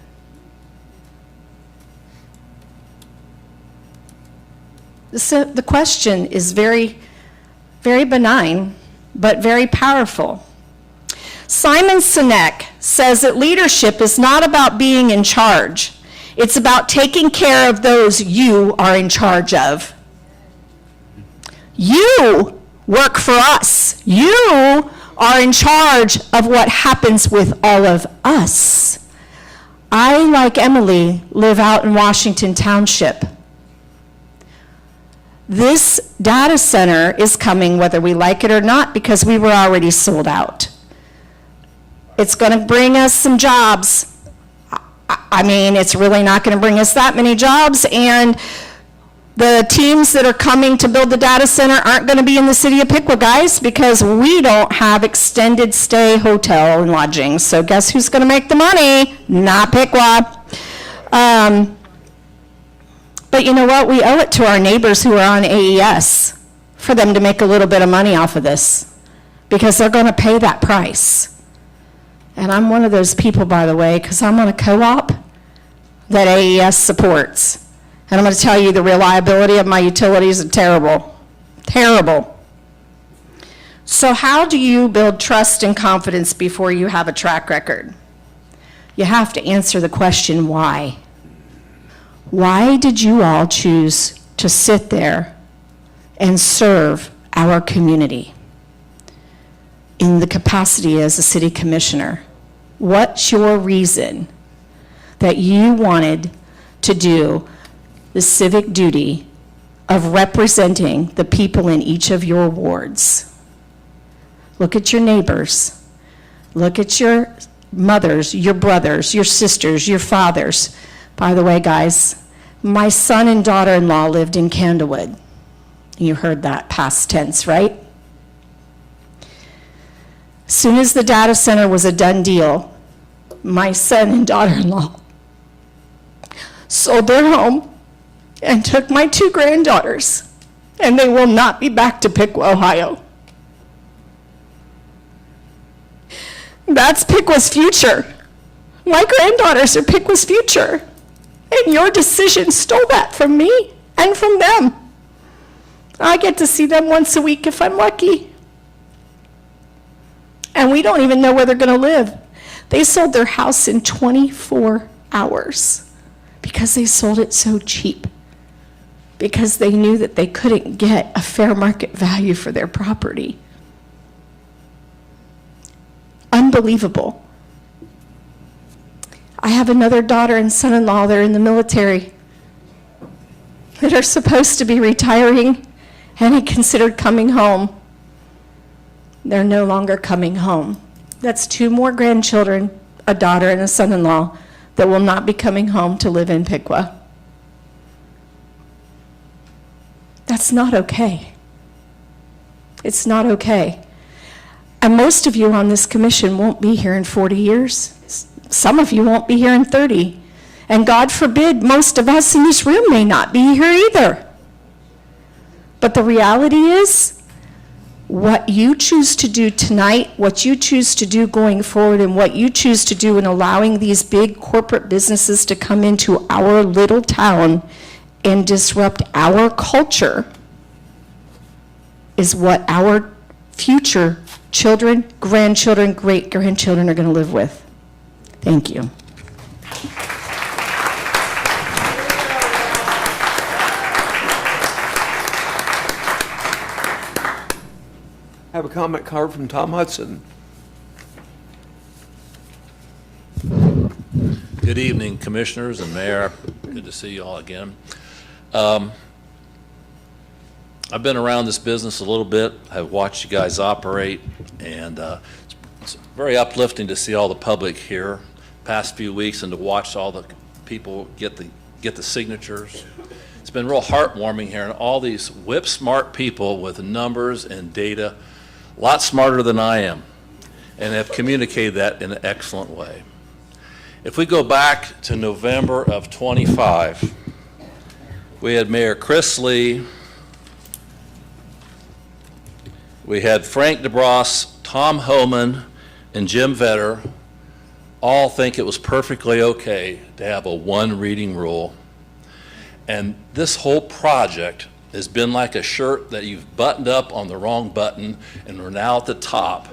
The question is very, very benign, but very powerful. Simon Sinek says that leadership is not about being in charge. It's about taking care of those you are in charge of. You work for us. You are in charge of what happens with all of us. I, like Emily, live out in Washington Township. This data center is coming whether we like it or not because we were already sold out. It's going to bring us some jobs. I mean, it's really not going to bring us that many jobs, and the teams that are coming to build the data center aren't going to be in the city of Piqua, guys, because we don't have extended stay hotel and lodging. So guess who's going to make the money? Not Piqua. But you know what? We owe it to our neighbors who are on AES for them to make a little bit of money off of this, because they're going to pay that price. And I'm one of those people, by the way, because I'm on a co-op that AES supports. And I'm going to tell you the reliability of my utilities is terrible, terrible. So how do you build trust and confidence before you have a track record? You have to answer the question, why? Why did you all choose to sit there and serve our community in the capacity as a city commissioner? What's your reason that you wanted to do the civic duty of representing the people in each of your wards? Look at your neighbors. Look at your mothers, your brothers, your sisters, your fathers. By the way, guys, my son and daughter-in-law lived in Candlewood. You heard that past tense, right? As soon as the data center was a done deal, my son and daughter-in-law sold their home and took my 2 granddaughters, and they will not be back to Piqua, Ohio. That's Piqua's future. My granddaughters are Piqua's future, and your decision stole that from me and from them. I get to see them once a week if I'm lucky. And we don't even know where they're going to live. They sold their house in 24 hours because they sold it so cheap, because they knew that they couldn't get a fair market value for their property. Unbelievable. I have another daughter and son-in-law that are in the military that are supposed to be retiring and considered coming home. They're no longer coming home. That's 2 more grandchildren, a daughter and a son-in-law, that will not be coming home to live in Piqua. That's not okay. It's not okay. And most of you on this commission won't be here in 40 years. Some of you won't be here in 30. And God forbid, most of us in this room may not be here either. But the reality is, what you choose to do tonight, what you choose to do going forward, and what you choose to do in allowing these big corporate businesses to come into our little town and disrupt our culture is what our future children, grandchildren, great-grandchildren are going to live with. Thank you. I have a comment card from Tom Hudson. Good evening, Commissioners and Mayor. Good to see you all again. I've been around this business a little bit. I've watched you guys operate, and it's very uplifting to see all the public here past few weeks and to watch all the people get the signatures. It's been real heartwarming hearing all these whip-smart people with numbers and data, a lot smarter than I am, and have communicated that in an excellent way. If we go back to November of 25, we had Mayor Chris Lee, we had Frank DeBross, Tom Homan, and Jim Vetter all think it was perfectly okay to have a 1 reading rule. And this whole project has been like a shirt that you've buttoned up on the wrong button, and we're now at the top.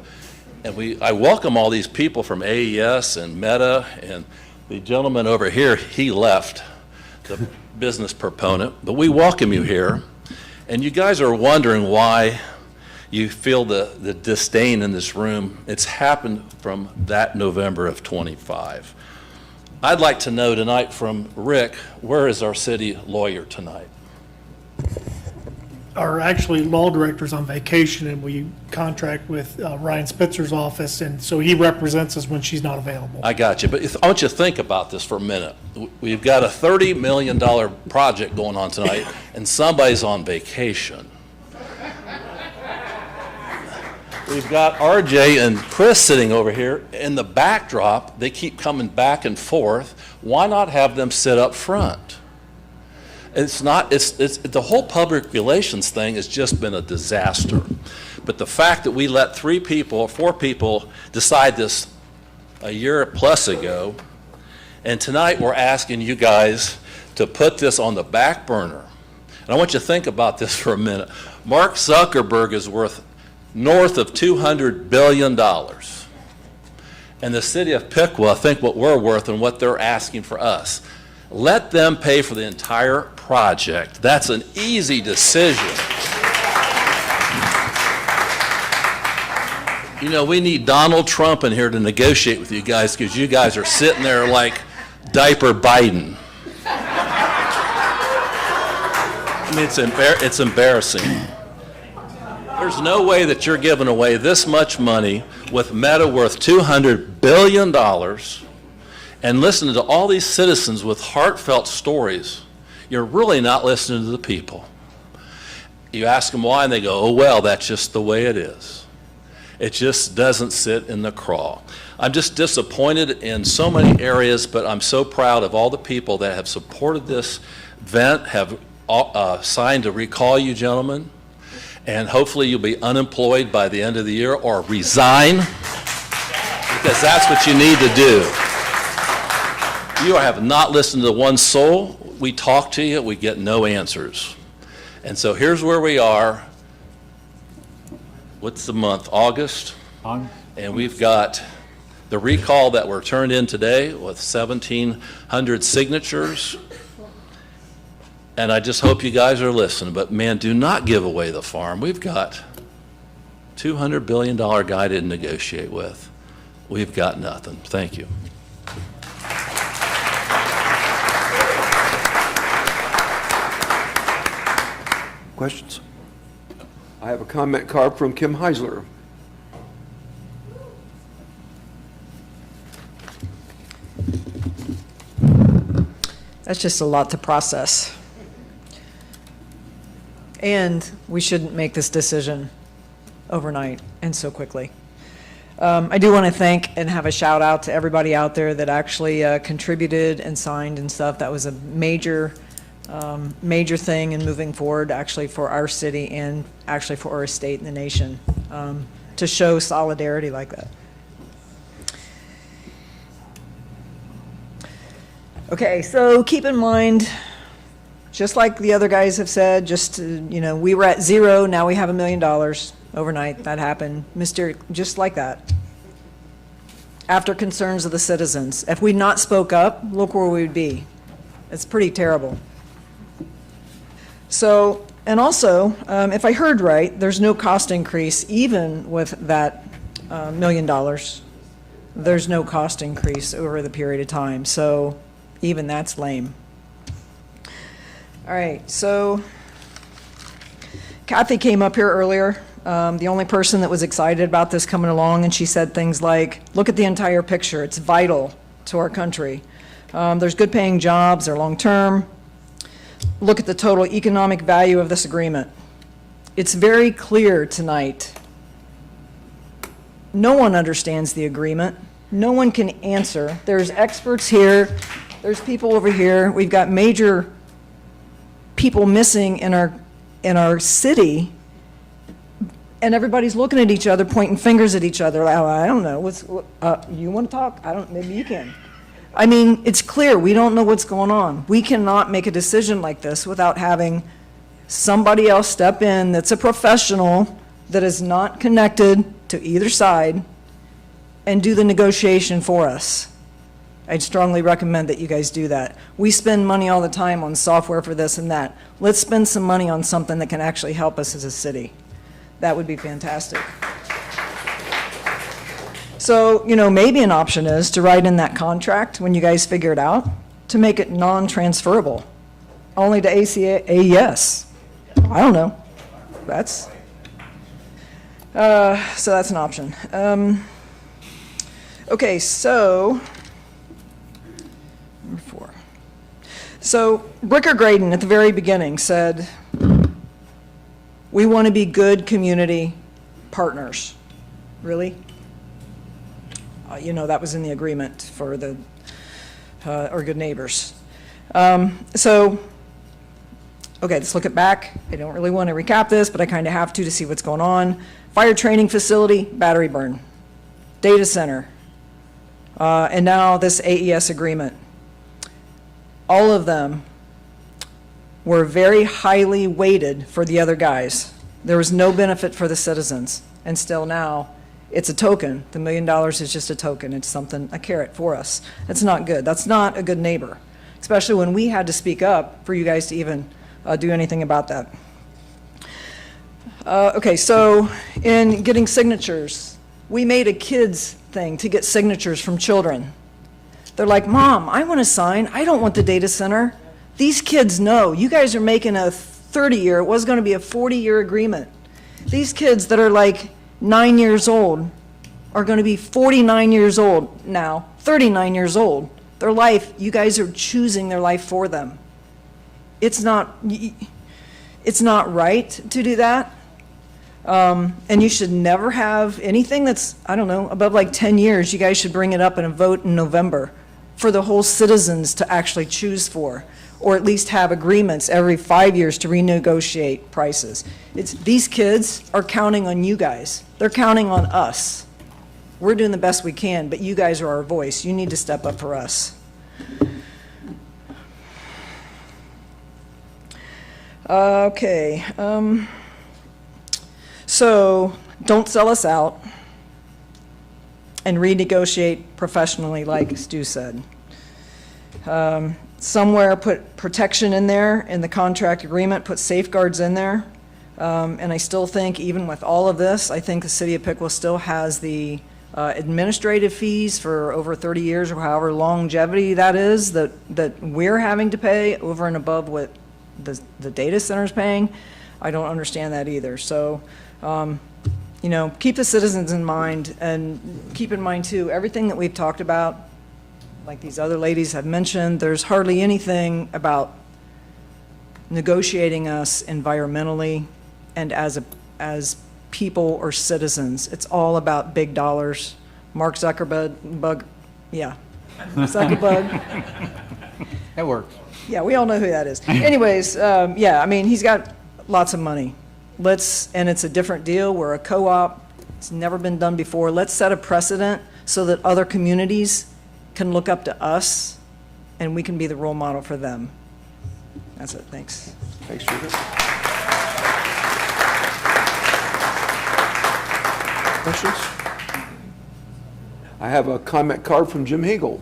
And I welcome all these people from AES and Meta, and the gentleman over here, he left, the business proponent, but we welcome you here. And you guys are wondering why you feel the disdain in this room. It's happened from that November of 25. I'd like to know tonight from Rick, where is our city lawyer tonight? Our actually law director's on vacation, and we contract with Ryan Spitzer's office, and so he represents us when she's not available. I got you, but I want you to think about this for a minute. We've got a $30 million project going on tonight, and somebody's on vacation. We've got RJ and Chris sitting over here. In the backdrop, they keep coming back and forth. Why not have them sit up front? It's the whole public relations thing has just been a disaster. But the fact that we let 4 people decide this a year plus ago, and tonight we're asking you guys to put this on the back burner. And I want you to think about this for a minute. Mark Zuckerberg is worth north of $200 billion. And the city of Piqua, think what we're worth and what they're asking for us. Let them pay for the entire project. That's an easy decision. You know, we need Donald Trump in here to negotiate with you guys because you guys are sitting there like diaper Biden. I mean, it's embarrassing. There's no way that you're giving away this much money with Meta worth $200 billion and listening to all these citizens with heartfelt stories. You're really not listening to the people. You ask them why, and they go, oh, well, that's just the way it is. It just doesn't sit in the craw. I'm just disappointed in so many areas, but I'm so proud of all the people that have supported this event, have signed to recall you gentlemen, and hopefully you'll be unemployed by the end of the year or resign, because that's what you need to do. You have not listened to one soul. We talk to you, we get no answers. And so here's where we are. What's the month? August? And we've got the recall that were turned in today with 1,700 signatures. And I just hope you guys are listening. But man, do not give away the farm. We've got $200 billion guy to negotiate with. We've got nothing. Thank you. Questions? I have a comment card from Kim Heisler. That's just a lot to process. And we shouldn't make this decision overnight and so quickly. I do want to thank and have a shout out to everybody out there that actually contributed and signed and stuff. That was a major thing in moving forward actually for our city and actually for our state and the nation, to show solidarity like that. Okay, so keep in mind, just like the other guys have said, we were at zero, now we have $1 million overnight. That happened, just like that. After concerns of the citizens. If we'd not spoke up, look where we'd be. It's pretty terrible. So, and also, if I heard right, there's no cost increase, even with that $1 million. There's no cost increase over the period of time. So even that's lame. All right, so Kathy came up here earlier, the only person that was excited about this coming along, and she said things like, look at the entire picture, it's vital to our country. There's good paying jobs, they're long-term. Look at the total economic value of this agreement. It's very clear tonight. No one understands the agreement. No one can answer. There's experts here, there's people over here. We've got major people missing in our city, and everybody's looking at each other, pointing fingers at each other. I don't know. You want to talk? Maybe you can. I mean, it's clear. We don't know what's going on. We cannot make a decision like this without having somebody else step in that's a professional, that is not connected to either side, and do the negotiation for us. I'd strongly recommend that you guys do that. We spend money all the time on software for this and that. Let's spend some money on something that can actually help us as a city. That would be fantastic. So, maybe an option is to write in that contract when you guys figure it out to make it non-transferable, only to AES. I don't know. So that's an option. Okay, so number 4. So Bricker Graydon at the very beginning said, we want to be good community partners. Really? That was in the agreement for the, or good neighbors. Okay, let's look it back. I don't really want to recap this, but I kind of have to see what's going on. Fire training facility, battery burn. Data center. And now this AES agreement. All of them were very highly weighted for the other guys. There was no benefit for the citizens. And still now, it's a token. The $1 million is just a token. It's something, a carrot for us. It's not good. That's not a good neighbor, especially when we had to speak up for you guys to even do anything about that. Okay, so in getting signatures, We made a kids thing to get signatures from children. They're like, Mom, I want to sign. I don't want the data center. These kids know. You guys are making a 30-year, it was going to be a 40-year agreement. These kids that are like 9 years old are going to be 49 years old now, 39 years old. Their life, you guys are choosing their life for them. It's not right to do that. And you should never have anything that's, I don't know, above like 10 years. You guys should bring it up in a vote in November for the whole citizens to actually choose for, or at least have agreements every 5 years to renegotiate prices. These kids are counting on you guys. They're counting on us. We're doing the best we can, but you guys are our voice. You need to step up for us. Okay. So don't sell us out and renegotiate professionally, like Stu said. Somewhere put protection in there in the contract agreement, put safeguards in there. And I still think, even with all of this, I think the city of Piqua still has the administrative fees for over 30 years, or however longevity that is, that we're having to pay over and above what the data center's paying. I don't understand that either. So, you know, keep the citizens in mind, and keep in mind too, everything that we've talked about, like these other ladies have mentioned, there's hardly anything about negotiating us environmentally and as people or citizens. It's all about big dollars. Mark Zuckerberg, yeah, Zuckerberg. That works. Yeah, we all know who that is. Anyways, yeah, I mean, he's got lots of money. And it's a different deal. We're a co-op. It's never been done before. Let's set a precedent so that other communities can look up to us, and we can be the role model for them. That's it. Thanks. Thanks, Judith. Questions? I have a comment card from Jim Hagel.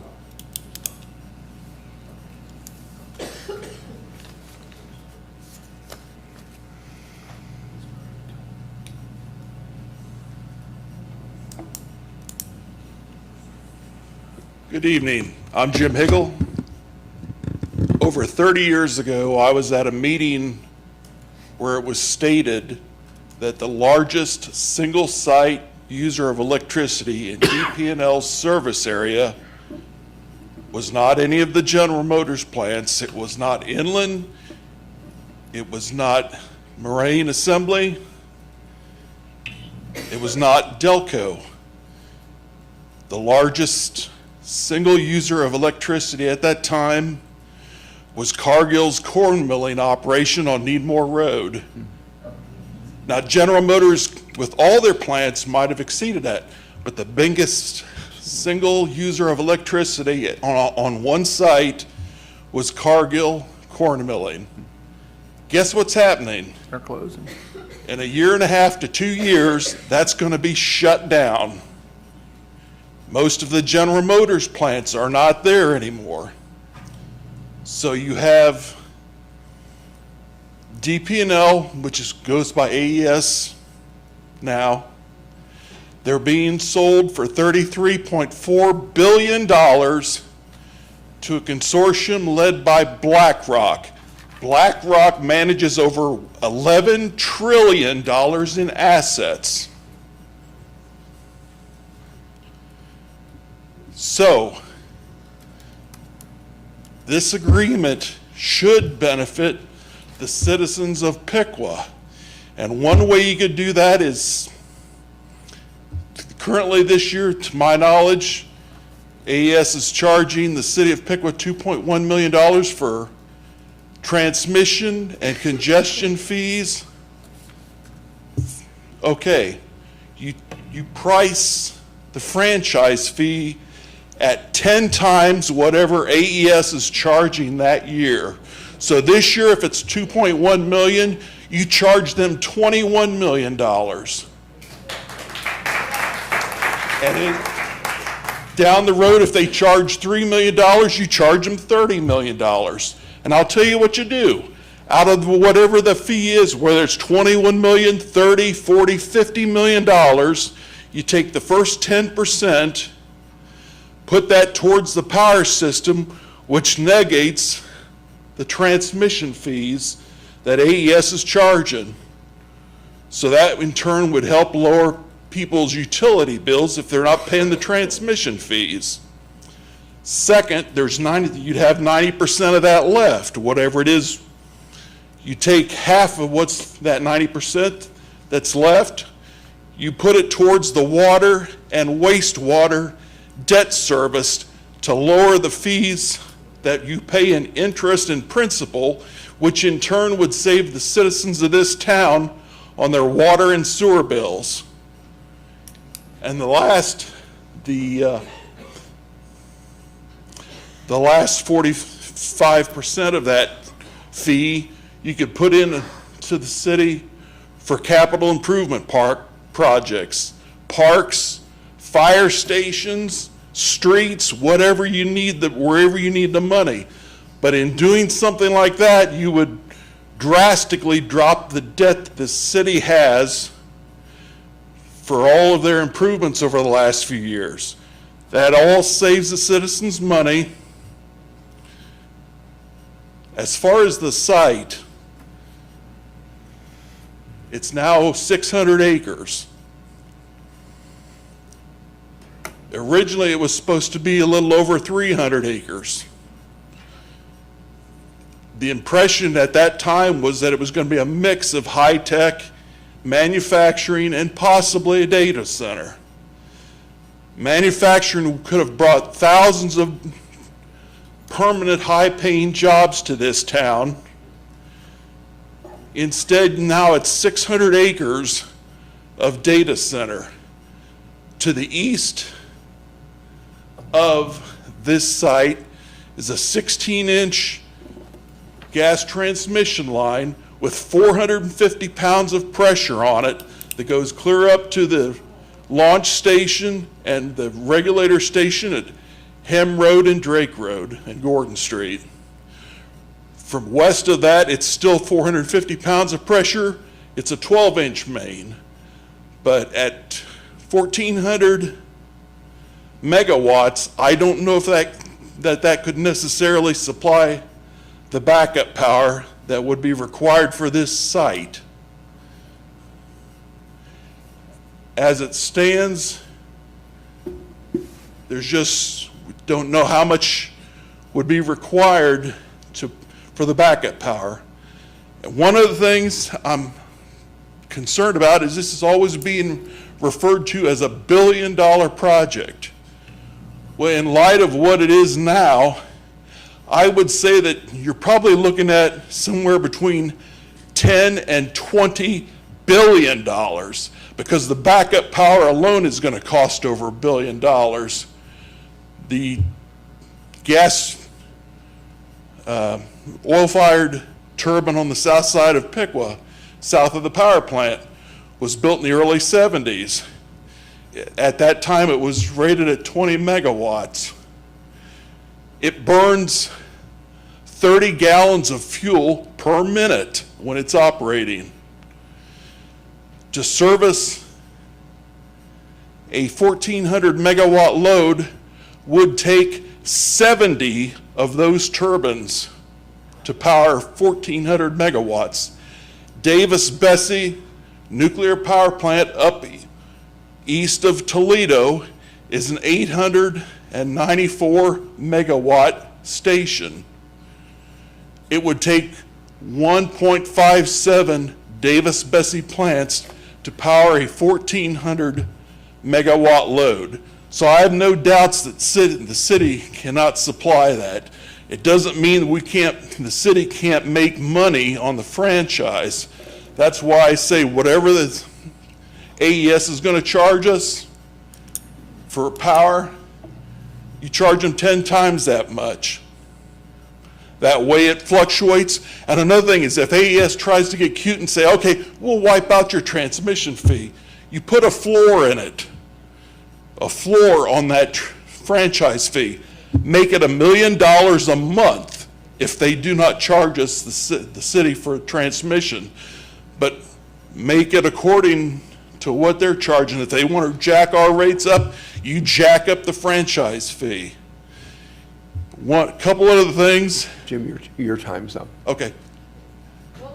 Good evening. I'm Jim Higgle. Over 30 years ago, I was at a meeting where it was stated that the largest single-site user of electricity in DP&L's service area was not any of the General Motors plants. It was not Inland. It was not Moraine Assembly. It was not Delco. The largest single user of electricity at that time was Cargill's corn milling operation on Needmore Road. Now, General Motors, with all their plants, might have exceeded that, but the biggest single user of electricity on one site was Cargill corn milling. Guess what's happening? They're closing. In a year and a half to 2 years, that's going to be shut down. Most of the General Motors plants are not there anymore. So you have DP&L, which goes by AES now. They're being sold for $33.4 billion to a consortium led by BlackRock. BlackRock manages over $11 trillion in assets. So, this agreement should benefit the citizens of Piqua. And one way you could do that is, currently this year, to my knowledge, AES is charging the city of Piqua $2.1 million for transmission and congestion fees. Okay, you price the franchise fee at 10 times whatever AES is charging that year. So this year, if it's $2.1 million, you charge them $21 million. And down the road, if they charge $3 million, you charge them $30 million. And I'll tell you what you do. Out of whatever the fee is, whether it's $21 million, $30, $40, $50 million, you take the first 10%, put that towards the power system, which negates the transmission fees that AES is charging. So that in turn would help lower people's utility bills if they're not paying the transmission fees. Second, you'd have 90% of that left, whatever it is. You take half of what's that 90% that's left, you put it towards the water and wastewater debt service to lower the fees that you pay in interest and principal, which in turn would save the citizens of this town on their water and sewer bills. And the last 45% of that fee you could put into the city for capital improvement projects, parks, fire stations, streets, whatever you need, wherever you need the money. But in doing something like that, you would drastically drop the debt that the city has for all of their improvements over the last few years. That all saves the citizens money. As far as the site, it's now 600 acres. Originally, it was supposed to be a little over 300 acres. The impression at that time was that it was going to be a mix of high-tech manufacturing and possibly a data center. Manufacturing could have brought thousands of permanent high-paying jobs to this town. Instead, now it's 600 acres of data center. To the east of this site is a 16-inch gas transmission line with 450 pounds of pressure on it that goes clear up to the launch station and the regulator station at Hem Road and Drake Road and Gordon Street. From west of that, it's still 450 pounds of pressure. It's a 12-inch main. But at 1,400 megawatts, I don't know if that could necessarily supply the backup power that would be required for this site. As it stands, we don't know how much would be required for the backup power. And one of the things I'm concerned about is this is always being referred to as a $1 billion project. Well, in light of what it is now, I would say that you're probably looking at somewhere between 10 and 20 billion dollars, because the backup power alone is going to cost over $1 billion. The gas oil-fired turbine on the south side of Piqua, south of the power plant, was built in the early 70s. At that time, it was rated at 20 megawatts. It burns 30 gallons of fuel per minute when it's operating. To service a 1,400 megawatt load would take 70 of those turbines to power 1,400 megawatts. Davis-Besse nuclear power plant up east of Toledo is an 894 megawatt station. It would take 1.57 Davis-Besse plants to power a 1,400 megawatt load. So I have no doubts that the city cannot supply that. It doesn't mean the city can't make money on the franchise. That's why I say whatever the AES is going to charge us for power, you charge them 10 times that much. That way it fluctuates. And another thing is if AES tries to get cute and say, okay, we'll wipe out your transmission fee, you put a floor in it, a floor on that franchise fee. Make it $1 million a month if they do not charge us, the city, for transmission. But make it according to what they're charging. If they want to jack our rates up, you jack up the franchise fee. One couple other things. Jim, your time's up. Okay.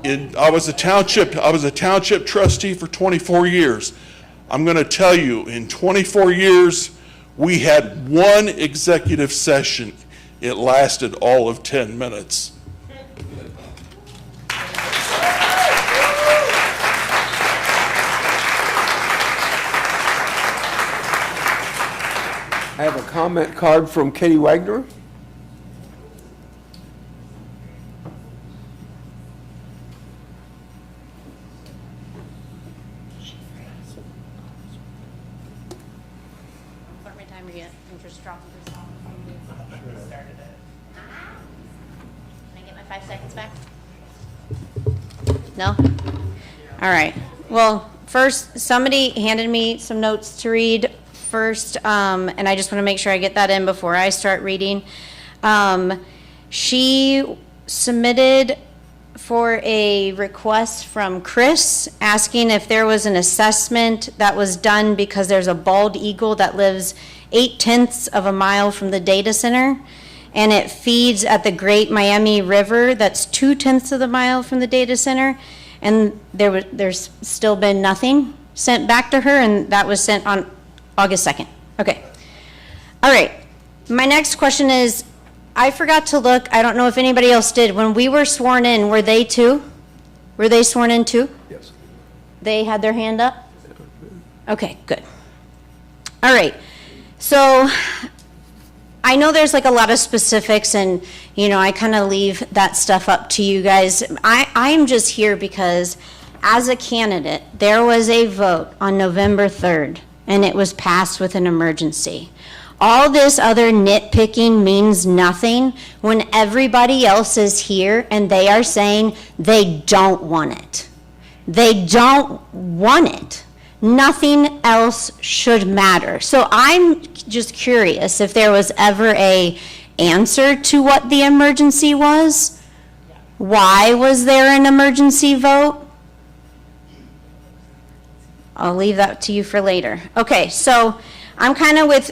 I was a township trustee for 24 years. I'm going to tell you, in 24 years, we had one executive session. It lasted all of 10 minutes. I have a comment card from Katie Wagner. No? All right. Well, first, somebody handed me some notes to read first, and I just want to make sure I get that in before I start reading. She submitted for a request from Chris asking if there was an assessment that was done because there's a bald eagle that lives 0.8 of a mile from the data center, and it feeds at the Great Miami River that's 0.2 of the mile from the data center, and there's still been nothing sent back to her, and that was sent on August 2nd. Okay. All right. My next question is, I forgot to look, I don't know if anybody else did, when we were sworn in, were they too? Were they sworn in too? Yes. They had their hand up? Okay, good. All right. So I know there's like a lot of specifics, and I kind of leave that stuff up to you guys. I'm just here because as a candidate, there was a vote on November 3rd, and it was passed with an emergency. All this other nitpicking means nothing when everybody else is here and they are saying they don't want it. They don't want it. Nothing else should matter. So I'm just curious if there was ever a answer to what the emergency was. Why was there an emergency vote? I'll leave that to you for later. Okay, so I'm kind of with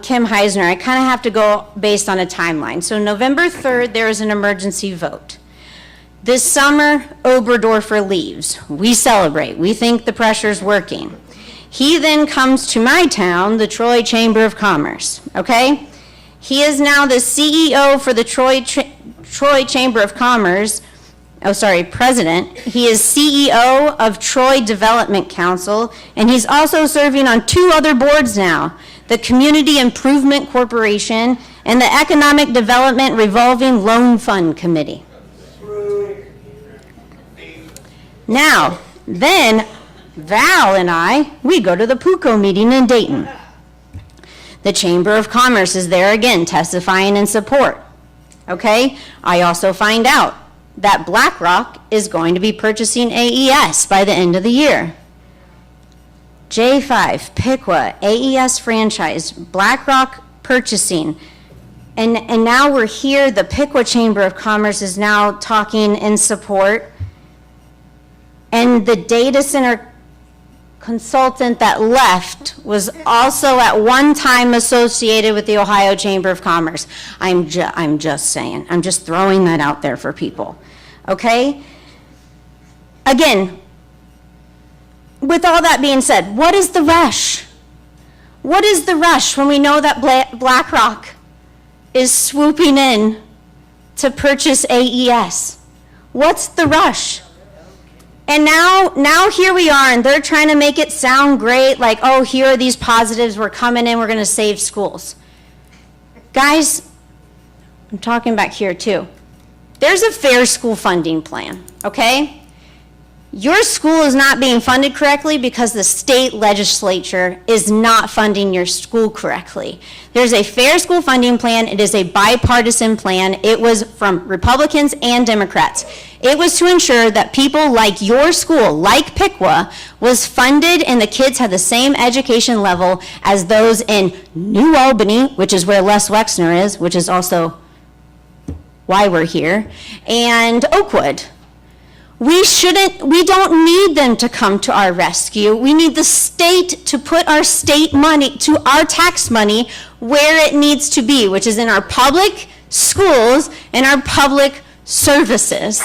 Kim Heisner. I kind of have to go based on a timeline. So November 3rd, there was an emergency vote. This summer, Oberdorfer leaves. We celebrate. We think the pressure's working. He then comes to my town, the Troy Chamber of Commerce, okay? He is now the CEO for the Troy Chamber of Commerce. President. He is CEO of Troy Development Council, and he's also serving on 2 other boards now, the Community Improvement Corporation and the Economic Development Revolving Loan Fund Committee. Now, then Val and I, we go to the PUCO meeting in Dayton. The Chamber of Commerce is there again, testifying in support. Okay? I also find out that BlackRock is going to be purchasing AES by the end of the year. J5, Piqua, AES franchise, BlackRock purchasing. And now we're here, the Piqua Chamber of Commerce is now talking in support. And the data center consultant that left was also at one time associated with the Ohio Chamber of Commerce. I'm just saying. I'm just throwing that out there for people. Okay? Again, with all that being said, what is the rush? What is the rush when we know that BlackRock is swooping in to purchase AES? What's the rush? And now here we are, and they're trying to make it sound great, like, oh, here are these positives, we're coming in, we're going to save schools. Guys, I'm talking back here too. There's a fair school funding plan, okay? Your school is not being funded correctly because the state legislature is not funding your school correctly. There's a fair school funding plan. It is a bipartisan plan. It was from Republicans and Democrats. It was to ensure that people like your school, like Piqua, was funded and the kids had the same education level as those in New Albany, which is where Les Wexner is, which is also why we're here, and Oakwood. We don't need them to come to our rescue. We need the state to put our state money, to our tax money, where it needs to be, which is in our public schools and our public services.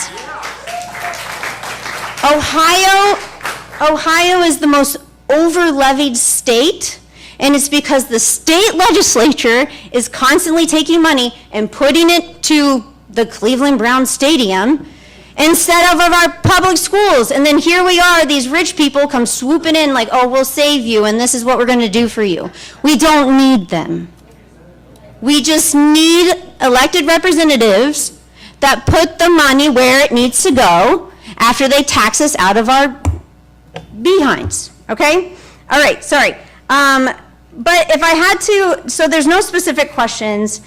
Ohio is the most over-levied state, and it's because the state legislature is constantly taking money and putting it to the Cleveland Browns Stadium instead of our public schools. And then here we are, these rich people come swooping in like, oh, we'll save you, and this is what we're going to do for you. We don't need them. We just need elected representatives that put the money where it needs to go after they tax us out of our behinds, okay? All right, sorry. But if I had to, so there's no specific questions.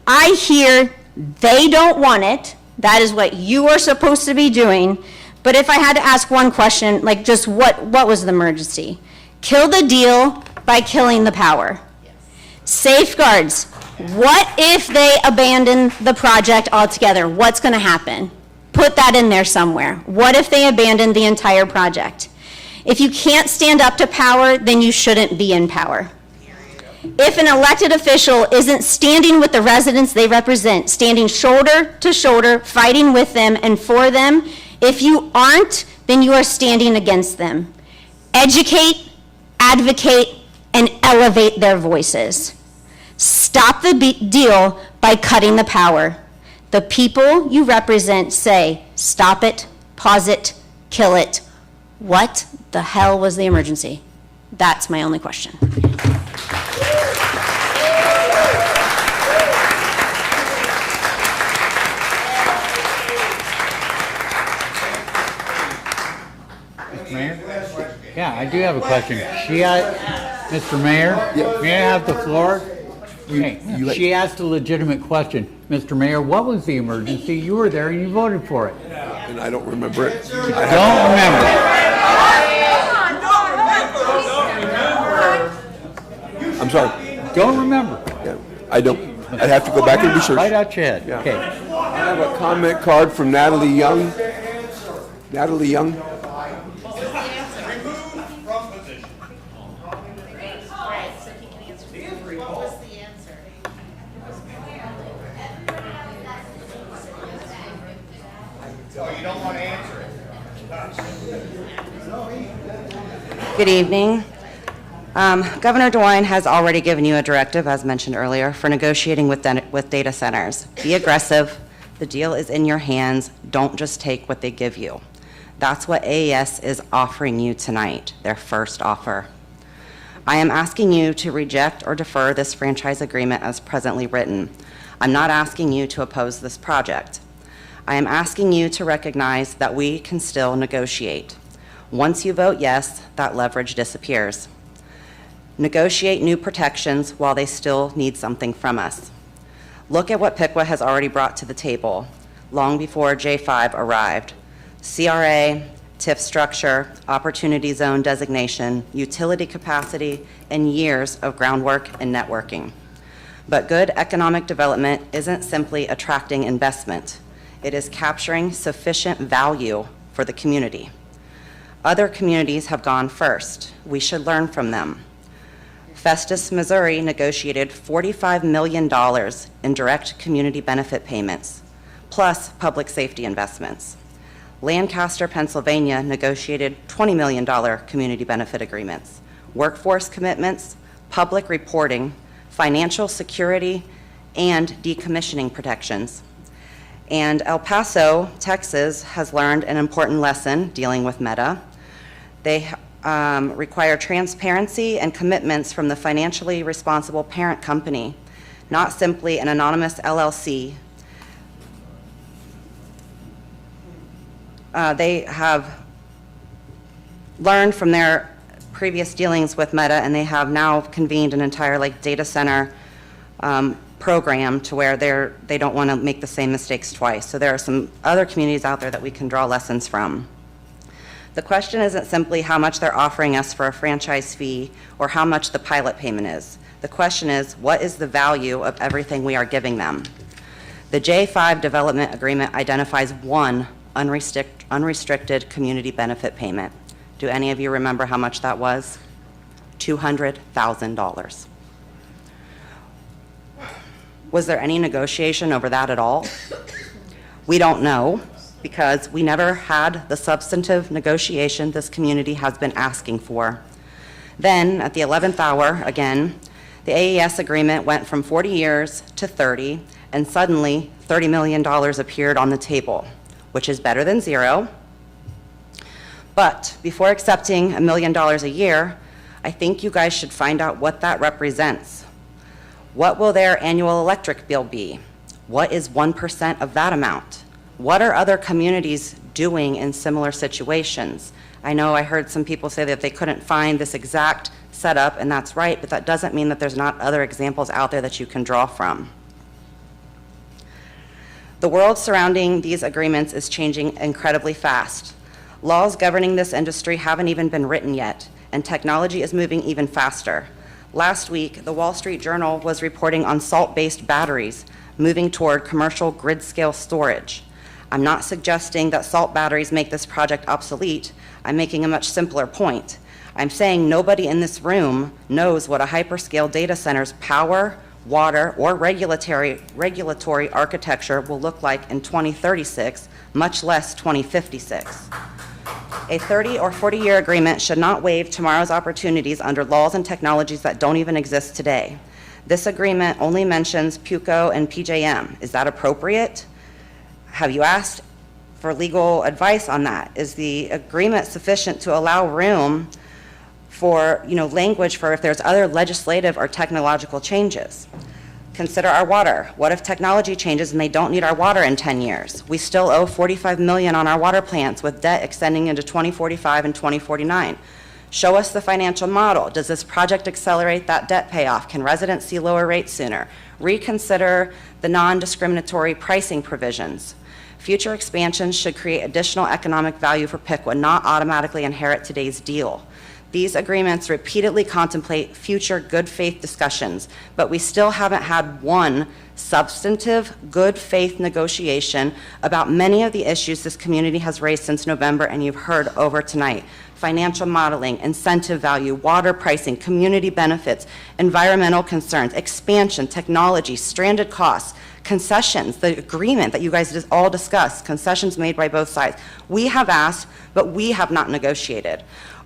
I hear they don't want it. That is what you are supposed to be doing. But if I had to ask one question, like just what was the emergency? Kill the deal by killing the power. Safeguards. What if they abandon the project altogether? What's going to happen? Put that in there somewhere. What if they abandon the entire project? If you can't stand up to power, then you shouldn't be in power. If an elected official isn't standing with the residents they represent, standing shoulder to shoulder, fighting with them and for them, if you aren't, then you are standing against them. Educate, advocate, and elevate their voices. Stop the deal by cutting the power. The people you represent say, stop it, pause it, kill it. What the hell was the emergency? That's my only question. Mayor? Yeah, I do have a question. Mr. Mayor, may I have the floor? Okay. She asked a legitimate question. Mr. Mayor, what was the emergency? You were there and you voted for it. And I don't remember it. Don't remember. I'm sorry. Don't remember. Yeah, I don't. I'd have to go back and research. Right out your head. Yeah. Okay. I have a comment card from Natalie Young. Natalie Young. Good evening. Governor DeWine has already given you a directive, as mentioned earlier, for negotiating with data centers. Be aggressive. The deal is in your hands. Don't just take what they give you. That's what AES is offering you tonight, their first offer. I am asking you to reject or defer this franchise agreement as presently written. I'm not asking you to oppose this project. I am asking you to recognize that we can still negotiate. Once you vote yes, that leverage disappears. Negotiate new protections while they still need something from us. Look at what Piqua has already brought to the table, long before J5 arrived. CRA, TIF structure, opportunity zone designation, utility capacity, and years of groundwork and networking. But good economic development isn't simply attracting investment. It is capturing sufficient value for the community. Other communities have gone first. We should learn from them. Festus, Missouri negotiated $45 million in direct community benefit payments, plus public safety investments. Lancaster, Pennsylvania negotiated $20 million community benefit agreements, workforce commitments, public reporting, financial security, and decommissioning protections. And El Paso, Texas has learned an important lesson dealing with Meta. They require transparency and commitments from the financially responsible parent company, not simply an anonymous LLC. They have learned from their previous dealings with Meta, and they have now convened an entire data center program to where they don't want to make the same mistakes twice. So there are some other communities out there that we can draw lessons from. The question isn't simply how much they're offering us for a franchise fee or how much the pilot payment is. The question is, what is the value of everything we are giving them? The J5 development agreement identifies one unrestricted community benefit payment. Do any of you remember how much that was? $200,000. Was there any negotiation over that at all? We don't know, because we never had the substantive negotiation this community has been asking for. Then, at the 11th hour, again, the AES agreement went from 40 years to 30, and suddenly $30 million appeared on the table, which is better than zero. But before accepting $1 million a year, I think you guys should find out what that represents. What will their annual electric bill be? What is 1% of that amount? What are other communities doing in similar situations? I know I heard some people say that they couldn't find this exact setup, and that's right, but that doesn't mean that there's not other examples out there that you can draw from. The world surrounding these agreements is changing incredibly fast. Laws governing this industry haven't even been written yet, and technology is moving even faster. Last week, the Wall Street Journal was reporting on salt-based batteries moving toward commercial grid-scale storage. I'm not suggesting that salt batteries make this project obsolete. I'm making a much simpler point. I'm saying nobody in this room knows what a hyperscale data center's power, water, or regulatory architecture will look like in 2036, much less 2056. A 30 or 40-year agreement should not waive tomorrow's opportunities under laws and technologies that don't even exist today. This agreement only mentions Piqua and PJM. Is that appropriate? Have you asked for legal advice on that? Is the agreement sufficient to allow room for, language for if there's other legislative or technological changes? Consider our water. What if technology changes and they don't need our water in 10 years? We still owe $45 million on our water plants with debt extending into 2045 and 2049. Show us the financial model. Does this project accelerate that debt payoff? Can residents see lower rates sooner? Reconsider the non-discriminatory pricing provisions. Future expansions should create additional economic value for Piqua, not automatically inherit today's deal. These agreements repeatedly contemplate future good faith discussions, but we still haven't had one substantive good faith negotiation about many of the issues this community has raised since November, and you've heard over tonight. Financial modeling, incentive value, water pricing, community benefits, environmental concerns, expansion, technology, stranded costs, concessions, the agreement that you guys all discussed, concessions made by both sides. We have asked, but we have not negotiated.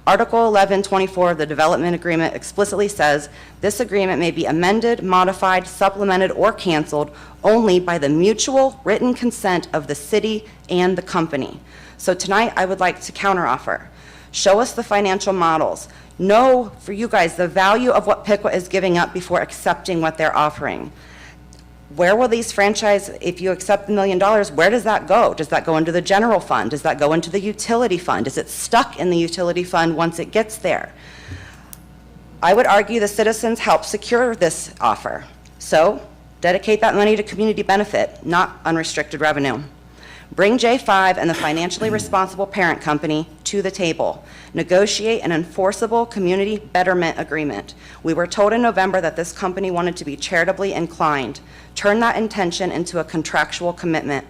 Article 1124 of the development agreement explicitly says this agreement may be amended, modified, supplemented, or canceled only by the mutual written consent of the city and the company. So tonight I would like to counteroffer. Show us the financial models. Know for you guys the value of what Piqua is giving up before accepting what they're offering. Where will these franchise, if you accept $1 million, where does that go? Does that go into the general fund? Does that go into the utility fund? Is it stuck in the utility fund once it gets there? I would argue the citizens help secure this offer. So dedicate that money to community benefit, not unrestricted revenue. Bring J5 and the financially responsible parent company to the table. Negotiate an enforceable community betterment agreement. We were told in November that this company wanted to be charitably inclined. Turn that intention into a contractual commitment.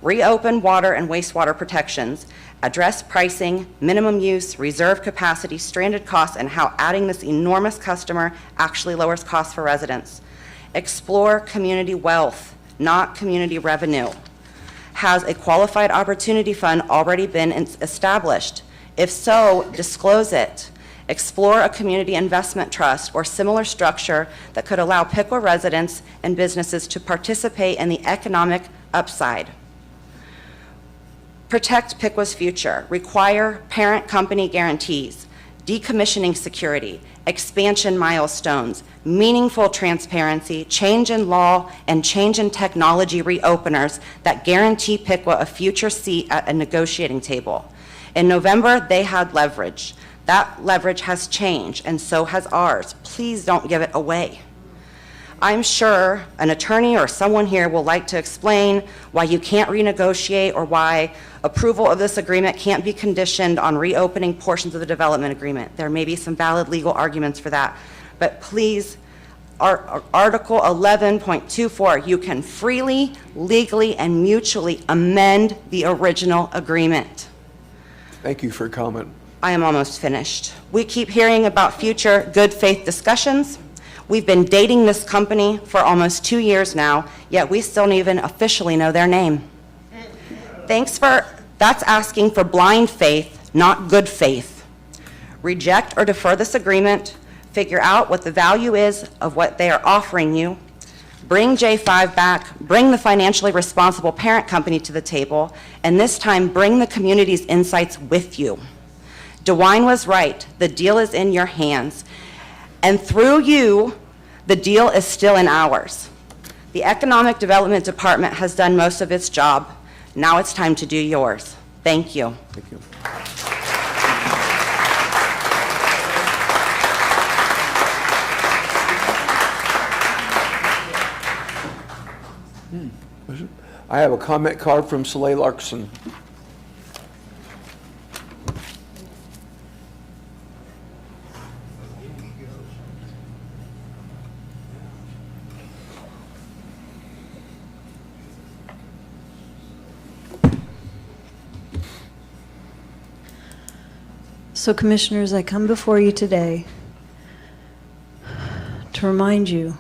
Reopen water and wastewater protections. Address pricing, minimum use, reserve capacity, stranded costs, and how adding this enormous customer actually lowers costs for residents. Explore community wealth, not community revenue. Has a qualified opportunity fund already been established? If so, disclose it. Explore a community investment trust or similar structure that could allow Piqua residents and businesses to participate in the economic upside. Protect Piqua's future. Require parent company guarantees, decommissioning security, expansion milestones, meaningful transparency, change in law, and change in technology reopeners that guarantee Piqua a future seat at a negotiating table. In November, they had leverage. That leverage has changed, and so has ours. Please don't give it away. I'm sure an attorney or someone here will like to explain why you can't renegotiate or why approval of this agreement can't be conditioned on reopening portions of the development agreement. There may be some valid legal arguments for that, but please Article 11.24, you can freely, legally, and mutually amend the original agreement. Thank you for your comment. I am almost finished. We keep hearing about future good faith discussions. We've been dating this company for almost 2 years now, yet we still don't even officially know their name. That's asking for blind faith, not good faith. Reject or defer this agreement, figure out what the value is of what they are offering you, bring J5 back, bring the financially responsible parent company to the table, and this time bring the community's insights with you. DeWine was right. The deal is in your hands. And through you, the deal is still in ours. The Economic Development Department has done most of its job. Now it's time to do yours. Thank you. Thank you. I have a comment card from Soleil Larkson. So Commissioners, I come before you today to remind you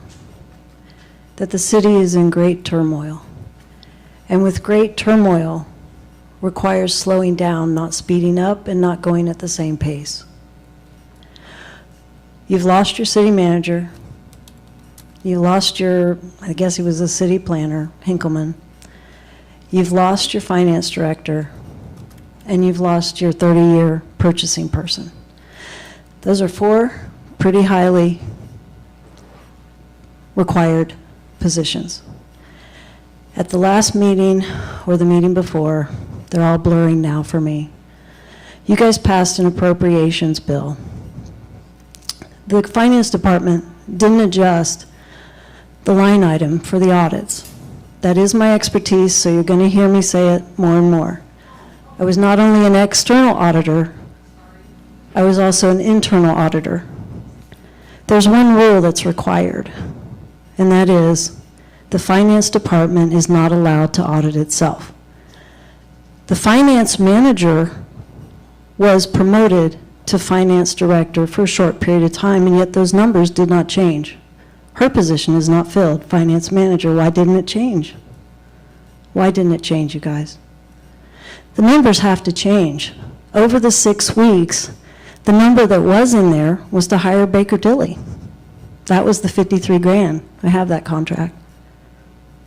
that the city is in great turmoil. And with great turmoil requires slowing down, not speeding up, and not going at the same pace. You've lost your city manager. You lost your, I guess he was a city planner, Hinkleman. You've lost your finance director. And you've lost your 30-year purchasing person. Those are 4 pretty highly required positions. At the last meeting or the meeting before, they're all blurring now for me. You guys passed an appropriations bill. The finance department didn't adjust the line item for the audits. That is my expertise, so you're going to hear me say it more and more. I was not only an external auditor, I was also an internal auditor. There's one rule that's required, and that is the finance department is not allowed to audit itself. The finance manager was promoted to finance director for a short period of time, and yet those numbers did not change. Her position is not filled, finance manager. Why didn't it change? Why didn't it change, you guys? The numbers have to change. Over the 6 weeks, the number that was in there was to hire Baker Tilly. That was the 53 grand. I have that contract.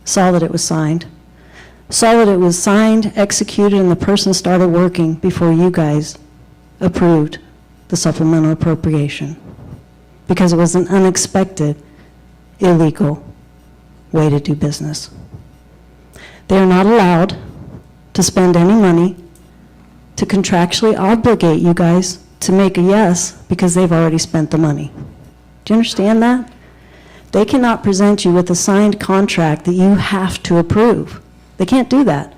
Saw that it was signed. Saw that it was signed, executed, and the person started working before you guys approved the supplemental appropriation. Because it was an unexpected, illegal way to do business. They are not allowed to spend any money to contractually obligate you guys to make a yes because they've already spent the money. Do you understand that? They cannot present you with a signed contract that you have to approve. They can't do that.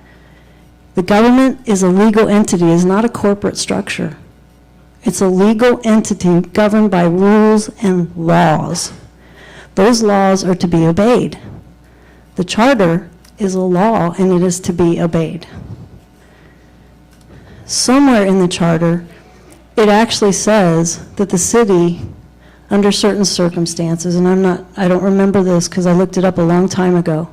The government is a legal entity, is not a corporate structure. It's a legal entity governed by rules and laws. Those laws are to be obeyed. The charter is a law and it is to be obeyed. Somewhere in the charter, it actually says that the city, under certain circumstances, and I don't remember this because I looked it up a long time ago,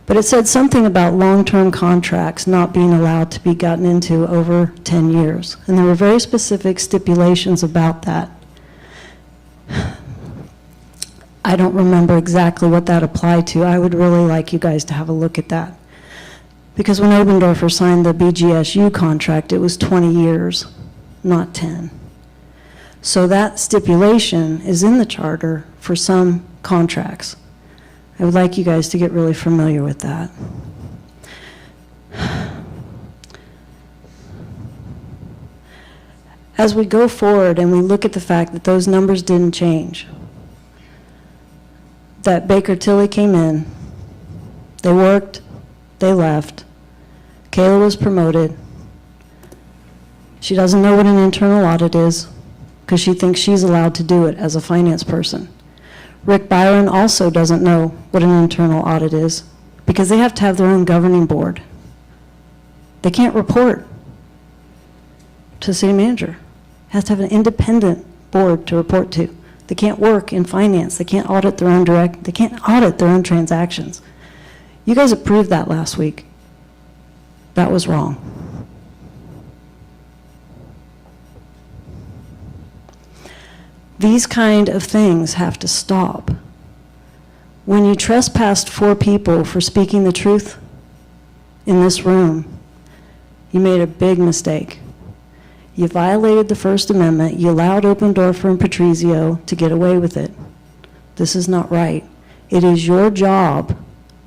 but it said something about long-term contracts not being allowed to be gotten into over 10 years. And there were very specific stipulations about that. I don't remember exactly what that applied to. I would really like you guys to have a look at that. Because when Obendorfer signed the BGSU contract, it was 20 years, not 10. So that stipulation is in the charter for some contracts. I would like you guys to get really familiar with that. As we go forward and we look at the fact that those numbers didn't change, that Baker Tilly came in, they worked, they left, Kayla was promoted. She doesn't know what an internal audit is because she thinks she's allowed to do it as a finance person. Rick Byron also doesn't know what an internal audit is because they have to have their own governing board. They can't report to the city manager. Has to have an independent board to report to. They can't work in finance. They can't audit their own they can't audit their own transactions. You guys approved that last week. That was wrong. These kind of things have to stop. When you trespassed 4 people for speaking the truth in this room, you made a big mistake. You violated the First Amendment. You allowed Opendorfer and Patrizio to get away with it. This is not right. It is your job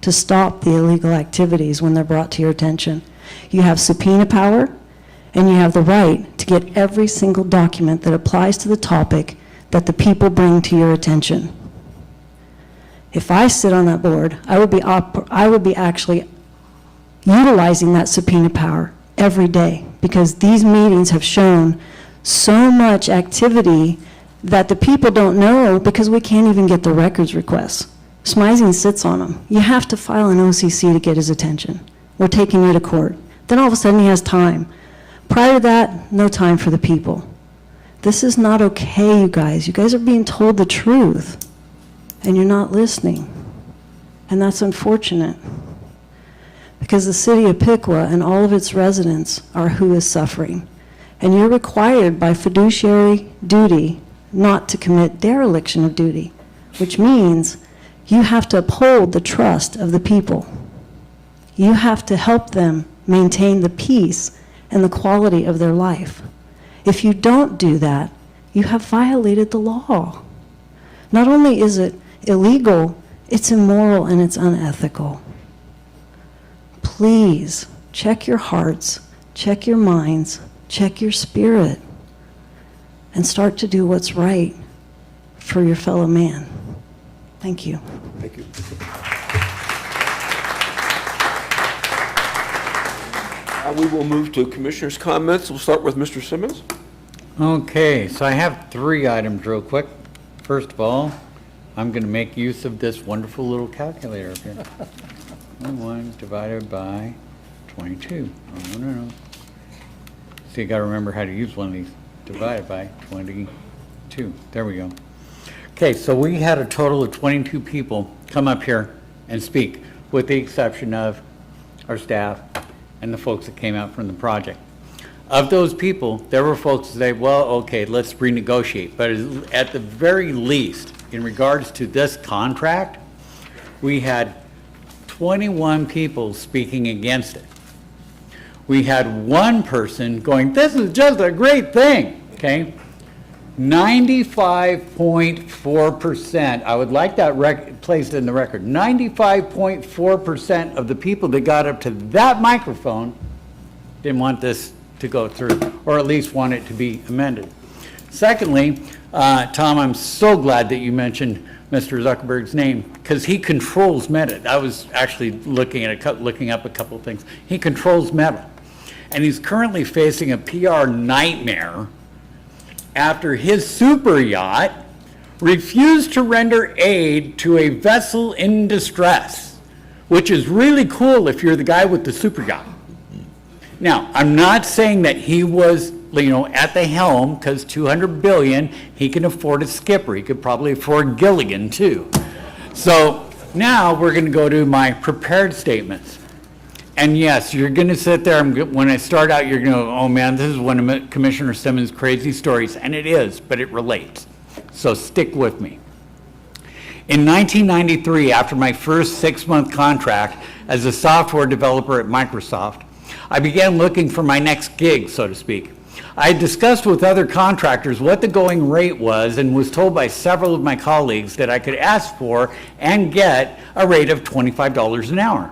to stop the illegal activities when they're brought to your attention. You have subpoena power, and you have the right to get every single document that applies to the topic that the people bring to your attention. If I sit on that board, I would be actually utilizing that subpoena power every day, because these meetings have shown so much activity that the people don't know because we can't even get the records requests. Smizing sits on them. You have to file an OCC to get his attention. We're taking you to court. Then all of a sudden he has time. Prior to that, no time for the people. This is not okay, you guys. You guys are being told the truth, and you're not listening. And that's unfortunate, because the city of Piqua and all of its residents are who is suffering. And you're required by fiduciary duty not to commit dereliction of duty, which means you have to uphold the trust of the people. You have to help them maintain the peace and the quality of their life. If you don't do that, you have violated the law. Not only is it illegal, it's immoral and it's unethical. Please check your hearts, check your minds, check your spirit, and start to do what's right for your fellow man. Thank you. Thank you. We will move to commissioners' comments. We'll start with Mr. Simmons. Okay, so I have 3 items real quick. First of all, I'm going to make use of this wonderful little calculator up here. 1 divided by 22. Oh, no. So you got to remember how to use one of these. Divided by 22. There we go. Okay, so we had a total of 22 people come up here and speak, with the exception of our staff and the folks that came out from the project. Of those people, there were folks that say, well, okay, let's renegotiate. But at the very least, in regards to this contract, we had 21 people speaking against it. We had 1 person going, this is just a great thing, okay? 95.4%, I would like that placed in the record, 95.4% of the people that got up to that microphone didn't want this to go through, or at least want it to be amended. Secondly, Tom, I'm so glad that you mentioned Mr. Zuckerberg's name, because he controls Meta. I was actually looking up a couple of things. He controls Meta, and he's currently facing a PR nightmare after his super yacht refused to render aid to a vessel in distress, which is really cool if you're the guy with the super yacht. Now, I'm not saying that he was, at the helm, because $200 billion, he can afford a skipper. He could probably afford Gilligan, too. So now we're going to go to my prepared statements. And yes, you're going to sit there, when I start out, you're going to go, oh man, this is one of Commissioner Simmons' crazy stories. And it is, but it relates. So stick with me. In 1993, after my first 6-month contract as a software developer at Microsoft, I began looking for my next gig, so to speak. I had discussed with other contractors what the going rate was and was told by several of my colleagues that I could ask for and get a rate of $25 an hour.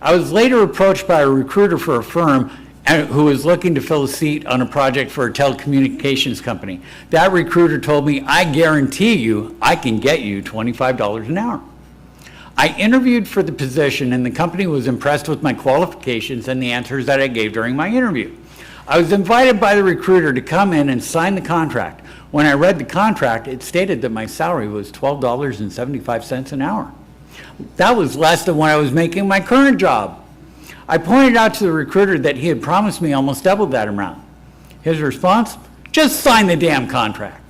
I was later approached by a recruiter for a firm who was looking to fill a seat on a project for a telecommunications company. That recruiter told me, I guarantee you I can get you $25 an hour. I interviewed for the position, and the company was impressed with my qualifications and the answers that I gave during my interview. I was invited by the recruiter to come in and sign the contract. When I read the contract, it stated that my salary was $12.75 an hour. That was less than what I was making my current job. I pointed out to the recruiter that he had promised me almost double that amount. His response, just sign the damn contract.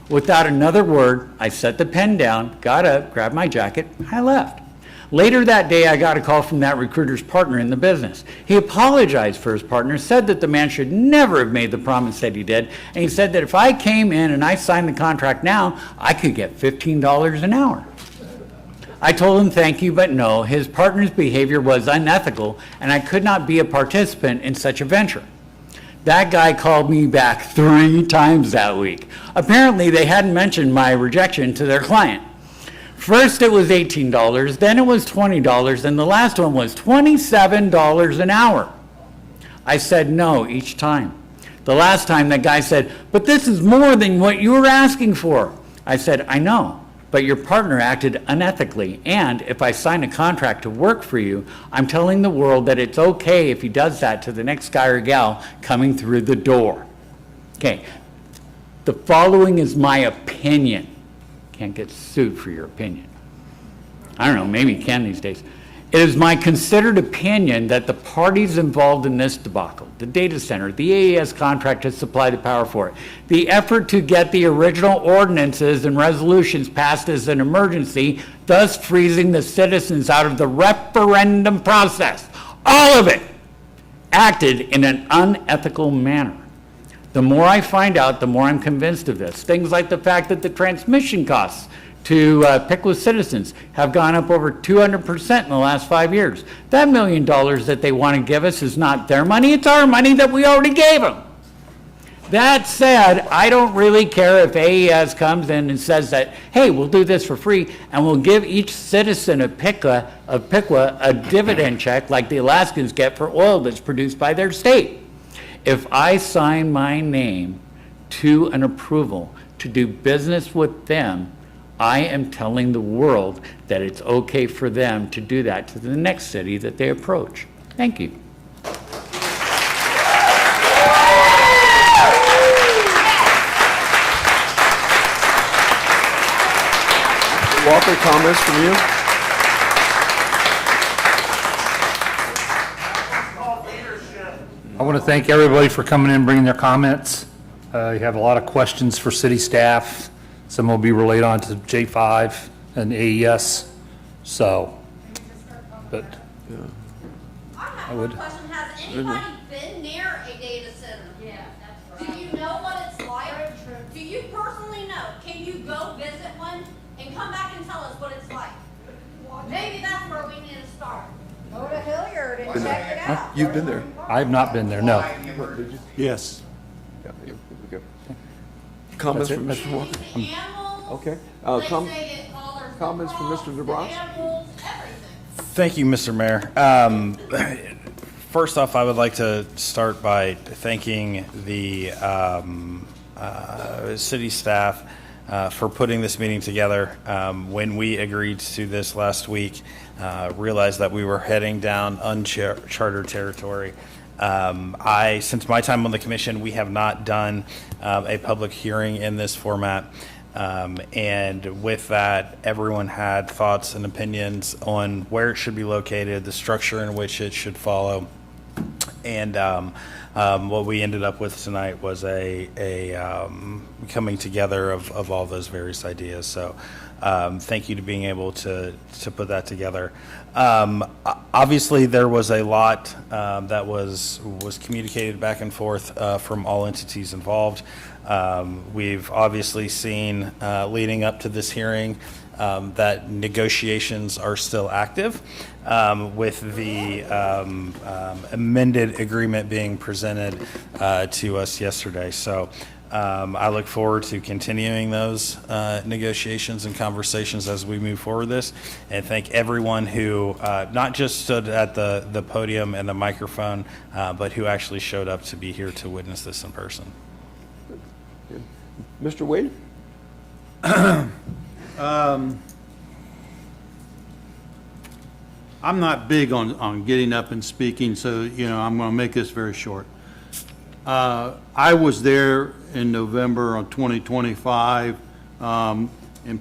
Without another word, I set the pen down, got up, grabbed my jacket, I left. Later that day, I got a call from that recruiter's partner in the business. He apologized for his partner, said that the man should never have made the promise that he did, and he said that if I came in and I signed the contract now, I could get $15 an hour. I told him thank you, but no, his partner's behavior was unethical, and I could not be a participant in such a venture. That guy called me back 3 times that week. Apparently, they hadn't mentioned my rejection to their client. First it was $18, then it was $20, and the last one was $27 an hour. I said no each time. The last time that guy said, but this is more than what you were asking for. I said, I know, but your partner acted unethically, and if I sign a contract to work for you, I'm telling the world that it's okay if he does that to the next guy or gal coming through the door. Okay, the following is my opinion. Can't get sued for your opinion. I don't know, maybe you can these days. It is my considered opinion that the parties involved in this debacle, the data center, the AES contract to supply the power for it, the effort to get the original ordinances and resolutions passed as an emergency, thus freezing the citizens out of the referendum process, all of it acted in an unethical manner. The more I find out, the more I'm convinced of this. Things like the fact that the transmission costs to Piqua citizens have gone up over 200% in the last 5 years. That $1 million that they want to give us is not their money, it's our money that we already gave them. That said, I don't really care if AES comes in and says that, hey, we'll do this for free, and we'll give each citizen of Piqua a dividend check like the Alaskans get for oil that's produced by their state. If I sign my name to an approval to do business with them, I am telling the world that it's okay for them to do that to the next city that they approach. Thank you. Walker, comments from you? I want to thank everybody for coming in and bringing their comments. You have a lot of questions for city staff. Some will be relayed on to J5 and AES. So, but I would. Question, has anybody been near a data center? Yeah, that's right. Do you know what it's like? Do you personally know? Can you go visit one and come back and tell us what it's like? Maybe that's where we need to start. Go to Hilliard and check it out. You've been there. I have not been there, no. Yes. Yeah, here we go. Comments from Mr. Walker? Okay. Comments from Mr. DeBras? Thank you, Mr. Mayor. First off, I would like to start by thanking the city staff for putting this meeting together. When we agreed to this last week, realized that we were heading down uncharted territory. Since my time on the commission, we have not done a public hearing in this format. And with that, everyone had thoughts and opinions on where it should be located, the structure in which it should follow. And what we ended up with tonight was a coming together of all those various ideas. So thank you to being able to put that together. Obviously, there was a lot that was communicated back and forth from all entities involved. We've obviously seen, leading up to this hearing, that negotiations are still active, with the amended agreement being presented to us yesterday. So I look forward to continuing those negotiations and conversations as we move forward this, and thank everyone who not just stood at the podium and the microphone, but who actually showed up to be here to witness this in person. Mr. Wade? I'm not big on getting up and speaking, so, I'm going to make this very short. I was there in November of 2025, and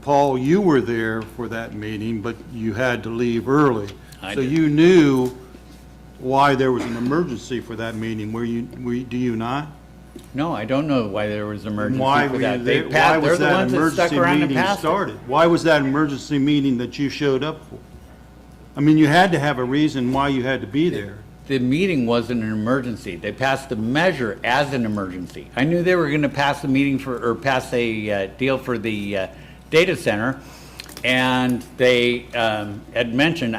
Paul, you were there for that meeting, but you had to leave early. So you knew why there was an emergency for that meeting, do you not? No, I don't know why there was an emergency Why for were that. you They there? passed- Why was they're the that ones that stuck emergency around and meeting passed it. started? Why was that emergency meeting that you showed up for? I mean, you had to have a reason why you had to be there. The meeting wasn't an emergency. They passed the measure as an emergency. I knew they were going to pass the meeting pass a deal for the data center, and they had mentioned,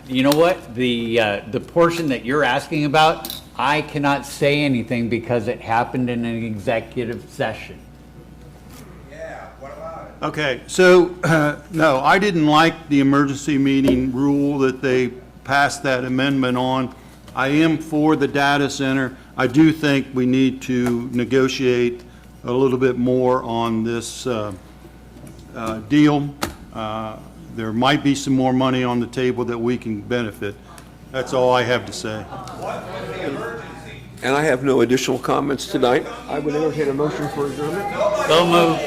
you know what, the portion that you're asking about, I cannot say anything because it happened in an executive session. Okay, so, no, I didn't like the emergency meeting rule that they passed that amendment on. I am for the data center. I do think we need to negotiate a little bit more on this deal. There might be some more money on the table that we can benefit. That's all I have to say. And I have no additional comments tonight. I would entertain a motion for adjournment. So moved.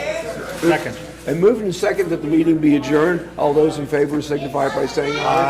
Second. And moving to second that the meeting be adjourned. All those in favor signify by saying aye.